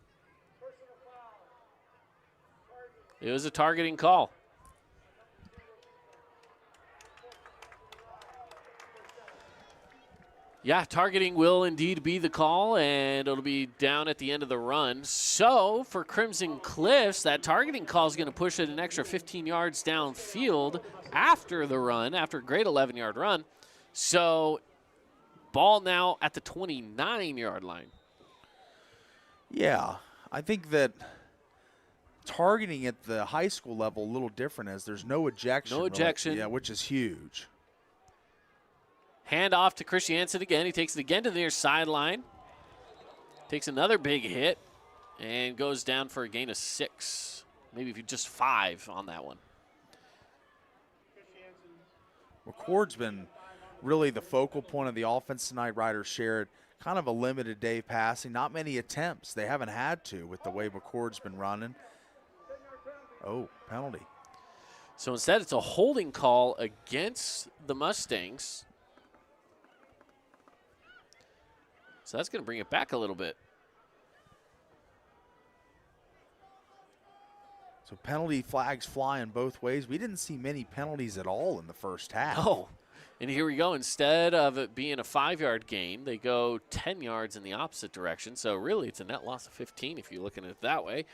It was a targeting call. Yeah, targeting will indeed be the call, and it'll be down at the end of the run. So for Crimson Cliffs, that targeting call is going to push it an extra 15 yards downfield after the run, after a great 11-yard run. So ball now at the 29-yard line. Yeah, I think that targeting at the high school level a little different as there's no ejection. No ejection. Yeah, which is huge. Hand off to Christiansen again. He takes it again to the near sideline. Takes another big hit and goes down for a gain of 6. Maybe just 5 on that one. McCord's been really the focal point of the offense tonight. Riders shared kind of a limited day passing. Not many attempts. They haven't had to with the way McCord's been running. Oh, penalty. So instead it's a holding call against the Mustangs. So that's going to bring it back a little bit. So penalty flags flying both ways. We didn't see many penalties at all in the first half. Oh, and here we go. Instead of it being a 5-yard gain, they go 10 yards in the opposite direction. So really it's a net loss of 15 if you're looking at it that way.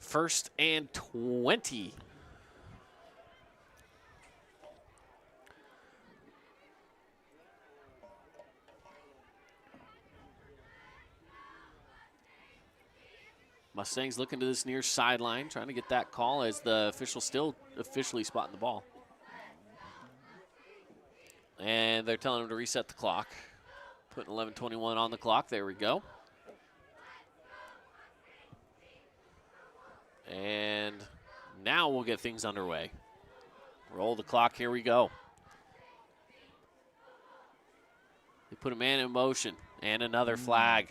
1st and 20. Mustangs looking to this near sideline, trying to get that call as the official still officially spotting the ball. And they're telling him to reset the clock. Putting 11:21 on the clock. There we go. And now we'll get things underway. Roll the clock. Here we go. They put a man in motion and another flag.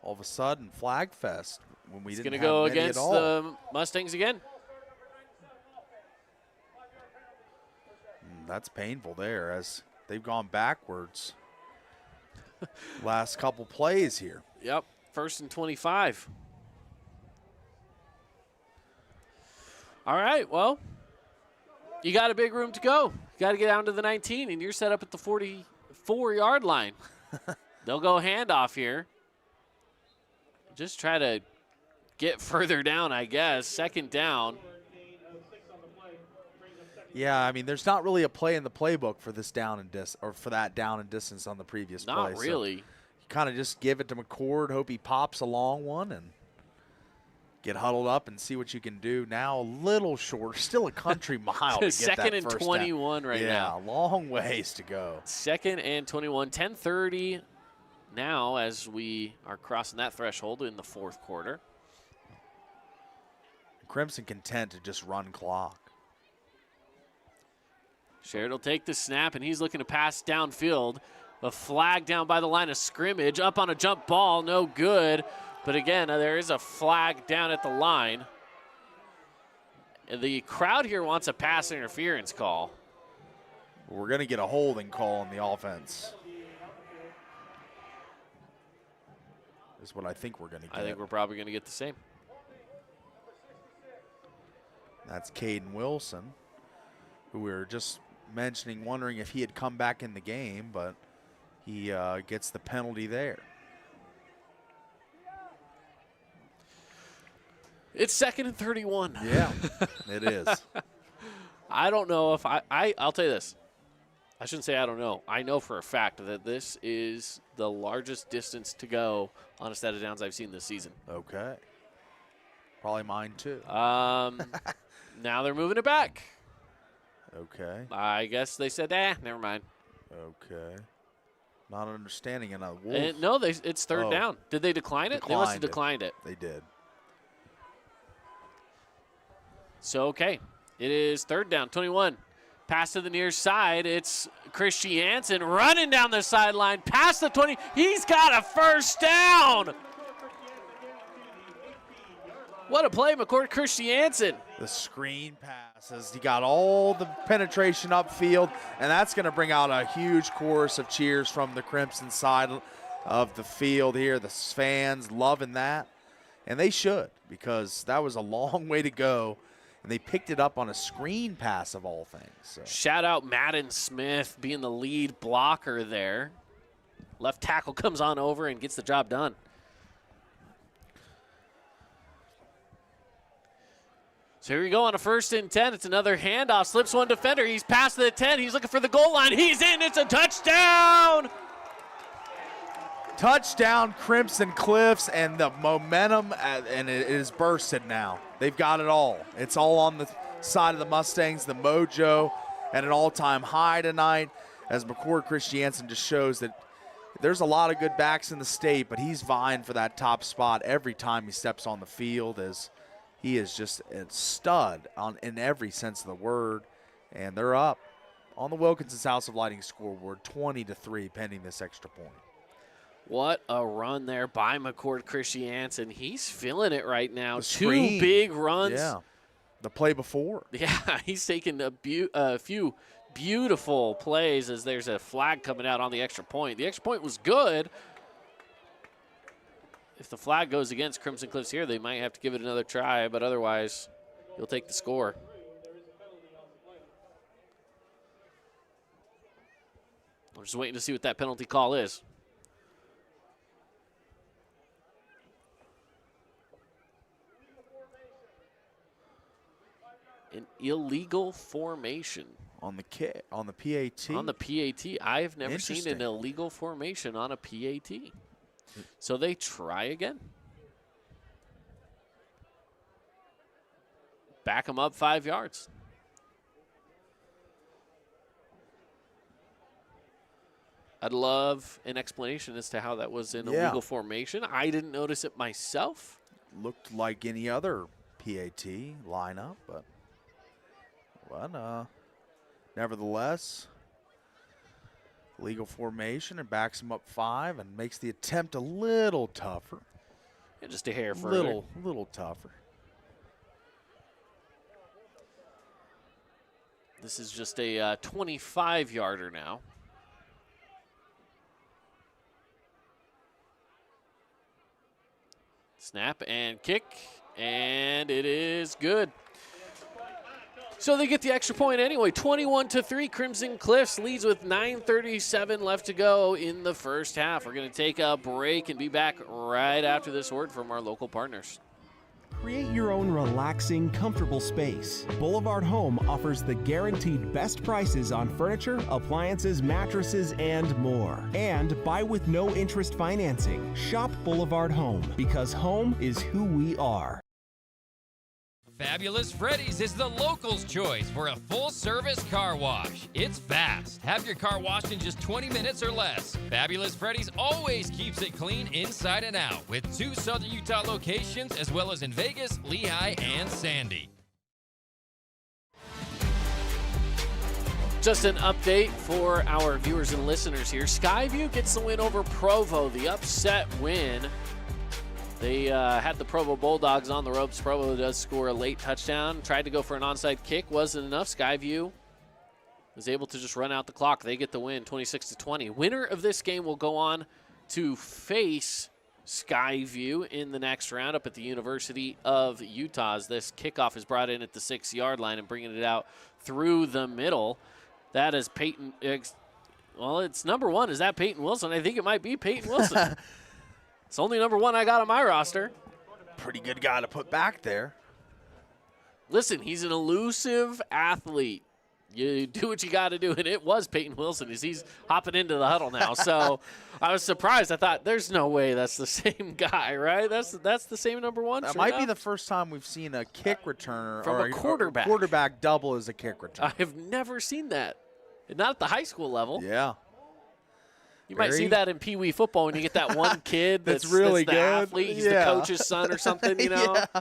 All of a sudden, flag fest when we didn't have go many against at all. the Mustangs again. That's painful there as they've gone backwards last couple plays here. Yep, 1st and 25. All right, well, you got a big room to go. You got to get down to the 19, and you're set up at the 44-yard line. They'll go handoff here. Just try to get further down, I guess. 2nd down. Yeah, I mean, there's not really a play in the playbook for this down and for that down and distance on the previous play. Not really. So you kind of just give it to McCord, hope he pops a long one, and get huddled up and see what you can do. Now a little short, still a country mile to get that 2nd and first 21 down. right now. Yeah, long ways to go. 2nd and 21, 10:30 now as we are crossing that threshold in the 4th quarter. Crimson content to just run clock. Sherrod will take the snap, and he's looking to pass downfield. A flag down by the line of scrimmage. Up on a jump ball, no good. But again, there is a flag down at the line. And the crowd here wants a pass interference call. We're going to get a holding call on the offense. Is what I think we're going to get. I think we're probably going to get the same. That's Caden Wilson. who we were just mentioning, wondering if he had come back in the game, but he gets the penalty there. It's 2nd and 31. Yeah, it is. I don't know if I'll tell you this. I shouldn't say I don't know. I know for a fact that this is the largest distance to go on a set of downs I've seen this season. Okay. Probably mine too. Now they're moving it back. Okay. I guess they said, never mind. Okay. Not understanding it. Wolf. No, it's third down. Did they decline it? They must have declined it. They did. So, okay. It is third down, 21. Pass to the near side. It's Christiansen running down the sideline, past the 20. He's got a first down. What a play, McCord Christiansen. The screen passes. He got all the penetration upfield, and that's going to bring out a huge chorus of cheers from the Crimson side of the field here. The fans loving that, and they should, because that was a long way to go. And they picked it up on a screen pass of all things. So. Shout out Madden Smith being the lead blocker there. Left tackle comes on over and gets the job done. So here we go on a 1st and 10. It's another handoff. Slips one defender. He's past the 10. He's looking for the goal line. He's in. It's a touchdown. Touchdown, Crimson Cliffs, and the momentum, and it is bursted now. They've got it all. It's all on the side of the Mustangs, the mojo at an all-time high tonight, as McCord Christiansen just shows that there's a lot of good backs in the state, but he's vying for that top spot every time he steps on the field, as he is just a stud in every sense of the word. And they're up on the Wilkinson's House of Lighting scoreboard, 20-3, pending this extra point. What a run there by McCord Christiansen. He's feeling it right now. Two Screen. big runs. Yeah, the play before. Yeah, he's taking a few beautiful plays as there's a flag coming out on the extra point. The extra point was good. If the flag goes against Crimson Cliffs here, they might have to give it another try, but otherwise, you'll take the score. I'm just waiting to see what that penalty call is. An illegal formation. On the PAT? On the PAT. I have never seen an illegal formation on a PAT. So they try again. Back them up 5 yards. I'd love an explanation as to how that was an illegal formation. I didn't notice it myself. Looked like any other PAT lineup, but nevertheless, legal formation and backs him up 5 and makes the attempt a little tougher. Yeah, just a hair further. Little tougher. This is just a 25-yarder now. Snap and kick, and it is good. So they get the extra point anyway. 21-3, Crimson Cliffs leads with 9:37 left to go in the first half. We're going to take a break and be back right after this word from our local partners. Create your own relaxing, comfortable space. Boulevard Home offers the guaranteed best prices on furniture, appliances, mattresses, and more. And buy with no interest financing. Shop Boulevard Home, because home is who we are. Fabulous Freddy's is the locals' choice for a full-service car wash. It's fast. Have your car washed in just 20 minutes or less. Fabulous Freddy's always keeps it clean inside and out, with 2 Southern Utah locations as well as in Vegas, Lehigh, and Sandy. Just an update for our viewers and listeners here. Skyview gets the win over Provo, the upset win. They had the Provo Bulldogs on the ropes. Provo does score a late touchdown. Tried to go for an onside kick. Wasn't enough. Skyview was able to just run out the clock. They get the win, 26-20. Winner of this game will go on to face Skyview in the next round up at the University of Utah. As this kickoff is brought in at the 6-yard line and bringing it out through the middle. That is Peyton. Well, it's number 1. Is that Peyton Wilson? I think it might be Peyton Wilson. It's only number 1 I got on my roster. Pretty good guy to put back there. Listen, he's an elusive athlete. You do what you got to do, and it was Peyton Wilson as he's hopping into the huddle now. So I was surprised. I thought, there's no way that's the same guy, right? That's the same number 1. That might be the first time we've seen a kick returner from or a quarterback. Quarterback double as a kick returner. I have never seen that. Not at the high school level. Yeah. You might see that in Pee Wee football when you get that one kid that's really that's the good. athlete. He's the coach's son or something, you know. Yeah.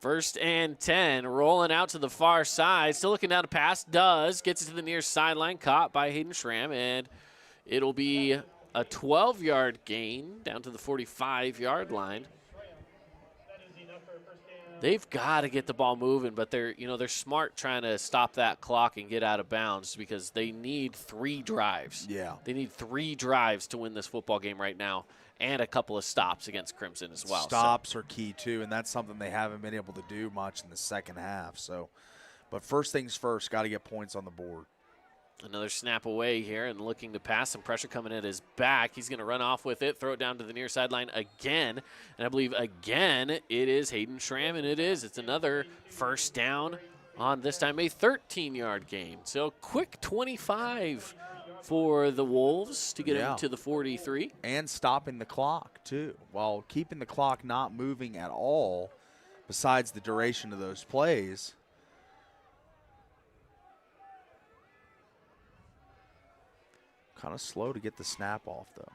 1st and 10, rolling out to the far side. Still looking down to pass. Gets it to the near sideline. Caught by Hayden Schramm, and it'll be a 12-yard gain down to the 45-yard line. They've got to get the ball moving, but they're smart trying to stop that clock and get out of bounds because they need 3 drives. Yeah. They need 3 drives to win this football game right now, and a couple of stops against Crimson as well. Stops are key too, and that's something they haven't been able to do much in the second half. So, but first things first, got to get points on the board. Another snap away here and looking to pass. Some pressure coming at his back. He's going to run off with it, throw it down to the near sideline again. And I believe again it is Hayden Schramm, and it is. It's another first down on this time a 13-yard gain. So quick 25 for the Wolves to get into the 43. And stopping the clock too, while keeping the clock not moving at all besides the duration of those plays. Kind of slow to get the snap off, though.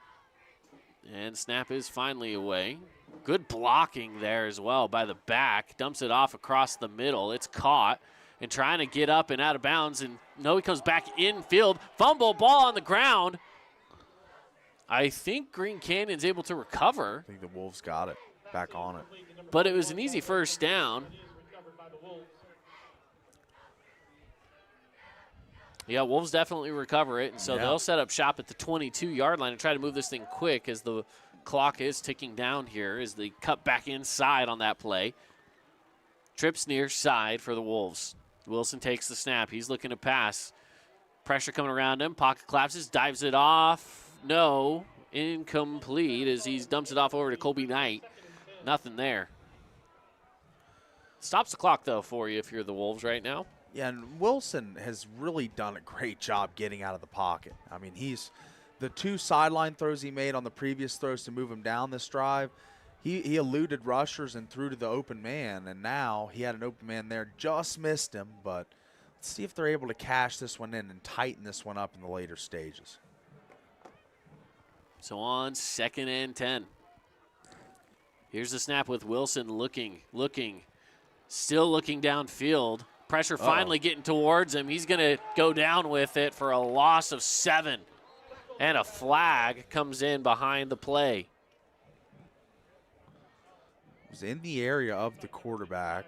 And snap is finally away. Good blocking there as well by the back. Dumps it off across the middle. It's caught and trying to get up and out of bounds. And no, he comes back infield. Fumble, ball on the ground. I think Green Canyon's able to recover. I think the Wolves got it, back on it. But it was an easy first down. Yeah, Wolves definitely recover it, and so they'll set up shop at the 22-yard line and try to move this thing quick as the clock is ticking down here as they cut back inside on that play. Trips near side for the Wolves. Wilson takes the snap. He's looking to pass. Pressure coming around him. Pocket collapses, dives it off. No, incomplete as he dumps it off over to Colby Knight. Nothing there. Stops the clock, though, for you if you're the Wolves right now. Yeah, and Wilson has really done a great job getting out of the pocket. I mean, the 2 sideline throws he made on the previous throws to move him down this drive, he eluded rushers and threw to the open man, and now he had an open man there, just missed him, but let's see if they're able to cash this one in and tighten this one up in the later stages. So on 2nd and 10. Here's the snap with Wilson looking, still looking downfield. Pressure finally getting towards him. He's going to go down with it for a loss of 7. And a flag comes in behind the play. It was in the area of the quarterback.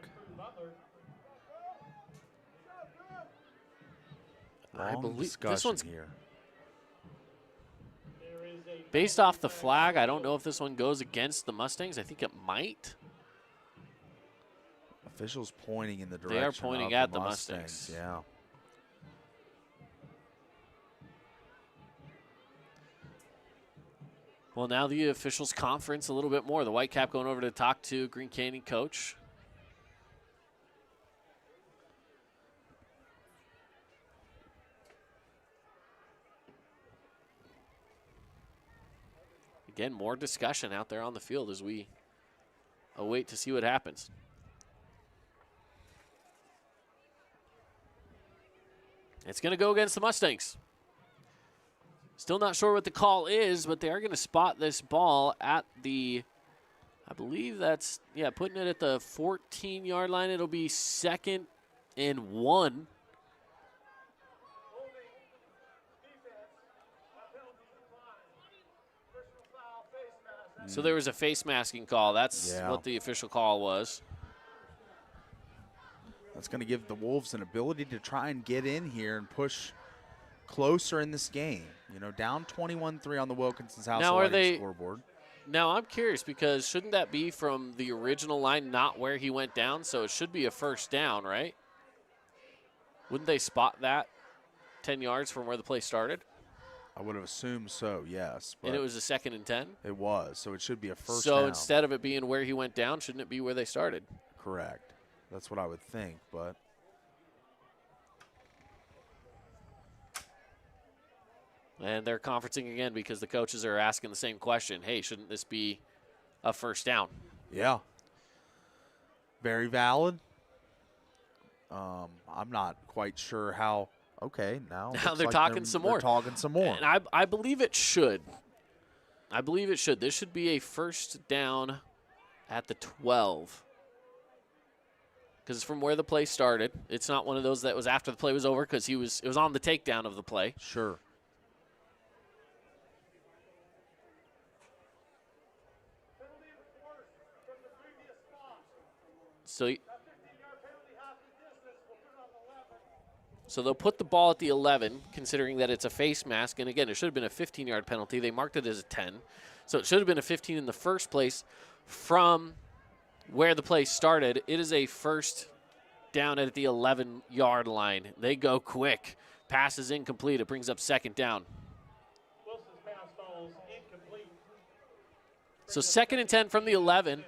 I believe this one's here. Based off the flag, I don't know if this one goes against the Mustangs. I think it might. Officials pointing in the direction. They are pointing at the Mustangs. Yeah. Well, now the officials conference a little bit more. The Whitecap going over to talk to Green Canyon coach. Again, more discussion out there on the field as we await to see what happens. It's going to go against the Mustangs. Still not sure what the call is, but they are going to spot this ball at the, I believe that's, putting it at the 14-yard line. It'll be 2nd and 1. So there was a face masking call. That's what the official call was. That's going to give the Wolves an ability to try and get in here and push closer in this game. Down 21-3 on the Wilkinson's House Now, scoreboard. Now, I'm curious because shouldn't that be from the original line, not where he went down? So it should be a first down, right? Wouldn't they spot that 10 yards from where the play started? I would have assumed so, yes. And it was a 2nd and 10? It was, so it should be a first down. down. So instead of it being where he went down, shouldn't it be where they started? Correct. That's what I would think, but. And they're conferencing again because the coaches are asking the same question. Hey, shouldn't this be a first down? Yeah. Very valid. I'm not quite sure how. Okay, now they're talking some more. They're talking some more. And I believe it should. I believe it should. This should be a first down at the 12. Because it's from where the play started. It's not one of those that was after the play was over because it was on the takedown of the play. Sure. So they'll put the ball at the 11, considering that it's a face mask. And again, it should have been a 15-yard penalty. They marked it as a 10. So it should have been a 15 in the first place from where the play started. It is a first down at the 11-yard line. They go quick. Pass is incomplete. It brings up 2nd down. So 2nd and 10 from the 11.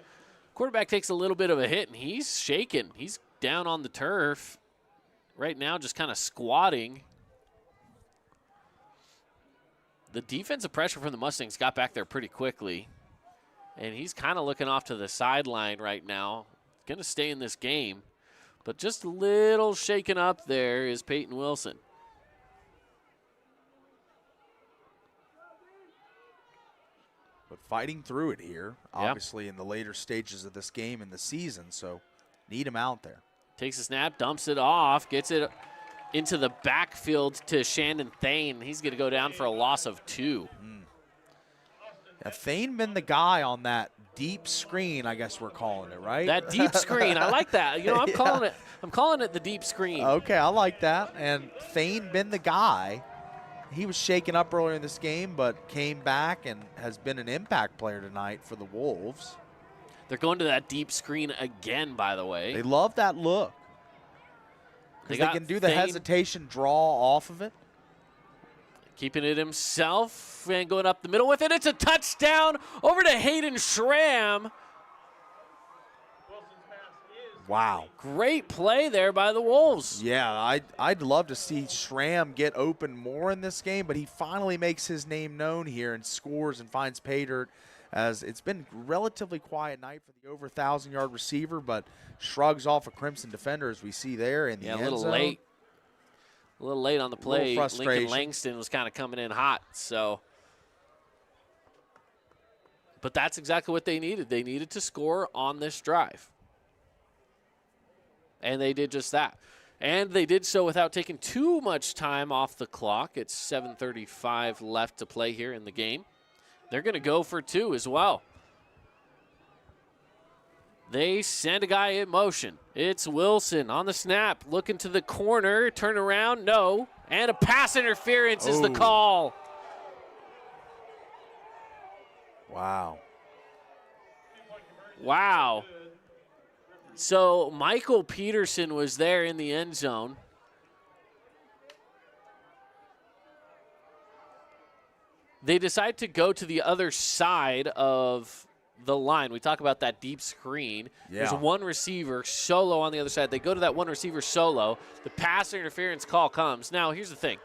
Quarterback takes a little bit of a hit, and he's shaking. He's down on the turf right now, just kind of squatting. The defensive pressure from the Mustangs got back there pretty quickly, and he's kind of looking off to the sideline right now. Going to stay in this game, but just a little shaken up there is Peyton Wilson. But fighting through it here, obviously in the later stages of this game in the season, so need him out there. Takes a snap, dumps it off, gets it into the backfield to Shandon Thane. He's going to go down for a loss of 2. Yeah, Thane been the guy on that deep screen, I guess we're calling it, right? That deep screen, I like that. I'm calling it the deep screen. Okay, I like that. And Thane been the guy. He was shaken up earlier in this game, but came back and has been an impact player tonight for the Wolves. They're going to that deep screen again, by the way. They love that look. Because they can do the hesitation draw off of it. Keeping it himself and going up the middle with it. It's a touchdown over to Hayden Schramm. Wow. Great play there by the Wolves. Yeah, I'd love to see Schramm get open more in this game, but he finally makes his name known here and scores and finds pay dirt, as it's been a relatively quiet night for the over 1,000-yard receiver, but shrugs off a Crimson defender as we see there in the end zone. A little late on the play. Lincoln Langston was kind of coming in hot, so. But that's exactly what they needed. They needed to score on this drive. And they did just that. And they did so without taking too much time off the clock. It's 7:35 left to play here in the game. They're going to go for 2 as well. They send a guy in motion. It's Wilson on the snap, looking to the corner, turn around, no. And a pass interference is the call. Wow. Wow. So Michael Peterson was there in the end zone. They decide to go to the other side of the line. We talk about that deep screen. Yeah. There's one receiver solo on the other side. They go to that one receiver solo. The pass interference call comes. Now, here's the thing.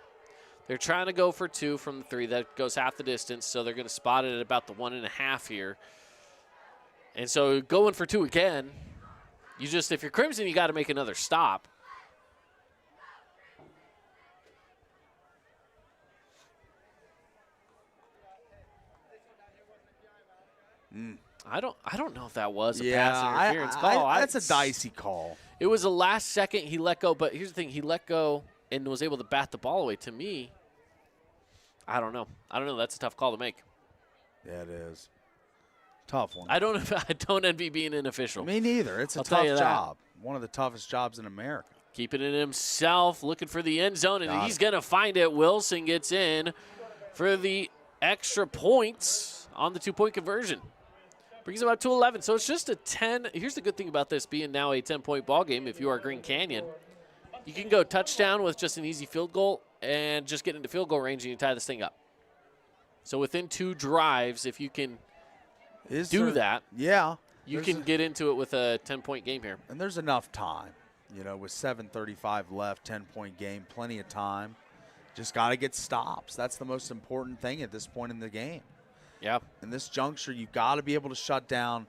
They're trying to go for 2 from the 3. That goes half the distance, so they're going to spot it at about the 1.5 here. And so going for 2 again, if you're Crimson, you got to make another stop. I don't know if that was a pass interference call. That's a dicey call. It was the last second he let go, but here's the thing. He let go and was able to bat the ball away. To me, I don't know. That's a tough call to make. Yeah, it is. Tough one. I don't envy being an official. Me neither. It's a tough job. One of the toughest jobs in America. Keeping it himself, looking for the end zone, and Got he's it. going to find it. Wilson gets in for the extra points on the 2-point conversion. Brings him up to 11. So it's just a 10. Here's the good thing about this being now a 10-point ball game. If you are Green Canyon, you can go touchdown with just an easy field goal and just get into field goal range and you tie this thing up. So within 2 drives, if you can do that, yeah, you can get into it with a 10-point game here. And there's enough time. You know, with 7:35 left, 10-point game, plenty of time. Just got to get stops. That's the most important thing at this point in the game. Yeah. In this juncture, you've got to be able to shut down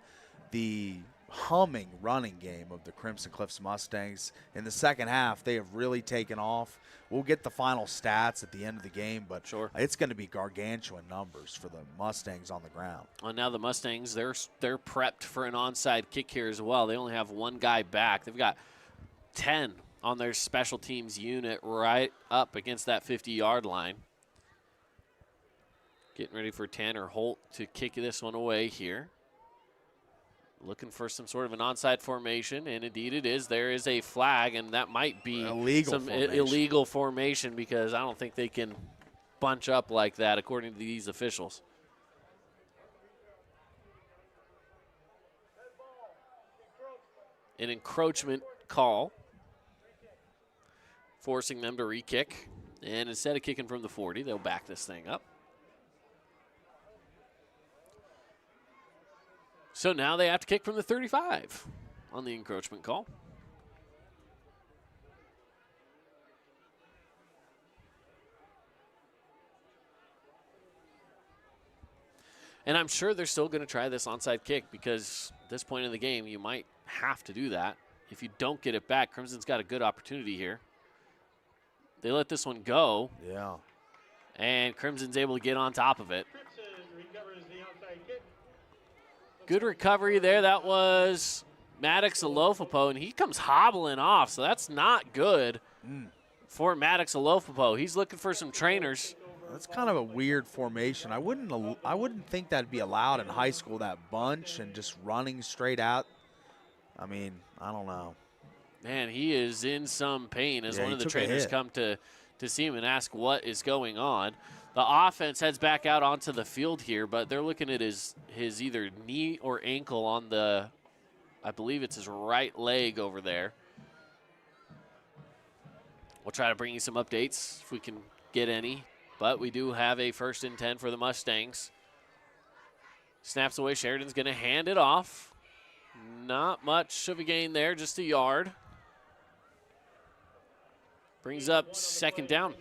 the humming running game of the Crimson Cliffs Mustangs. In the second half, they have really taken off. We'll get the final stats at the end of the game, but sure, it's going to be gargantuan numbers for the Mustangs on the ground. Well, now the Mustangs, they're prepped for an onside kick here as well. They only have 1 guy back. They've got 10 on their special teams unit right up against that 50-yard line. Getting ready for Tanner Holt to kick this one away here. Looking for some sort of an onside formation, and indeed it is. There is a flag, and that might be illegal formation because I don't think they can bunch up like that according to these officials. An encroachment call, forcing them to re-kick. And instead of kicking from the 40, they'll back this thing up. So now they have to kick from the 35 on the encroachment call. And I'm sure they're still going to try this onside kick because at this point in the game, you might have to do that. If you don't get it back, Crimson's got a good opportunity here. They let this one go. Yeah. And Crimson's able to get on top of it. Good recovery there. That was Maddox Alofapo, and he comes hobbling off, so that's not good for Maddox Alofapo. He's looking for some trainers. That's kind of a weird formation. I wouldn't think that'd be allowed in high school, that bunch and just running straight out. I mean, I don't know. Man, he is in some pain as one of the took a trainers hit. come to see him and ask what is going on. The offense heads back out onto the field here, but they're looking at his either knee or ankle on the, I believe it's his right leg over there. We'll try to bring you some updates if we can get any, but we do have a 1st and 10 for the Mustangs. Snaps away, Sheridan's going to hand it off. Not much of a gain there, just a yard. Brings up 2nd down.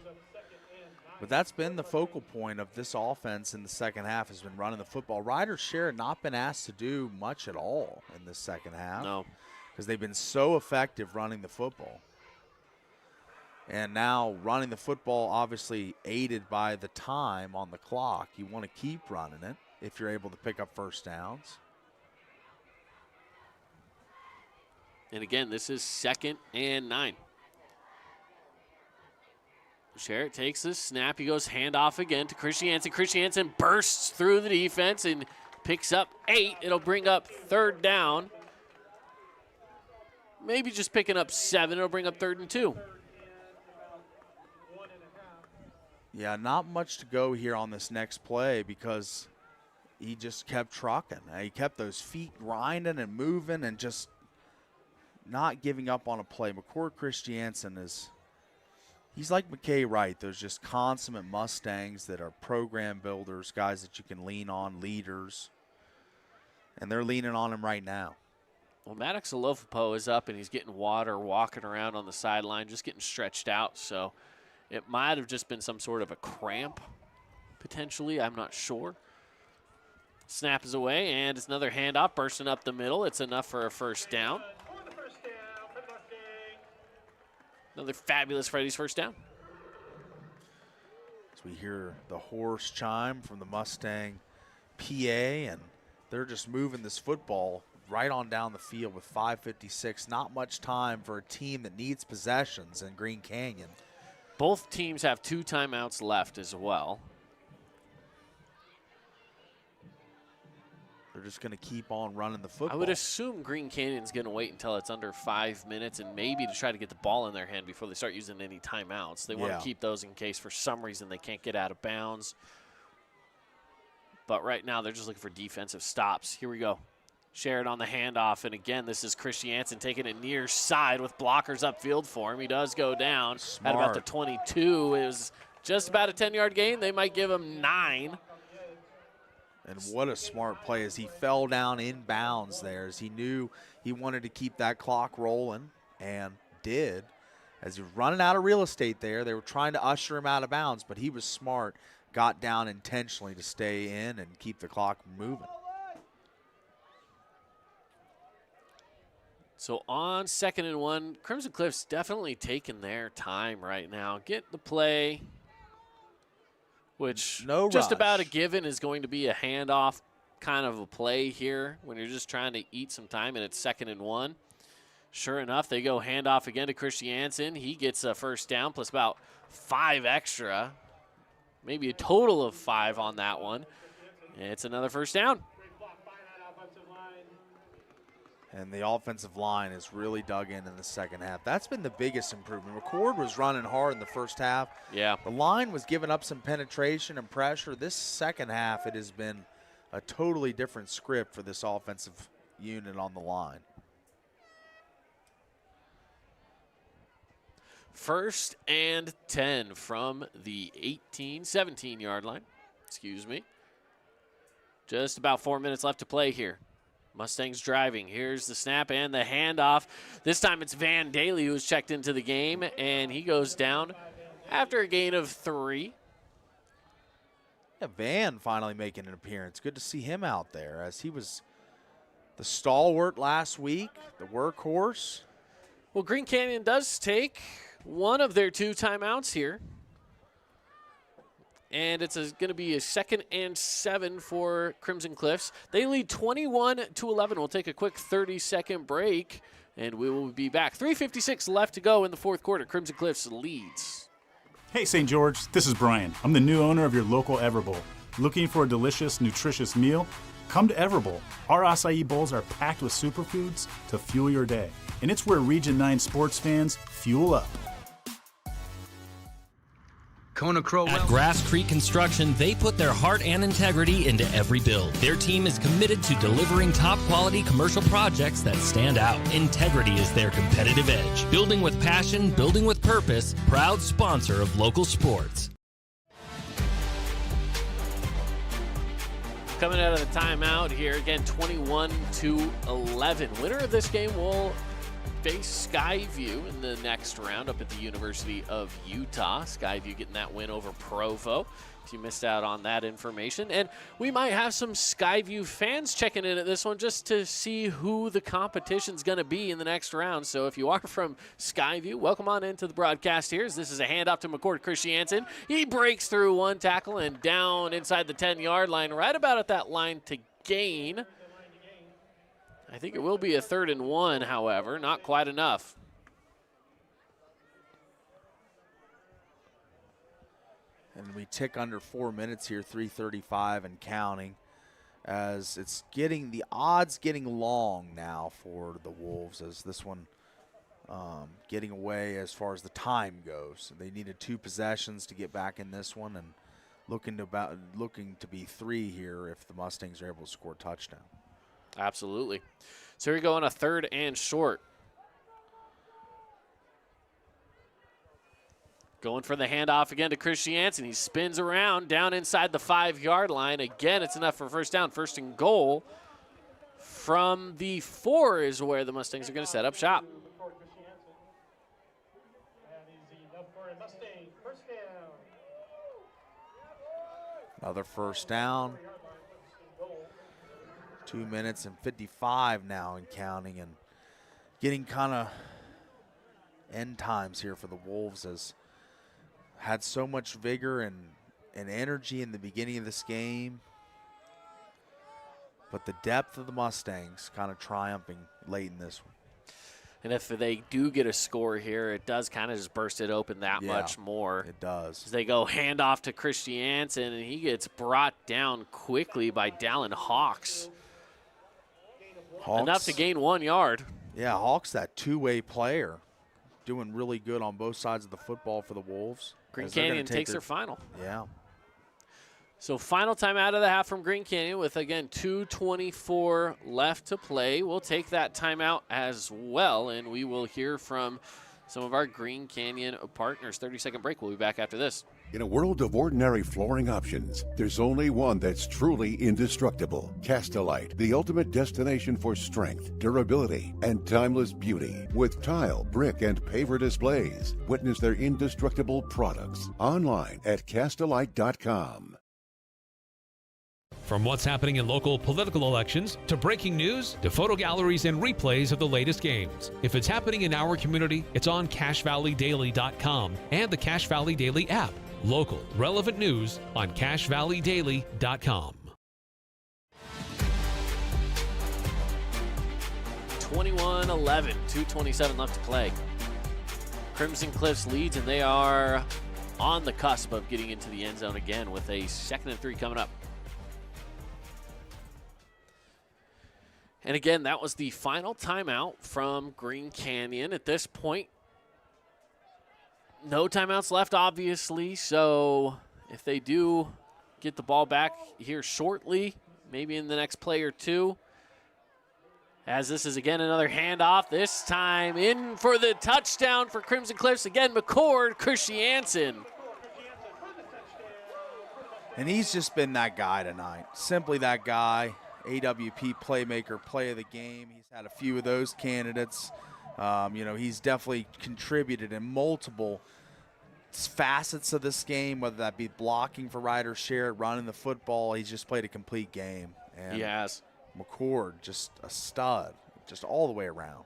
But that's been the focal point of this offense in the second half, has been running the football. Ryder Sheridan not been asked to do much at all in the second half. No. Because they've been so effective running the football. And now running the football, obviously aided by the time on the clock. You want to keep running it if you're able to pick up 1st downs. And again, this is 2nd and 9. Sherritt takes the snap. He goes handoff again to Christiansen. Christiansen bursts through the defense and picks up 8. It'll bring up 3rd down. Maybe just picking up 7. It'll bring up 3rd and 2. Yeah, not much to go here on this next play because he just kept trucking. He kept those feet grinding and moving and just not giving up on a play. McCord Christiansen he's like McKay Wright, those just consummate Mustangs that are program builders, guys that you can lean on, leaders. And they're leaning on him right now. Well, Maddox Alofapo is up, and he's getting water, walking around on the sideline, just getting stretched out. So it might have just been some sort of a cramp, potentially. I'm not sure. Snap is away, and it's another handoff bursting up the middle. It's enough for a 1st down. Another fabulous Freddy's 1st down. As we hear the horse chime from the Mustang PA, and they're just moving this football right on down the field with 5:56. Not much time for a team that needs possessions in Green Canyon. Both teams have 2 timeouts left as well. They're just going to keep on running the football. I would assume Green Canyon's going to wait until it's under 5 minutes and maybe to try to get the ball in their hand before they start using any timeouts. They want to keep those in case for some reason they can't get out of bounds. But right now they're just looking for defensive stops. Here we go. Sherrod on the handoff, and again, this is Christiansen taking it near side with blockers upfield for him. He does go down at about the 22. It was just about a 10-yard gain. They might give him 9. And what a smart play as he fell down in bounds there, as he knew he wanted to keep that clock rolling, and did. As he was running out of real estate there, they were trying to usher him out of bounds, but he was smart, got down intentionally to stay in and keep the clock moving. So on 2nd and 1, Crimson Cliff's definitely taking their time right now. Get the play, which just about a given is going to be a handoff kind of a play here when you're just trying to eat some time and it's 2nd and 1. Sure enough, they go handoff again to Christiansen. He gets a first down plus about 5 extra, maybe a total of 5 on that one. It's another first down. And the offensive line has really dug in the second half. That's been the biggest improvement. McCord was running hard in the first half. Yeah. The line was giving up some penetration and pressure. This second half, it has been a totally different script for this offensive unit on the line. 1st and 10 from the 17-yard line. Excuse me. Just about 4 minutes left to play here. Mustangs driving. Here's the snap and the handoff. This time it's Van Daly who's checked into the game, and he goes down after a gain of 3. Yeah, Van finally making an appearance. Good to see him out there, as he was the stalwart last week, the workhorse. Well, Green Canyon does take one of their 2 timeouts here. And it's going to be a 2nd and 7 for Crimson Cliffs. They lead 21-11. We'll take a quick 30-second break, and we will be back. 3:56 left to go in the 4th quarter. Crimson Cliffs leads. Hey, St. George, this is Brian. I'm the new owner of your local Everbowl. Looking for a delicious, nutritious meal? Come to Everbowl. Our acai bowls are packed with superfoods to fuel your day. And it's where Region 9 sports fans fuel up. At Grass Creek Construction, they put their heart and integrity into every build. Their team is committed to delivering top-quality commercial projects that stand out. Integrity is their competitive edge. Building with passion, building with purpose, proud sponsor of local sports. Coming out of the timeout here, again, 21-11. Winner of this game will face Skyview in the next round up at the University of Utah. Skyview getting that win over Provo, if you missed out on that information. And we might have some Skyview fans checking in at this one just to see who the competition's going to be in the next round. So if you are from Skyview, welcome on into the broadcast here. This is a handoff to McCord Christiansen. He breaks through one tackle and down inside the 10-yard line, right about at that line to gain. I think it will be a 3rd and 1, however, not quite enough. And we tick under 4 minutes here, 3:35 and counting, as it's getting the odds getting long now for the Wolves, as this one getting away as far as the time goes. They needed 2 possessions to get back in this one, and looking to be 3 here if the Mustangs are able to score a touchdown. Absolutely. So here we go on a 3rd and short. Going for the handoff again to Christiansen. He spins around down inside the 5-yard line. Again, it's enough for first down. 1st and goal from the 4 is where the Mustangs are going to set up shop. Another first down. 2 minutes and 55 now and counting, and getting kind of end times here for the Wolves, as had so much vigor and energy in the beginning of this game, but the depth of the Mustangs kind of triumphing late in this one. And if they do get a score here, it does kind of just burst it open that much more. It does. As they go handoff to Christiansen, and he gets brought down quickly by Dallin Hawks. Hawks, enough to gain 1 yard. Yeah, Hawks, that two-way player, doing really good on both sides of the football for the Wolves. Green Canyon takes their final. Yeah. So final time out of the half from Green Canyon with, again, 2:24 left to play. We'll take that timeout as well, and we will hear from some of our Green Canyon partners. 30-second break. We'll be back after this. In a world of ordinary flooring options, there's only one that's truly indestructible. Castelite, the ultimate destination for strength, durability, and timeless beauty. With tile, brick, and paver displays. Witness their indestructible products online at castelite.com. From what's happening in local political elections, to breaking news, to photo galleries and replays of the latest games. If it's happening in our community, it's on CashValleyDaily.com and the Cache Valley Daily app. Local, relevant news on CashValleyDaily.com. 21-11, 2:27 left to play. Crimson Cliffs leads, and they are on the cusp of getting into the end zone again with a 2nd and 3 coming up. And again, that was the final timeout from Green Canyon. At this point, no timeouts left, obviously. So if they do get the ball back here shortly, maybe in the next play or two, as this is again another handoff, this time in for the touchdown for Crimson Cliffs. Again, McCord Christiansen. And he's just been that guy tonight. Simply that guy. AWP playmaker, play of the game. He's had a few of those candidates. He's definitely contributed in multiple facets of this game, whether that be blocking for Ryder Sherritt, running the football. He's just played a complete game. And he has. McCord, just a stud, just all the way around.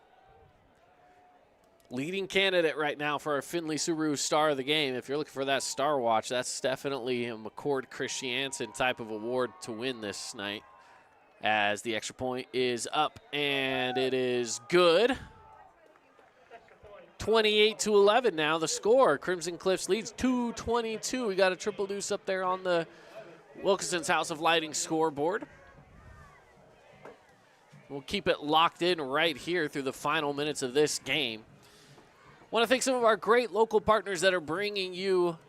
Leading candidate right now for our Findlay Subaru Star of the Game. If you're looking for that Star Watch, that's definitely a McCord Christiansen type of award to win this night. As the extra point is up, and it is good. 28-11 now, the score. Crimson Cliffs leads 2-22. We got a triple deuce up there on the Wilkinson's House of Lighting scoreboard. We'll keep it locked in right here through the final minutes of this game. Want to thank some of our great local partners that are bringing you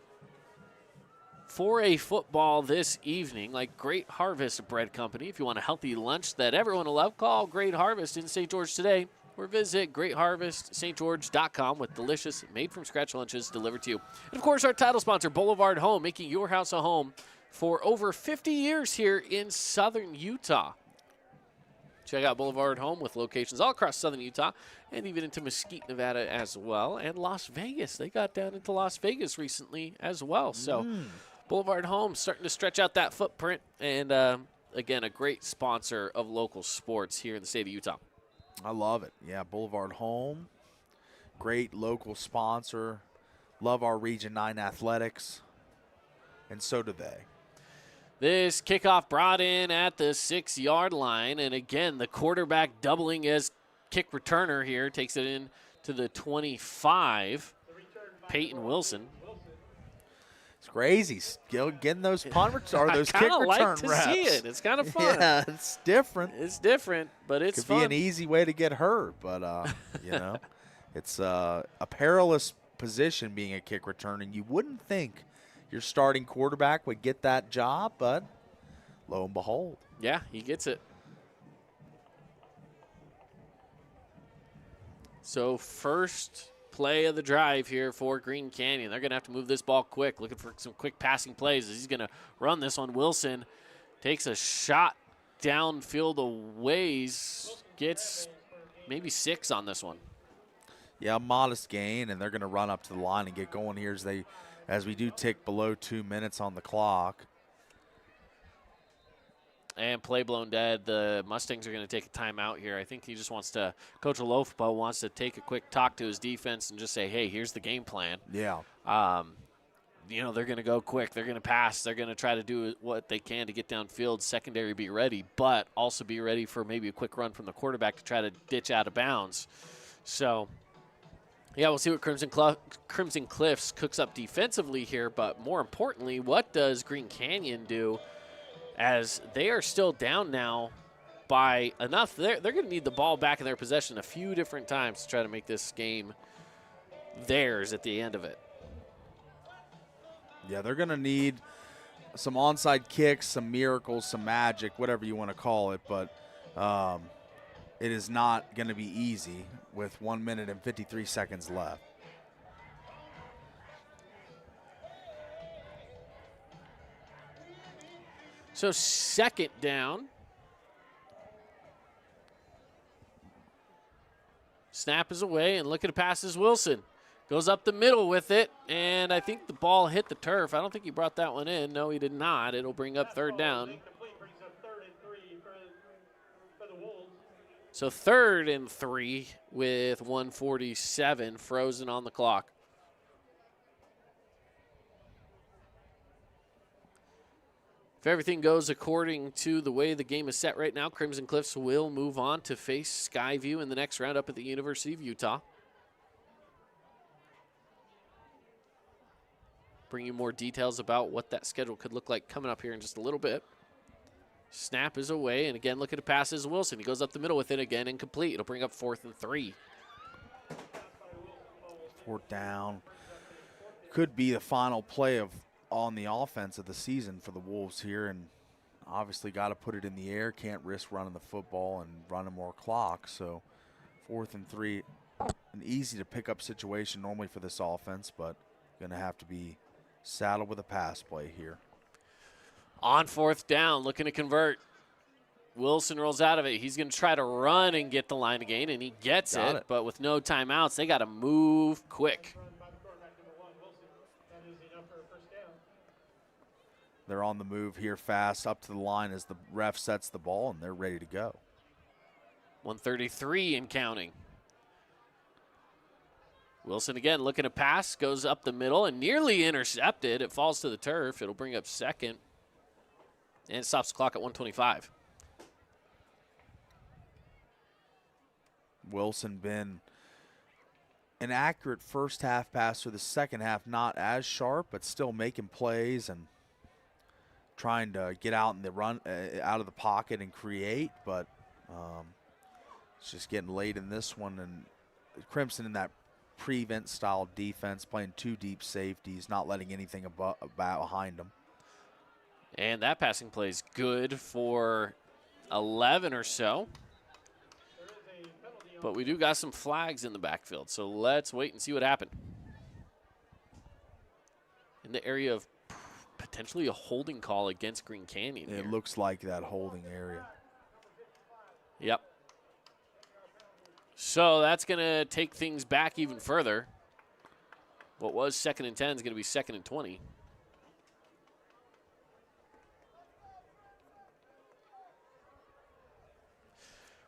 4A football this evening, like Great Harvest Bread Company. If you want a healthy lunch that everyone will love, call Great Harvest in St. George today or visit greatharveststgeorge.com with delicious made-from-scratch lunches delivered to you. And, of course, our title sponsor, Boulevard Home, making your house a home for over 50 years here in southern Utah. Check out Boulevard Home with locations all across southern Utah and even into Mesquite, Nevada as well, and Las Vegas. They got down into Las Vegas recently as well. So Boulevard Home starting to stretch out that footprint, and again, a great sponsor of local sports here in the state of Utah. I love it. Yeah, Boulevard Home, great local sponsor. Love our Region 9 athletics, and so do they. This kickoff brought in at the 6-yard line, and again, the quarterback doubling as kick returner here, takes it in to the 25. Peyton Wilson. It's crazy, getting those punt or those kick return like to reps. See it. It's kind of fun. Yeah, it's different. It's different, but it's fun. Could be an easy way to get hurt, but it's a perilous position being a kick return, and you wouldn't think your starting quarterback would get that job, but lo and behold. Yeah, he gets it. So first play of the drive here for Green Canyon. They're going to have to move this ball quick, looking for some quick passing plays. He's going to run this on Wilson. Takes a shot downfield a ways. Gets maybe 6 on this one. Yeah, modest gain, and they're going to run up to the line and get going here as we do tick below 2 minutes on the clock. And play blown dead. The Mustangs are going to take a timeout here. I think he just wants to, Coach Alofa wants to take a quick talk to his defense and just say, hey, here's the game plan. Yeah. They're going to go quick. They're going to pass. They're going to try to do what they can to get downfield. Secondary be ready, but also be ready for maybe a quick run from the quarterback to try to ditch out of bounds. So, yeah, we'll see what Crimson Cliffs cooks up defensively here, but more importantly, what does Green Canyon do as they are still down now by enough. They're going to need the ball back in their possession a few different times to try to make this game theirs at the end of it. Yeah, they're going to need some onside kicks, some miracles, some magic, whatever you want to call it, but it is not going to be easy with 1 minute and 53 seconds left. So second down. Snap is away, and look at the passes. Wilson goes up the middle with it, and I think the ball hit the turf. I don't think he brought that one in. No, he did not. It'll bring up third down. So 3rd and 3 with 1:47 frozen on the clock. If everything goes according to the way the game is set right now, Crimson Cliffs will move on to face Skyview in the next round up at the University of Utah. Bring you more details about what that schedule could look like coming up here in just a little bit. Snap is away, and again, look at the passes. Wilson, he goes up the middle with it again, incomplete. It'll bring up 4th and 3. 4th down. Could be the final play on the offense of the season for the Wolves here, and obviously got to put it in the air. Can't risk running the football and running more clock. So 4th and 3, an easy to pick up situation normally for this offense, but going to have to be saddled with a pass play here. On 4th down, looking to convert. Wilson rolls out of it. He's going to try to run and get the line again, and he gets it. But with no timeouts, they got to move quick. They're on the move here fast up to the line as the ref sets the ball, and they're ready to go. 1:33 and counting. Wilson again looking to pass, goes up the middle and nearly intercepted. It falls to the turf. It'll bring up 2nd. And it stops the clock at 1:25. Wilson been an accurate first half passer. The second half not as sharp, but still making plays and trying to get out in the run, out of the pocket and create. But it's just getting late in this one. And Crimson in that prevent style defense, playing 2 deep safeties, not letting anything about behind them. And that passing play is good for 11 or so. But we do got some flags in the backfield, so let's wait and see what happened. In the area of potentially a holding call against Green Canyon here. It looks like that holding area. Yep. So that's going to take things back even further. What was 2nd and 10 is going to be 2nd and 20.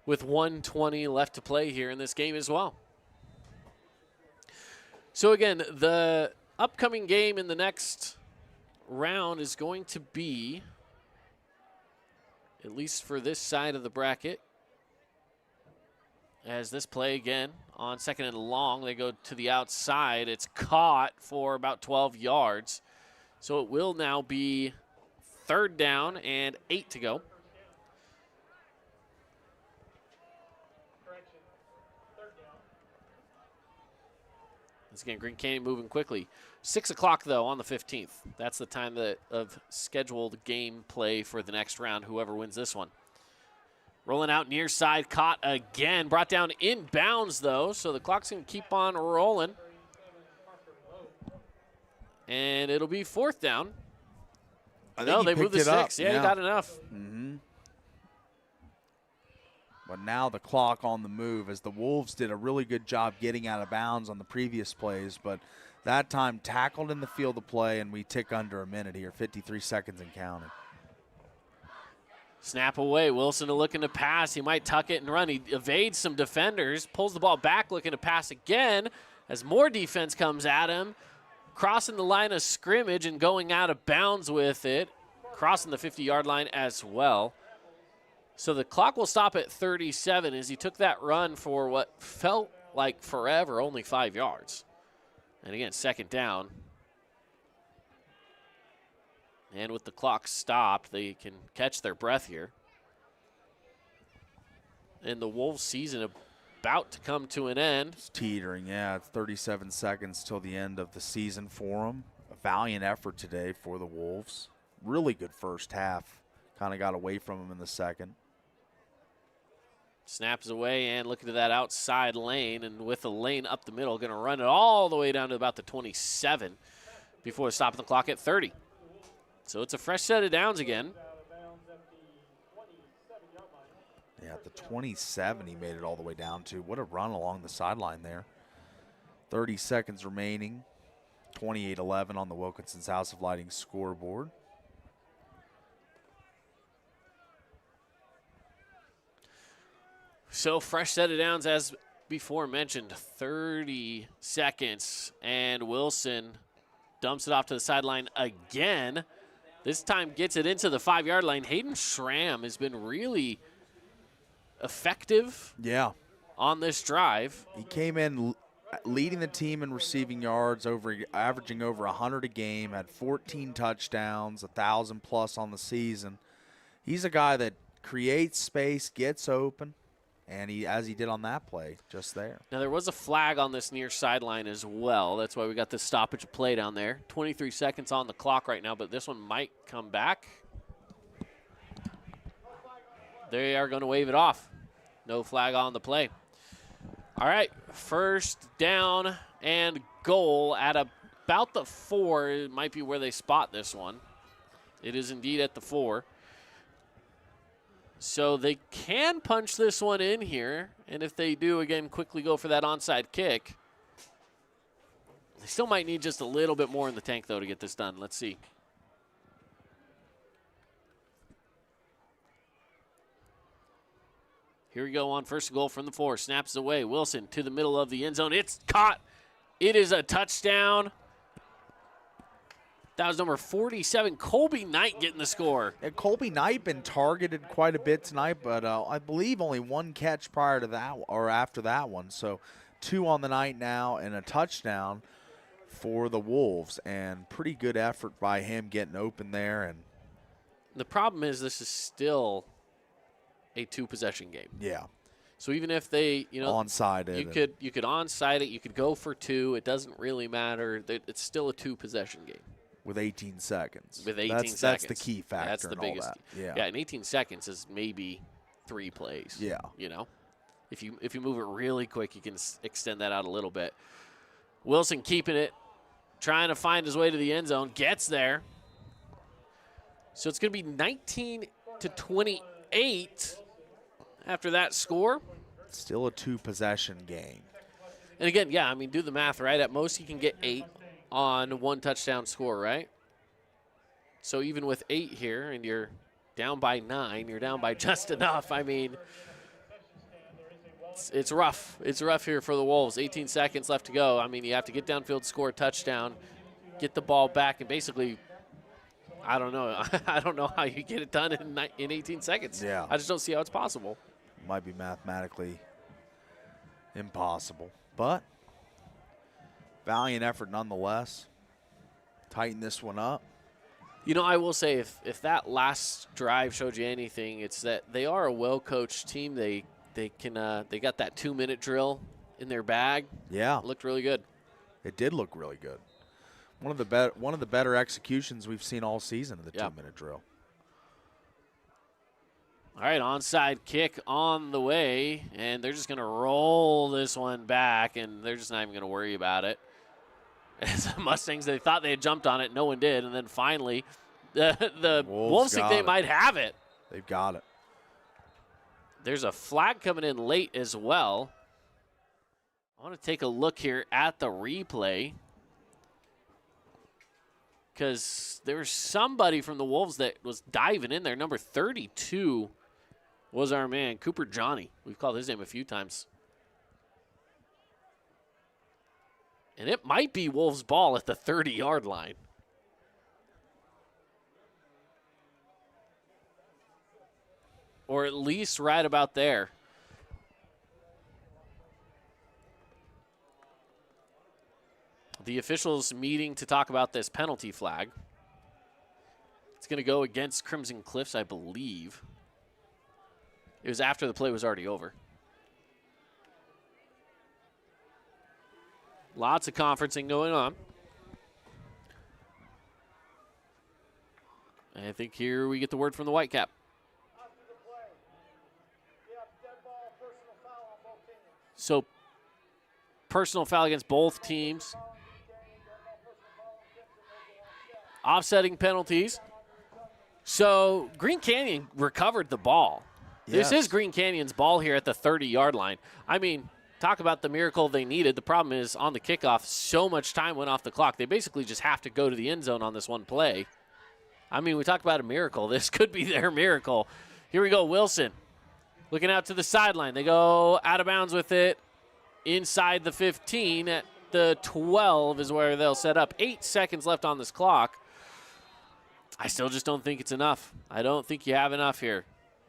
With 1:20 left to play here in this game as well. So again, the upcoming game in the next round is going to be, at least for this side of the bracket, as this play again on 2nd and long, they go to the outside. It's caught for about 12 yards. So it will now be 3rd down and 8 to go. Once again, Green Canyon moving quickly. 6 o'clock, though, on the 15th. That's the time of scheduled game play for the next round, whoever wins this one. Rolling out near side, caught again. Brought down in bounds, though, so the clock's going to keep on rolling. And it'll be 4th down. No, they moved the sticks. Yeah, he got enough. Mm-hmm. But now the clock on the move, as the Wolves did a really good job getting out of bounds on the previous plays, but that time tackled in the field of play, and we tick under a minute here, 53 seconds and counting. Snap away. Wilson looking to pass. He might tuck it and run. He evades some defenders, pulls the ball back, looking to pass again as more defense comes at him, crossing the line of scrimmage and going out of bounds with it, crossing the 50-yard line as well. So the clock will stop at 37 as he took that run for what felt like forever, only 5 yards. And again, 2nd down. And with the clock stopped, they can catch their breath here. And the Wolves season about to come to an end. It's teetering, yeah. It's 37 seconds till the end of the season for them. A valiant effort today for the Wolves. Really good first half. Kind of got away from them in the second. Snaps away and looking to that outside lane. And with the lane up the middle, going to run it all the way down to about the 27 before stopping the clock at 30. So it's a fresh set of downs again. Yeah, at the 27 he made it all the way down to. What a run along the sideline there. 30 seconds remaining. 28-11 on the Wilkinson's House of Lighting scoreboard. So fresh set of downs as before mentioned. 30 seconds and Wilson dumps it off to the sideline again. This time gets it into the 5-yard line. Hayden Schramm has been really effective on this drive. He came in leading the team in receiving yards, averaging over 100 a game, had 14 touchdowns, 1,000 plus on the season. He's a guy that creates space, gets open, and as he did on that play, just there. Now, there was a flag on this near sideline as well. That's why we got this stoppage of play down there. 23 seconds on the clock right now, but this one might come back. They are going to wave it off. No flag on the play. All right, first down and goal at about the 4. It might be where they spot this one. It is indeed at the 4. So they can punch this one in here, and if they do, again, quickly go for that onside kick. They still might need just a little bit more in the tank, though, to get this done. Let's see. Here we go on first goal from the 4. Snaps away. Wilson to the middle of the end zone. It's caught. It is a touchdown. That was number 47, Colby Knight getting the score. Yeah, Colby Knight been targeted quite a bit tonight, but I believe only one catch prior to that or after that one. So 2 on the night now and a touchdown for the Wolves, and pretty good effort by him getting open there. And the problem is this is still a 2-possession game. Yeah. So even if they, onside it, you could onside it, you could go for 2. It doesn't really matter. It's still a 2-possession game. With 18 seconds. With 18 seconds. That's the key factor. That's the biggest. Yeah, and 18 seconds is maybe 3 plays. Yeah. If you move it really quick, you can extend that out a little bit. Wilson keeping it, trying to find his way to the end zone, gets there. So it's going to be 19-28 after that score. Still a 2-possession game. And again, do the math, right? At most, you can get 8 on 1 touchdown score, right? So even with 8 here and you're down by 9, you're down by just enough. It's rough. It's rough here for the Wolves. 18 seconds left to go. You have to get downfield, score a touchdown, get the ball back, and basically, I don't know. I don't know how you get it done in 18 seconds. Yeah. I just don't see how it's possible. Might be mathematically impossible, but valiant effort nonetheless. Tighten this one up. I will say if that last drive showed you anything, it's that they are a well-coached team. They got that 2-minute drill in their bag. Yeah. It looked really good. It did look really good. One of the better executions we've seen all season of the 2-minute drill. All right, onside kick on the way, and they're just going to roll this one back, and they're just not even going to worry about it. As the Mustangs, they thought they had jumped on it. No one did. And then finally, the Wolves think they might have it. They've got it. There's a flag coming in late as well. I want to take a look here at the replay, because there was somebody from the Wolves that was diving in there. Number 32 was our man, Cooper Johnny. We've called his name a few times. And it might be Wolves' ball at the 30-yard line. Or at least right about there. The officials meeting to talk about this penalty flag. It's going to go against Crimson Cliffs, I believe. It was after the play was already over. Lots of conferencing going on. And I think here we get the word from the Whitecap. So, personal foul against both teams. Offsetting penalties. So, Green Canyon recovered the ball. Yes. This is Green Canyon's ball here at the 30-yard line. I mean, talk about the miracle they needed. The problem is on the kickoff, so much time went off the clock. They basically just have to go to the end zone on this one play. I mean, we talked about a miracle. This could be their miracle. Here we go, Wilson. Looking out to the sideline. They go out of bounds with it inside the 15. At the 12 is where they'll set up. 8 seconds left on this clock. I still just don't think it's enough. I don't think you have enough here.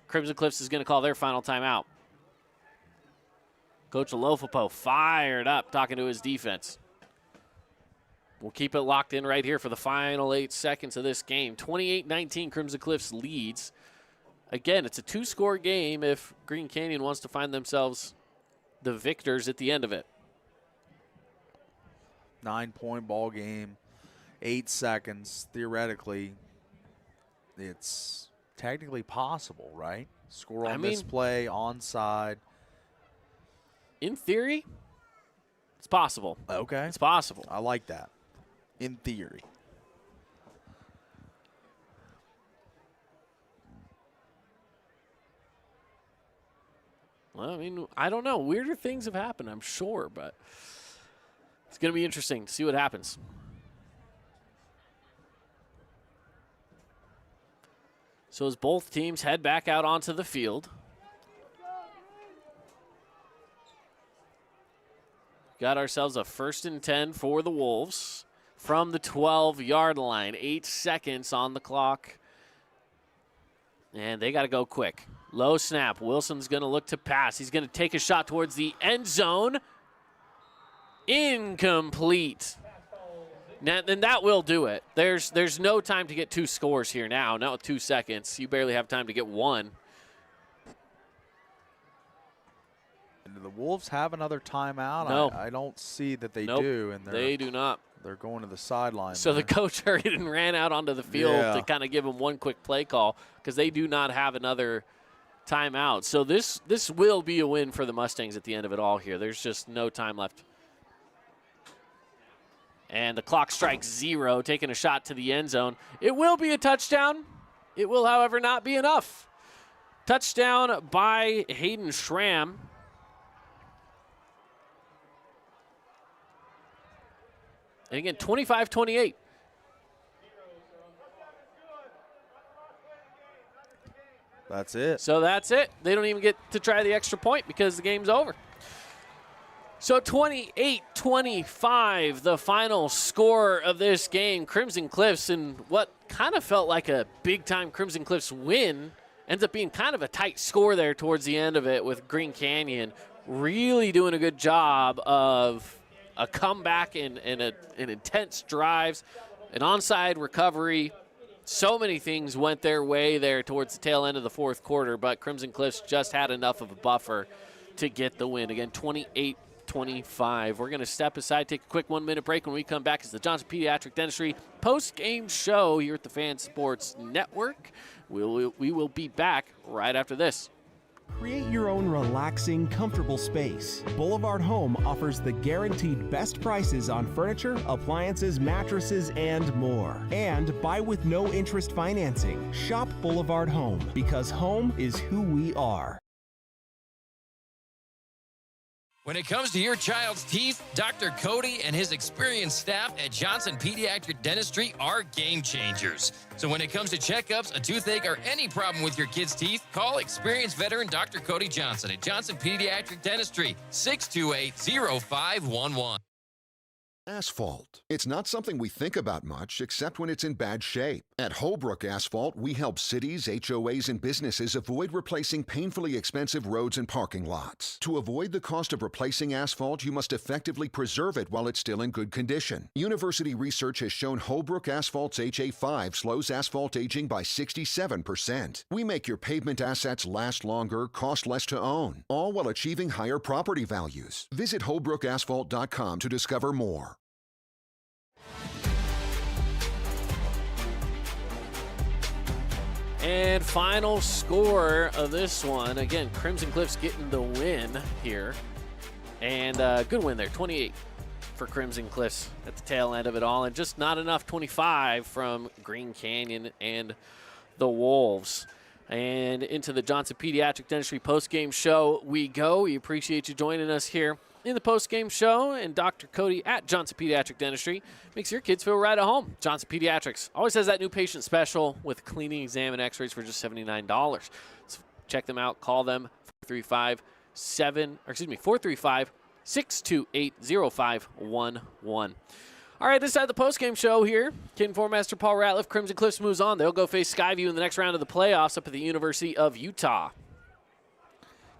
Crimson Cliffs is going to call their final timeout. Coach Alofopo fired up talking to his defense. We'll keep it locked in right here for the final 8 seconds of this game. 28-19, Crimson Cliffs leads. Again, it's a 2-score game if Green Canyon wants to find themselves the victors at the end of it. 9-point ball game, 8 seconds. Theoretically, it's technically possible, right? Score on this play, onside. In theory, it's possible. Okay. It's possible. I like that. In theory. Well, I mean, I don't know. Weirder things have happened, I'm sure, but it's going to be interesting to see what happens. So as both teams head back out onto the field, got ourselves a 1st and 10 for the Wolves from the 12-yard line. 8 seconds on the clock. And they got to go quick. Low snap. Wilson's going to look to pass. He's going to take a shot towards the end zone. Incomplete. Now, then that will do it. There's no time to get 2 scores here now. Not with 2 seconds. You barely have time to get 1. And do the Wolves have another timeout? No. I don't see that they Nope, do. And they do not. They're going to the sideline. So the coach hurried and ran out onto the field to kind of give him one quick play call because they do not have another timeout. So this will be a win for the Mustangs at the end of it all here. There's just no time left. And the clock strikes 0, taking a shot to the end zone. It will be a touchdown. It will, however, not be enough. Touchdown by Hayden Schramm. And again, 25-28. That's it. So that's it. They don't even get to try the extra point because the game's over. So 28-25, the final score of this game. Crimson Cliffs, in what kind of felt like a big-time Crimson Cliffs win, ends up being kind of a tight score there towards the end of it with Green Canyon really doing a good job of a comeback and intense drives, an onside recovery. So many things went their way there towards the tail end of the 4th quarter, but Crimson Cliffs just had enough of a buffer to get the win. Again, 28-25. We're going to step aside, take a quick 1-minute break. When we come back, it's the Johnson Pediatric Dentistry post-game show here at the Fan Sports Network. We will be back right after this. Create your own relaxing, comfortable space. Boulevard Home offers the guaranteed best prices on furniture, appliances, mattresses, and more. And buy with no interest financing. Shop Boulevard Home, because home is who we are. When it comes to your child's teeth, Dr. Cody and his experienced staff at Johnson Pediatric Dentistry are game changers. So when it comes to checkups, a toothache, or any problem with your kid's teeth, call experienced veteran Dr. Cody Johnson at Johnson Pediatric Dentistry, 628-0511. Asphalt. It's not something we think about much except when it's in bad shape. At Holbrook Asphalt, we help cities, HOAs, and businesses avoid replacing painfully expensive roads and parking lots. To avoid the cost of replacing asphalt, you must effectively preserve it while it's still in good condition. University research has shown Holbrook Asphalt's HA5 slows asphalt aging by 67%. We make your pavement assets last longer, cost less to own, all while achieving higher property values. Visit holbrookasphalt.com to discover more. And final score of this one, again, Crimson Cliffs getting the win here. And good win there, 28 for Crimson Cliffs at the tail end of it all. And just not enough, 25 from Green Canyon and the Wolves. And into the Johnson Pediatric Dentistry postgame show we go. We appreciate you joining us here in the postgame show. And Dr. Cody at Johnson Pediatric Dentistry makes your kids feel right at home. Johnson Pediatrics always has that new patient special with cleaning, exam, and x-rays for just $79. So check them out. Call them 435-628-0511. All right, this side of the postgame show here. Kid and Master Paul Ratliff, Crimson Cliffs moves on. They'll go face Skyview in the next round of the playoffs up at the University of Utah.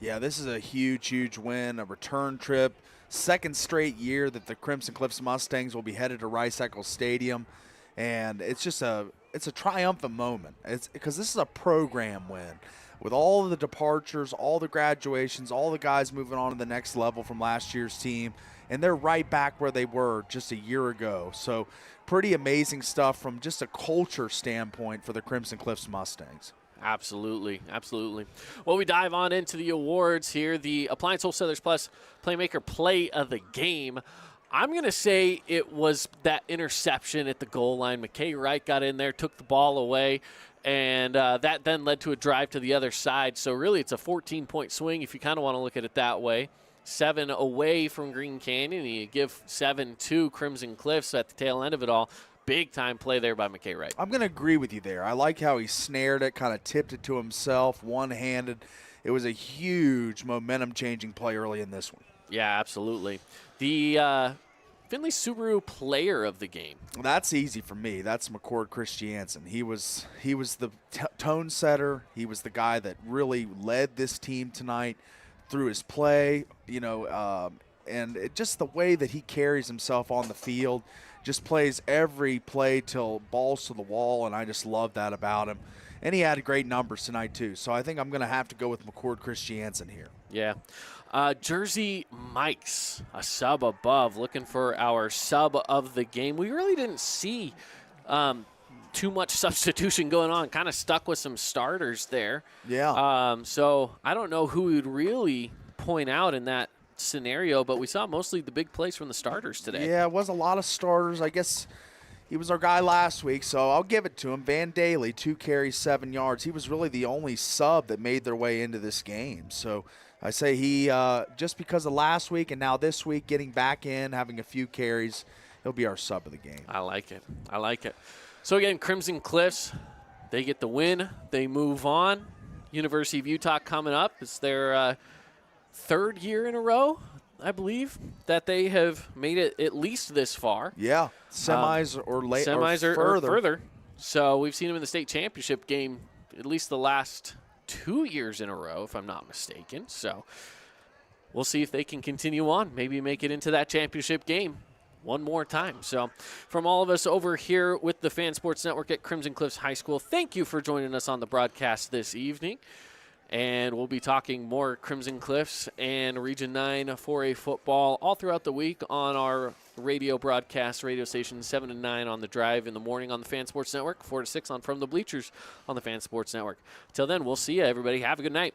Yeah, this is a huge, huge win, a return trip. Second straight year that the Crimson Cliffs Mustangs will be headed to Rice-Eccles Stadium. And it's just it's a triumphant moment. It's because this is a program win. With all of the departures, all the graduations, all the guys moving on to the next level from last year's team, and they're right back where they were just a year ago. So pretty amazing stuff from just a culture standpoint for the Crimson Cliffs Mustangs. Absolutely, absolutely. Well, we dive on into the awards here. The Appliance Wholesalers Plus Playmaker Play of the Game. I'm going to say it was that interception at the goal line. McKay Wright got in there, took the ball away, and that then led to a drive to the other side. So really it's a 14-point swing if you kind of want to look at it that way. 7 away from Green Canyon. You give 7 to Crimson Cliffs at the tail end of it all. Big-time play there by McKay Wright. I'm going to agree with you there. I like how he snared it, kind of tipped it to himself, one-handed. It was a huge momentum-changing play early in this one. Yeah, absolutely. The Findlay Subaru player of the game. That's easy for me. That's McCord Christiansen. He was the tone setter. He was the guy that really led this team tonight through his play, and just the way that he carries himself on the field, just plays every play till balls to the wall, and I just love that about him. And he had great numbers tonight, too. So I think I'm going to have to go with McCord Christiansen here. Yeah. Jersey Mike's, a sub above, looking for our sub of the game. We really didn't see too much substitution going on. Kind of stuck with some starters there. Yeah. So I don't know who we'd really point out in that scenario, but we saw mostly the big plays from the starters today. Yeah, it was a lot of starters. I guess he was our guy last week, so I'll give it to him. Van Daly, 2 carries, 7 yards. He was really the only sub that made their way into this game. So I say he, just because of last week and now this week, getting back in, having a few carries, he'll be our sub of the game. I like it. I like it. So again, Crimson Cliffs, they get the win. They move on. University of Utah coming up. It's their 3rd year in a row, I believe, that they have made it at least this far. Yeah, semis or further. So we've seen them in the state championship game at least the last 2 years in a row, if I'm not mistaken. So we'll see if they can continue on, maybe make it into that championship game one more time. So from all of us over here with the Fan Sports Network at Crimson Cliffs High School, thank you for joining us on the broadcast this evening. And we'll be talking more Crimson Cliffs and Region 9 4A football all throughout the week on our radio broadcast, radio station 7 to 9 on the drive in the morning on the Fan Sports Network, 4 to 6 on From the Bleachers on the Fan Sports Network. Until then, we'll see you, everybody. Have a good night.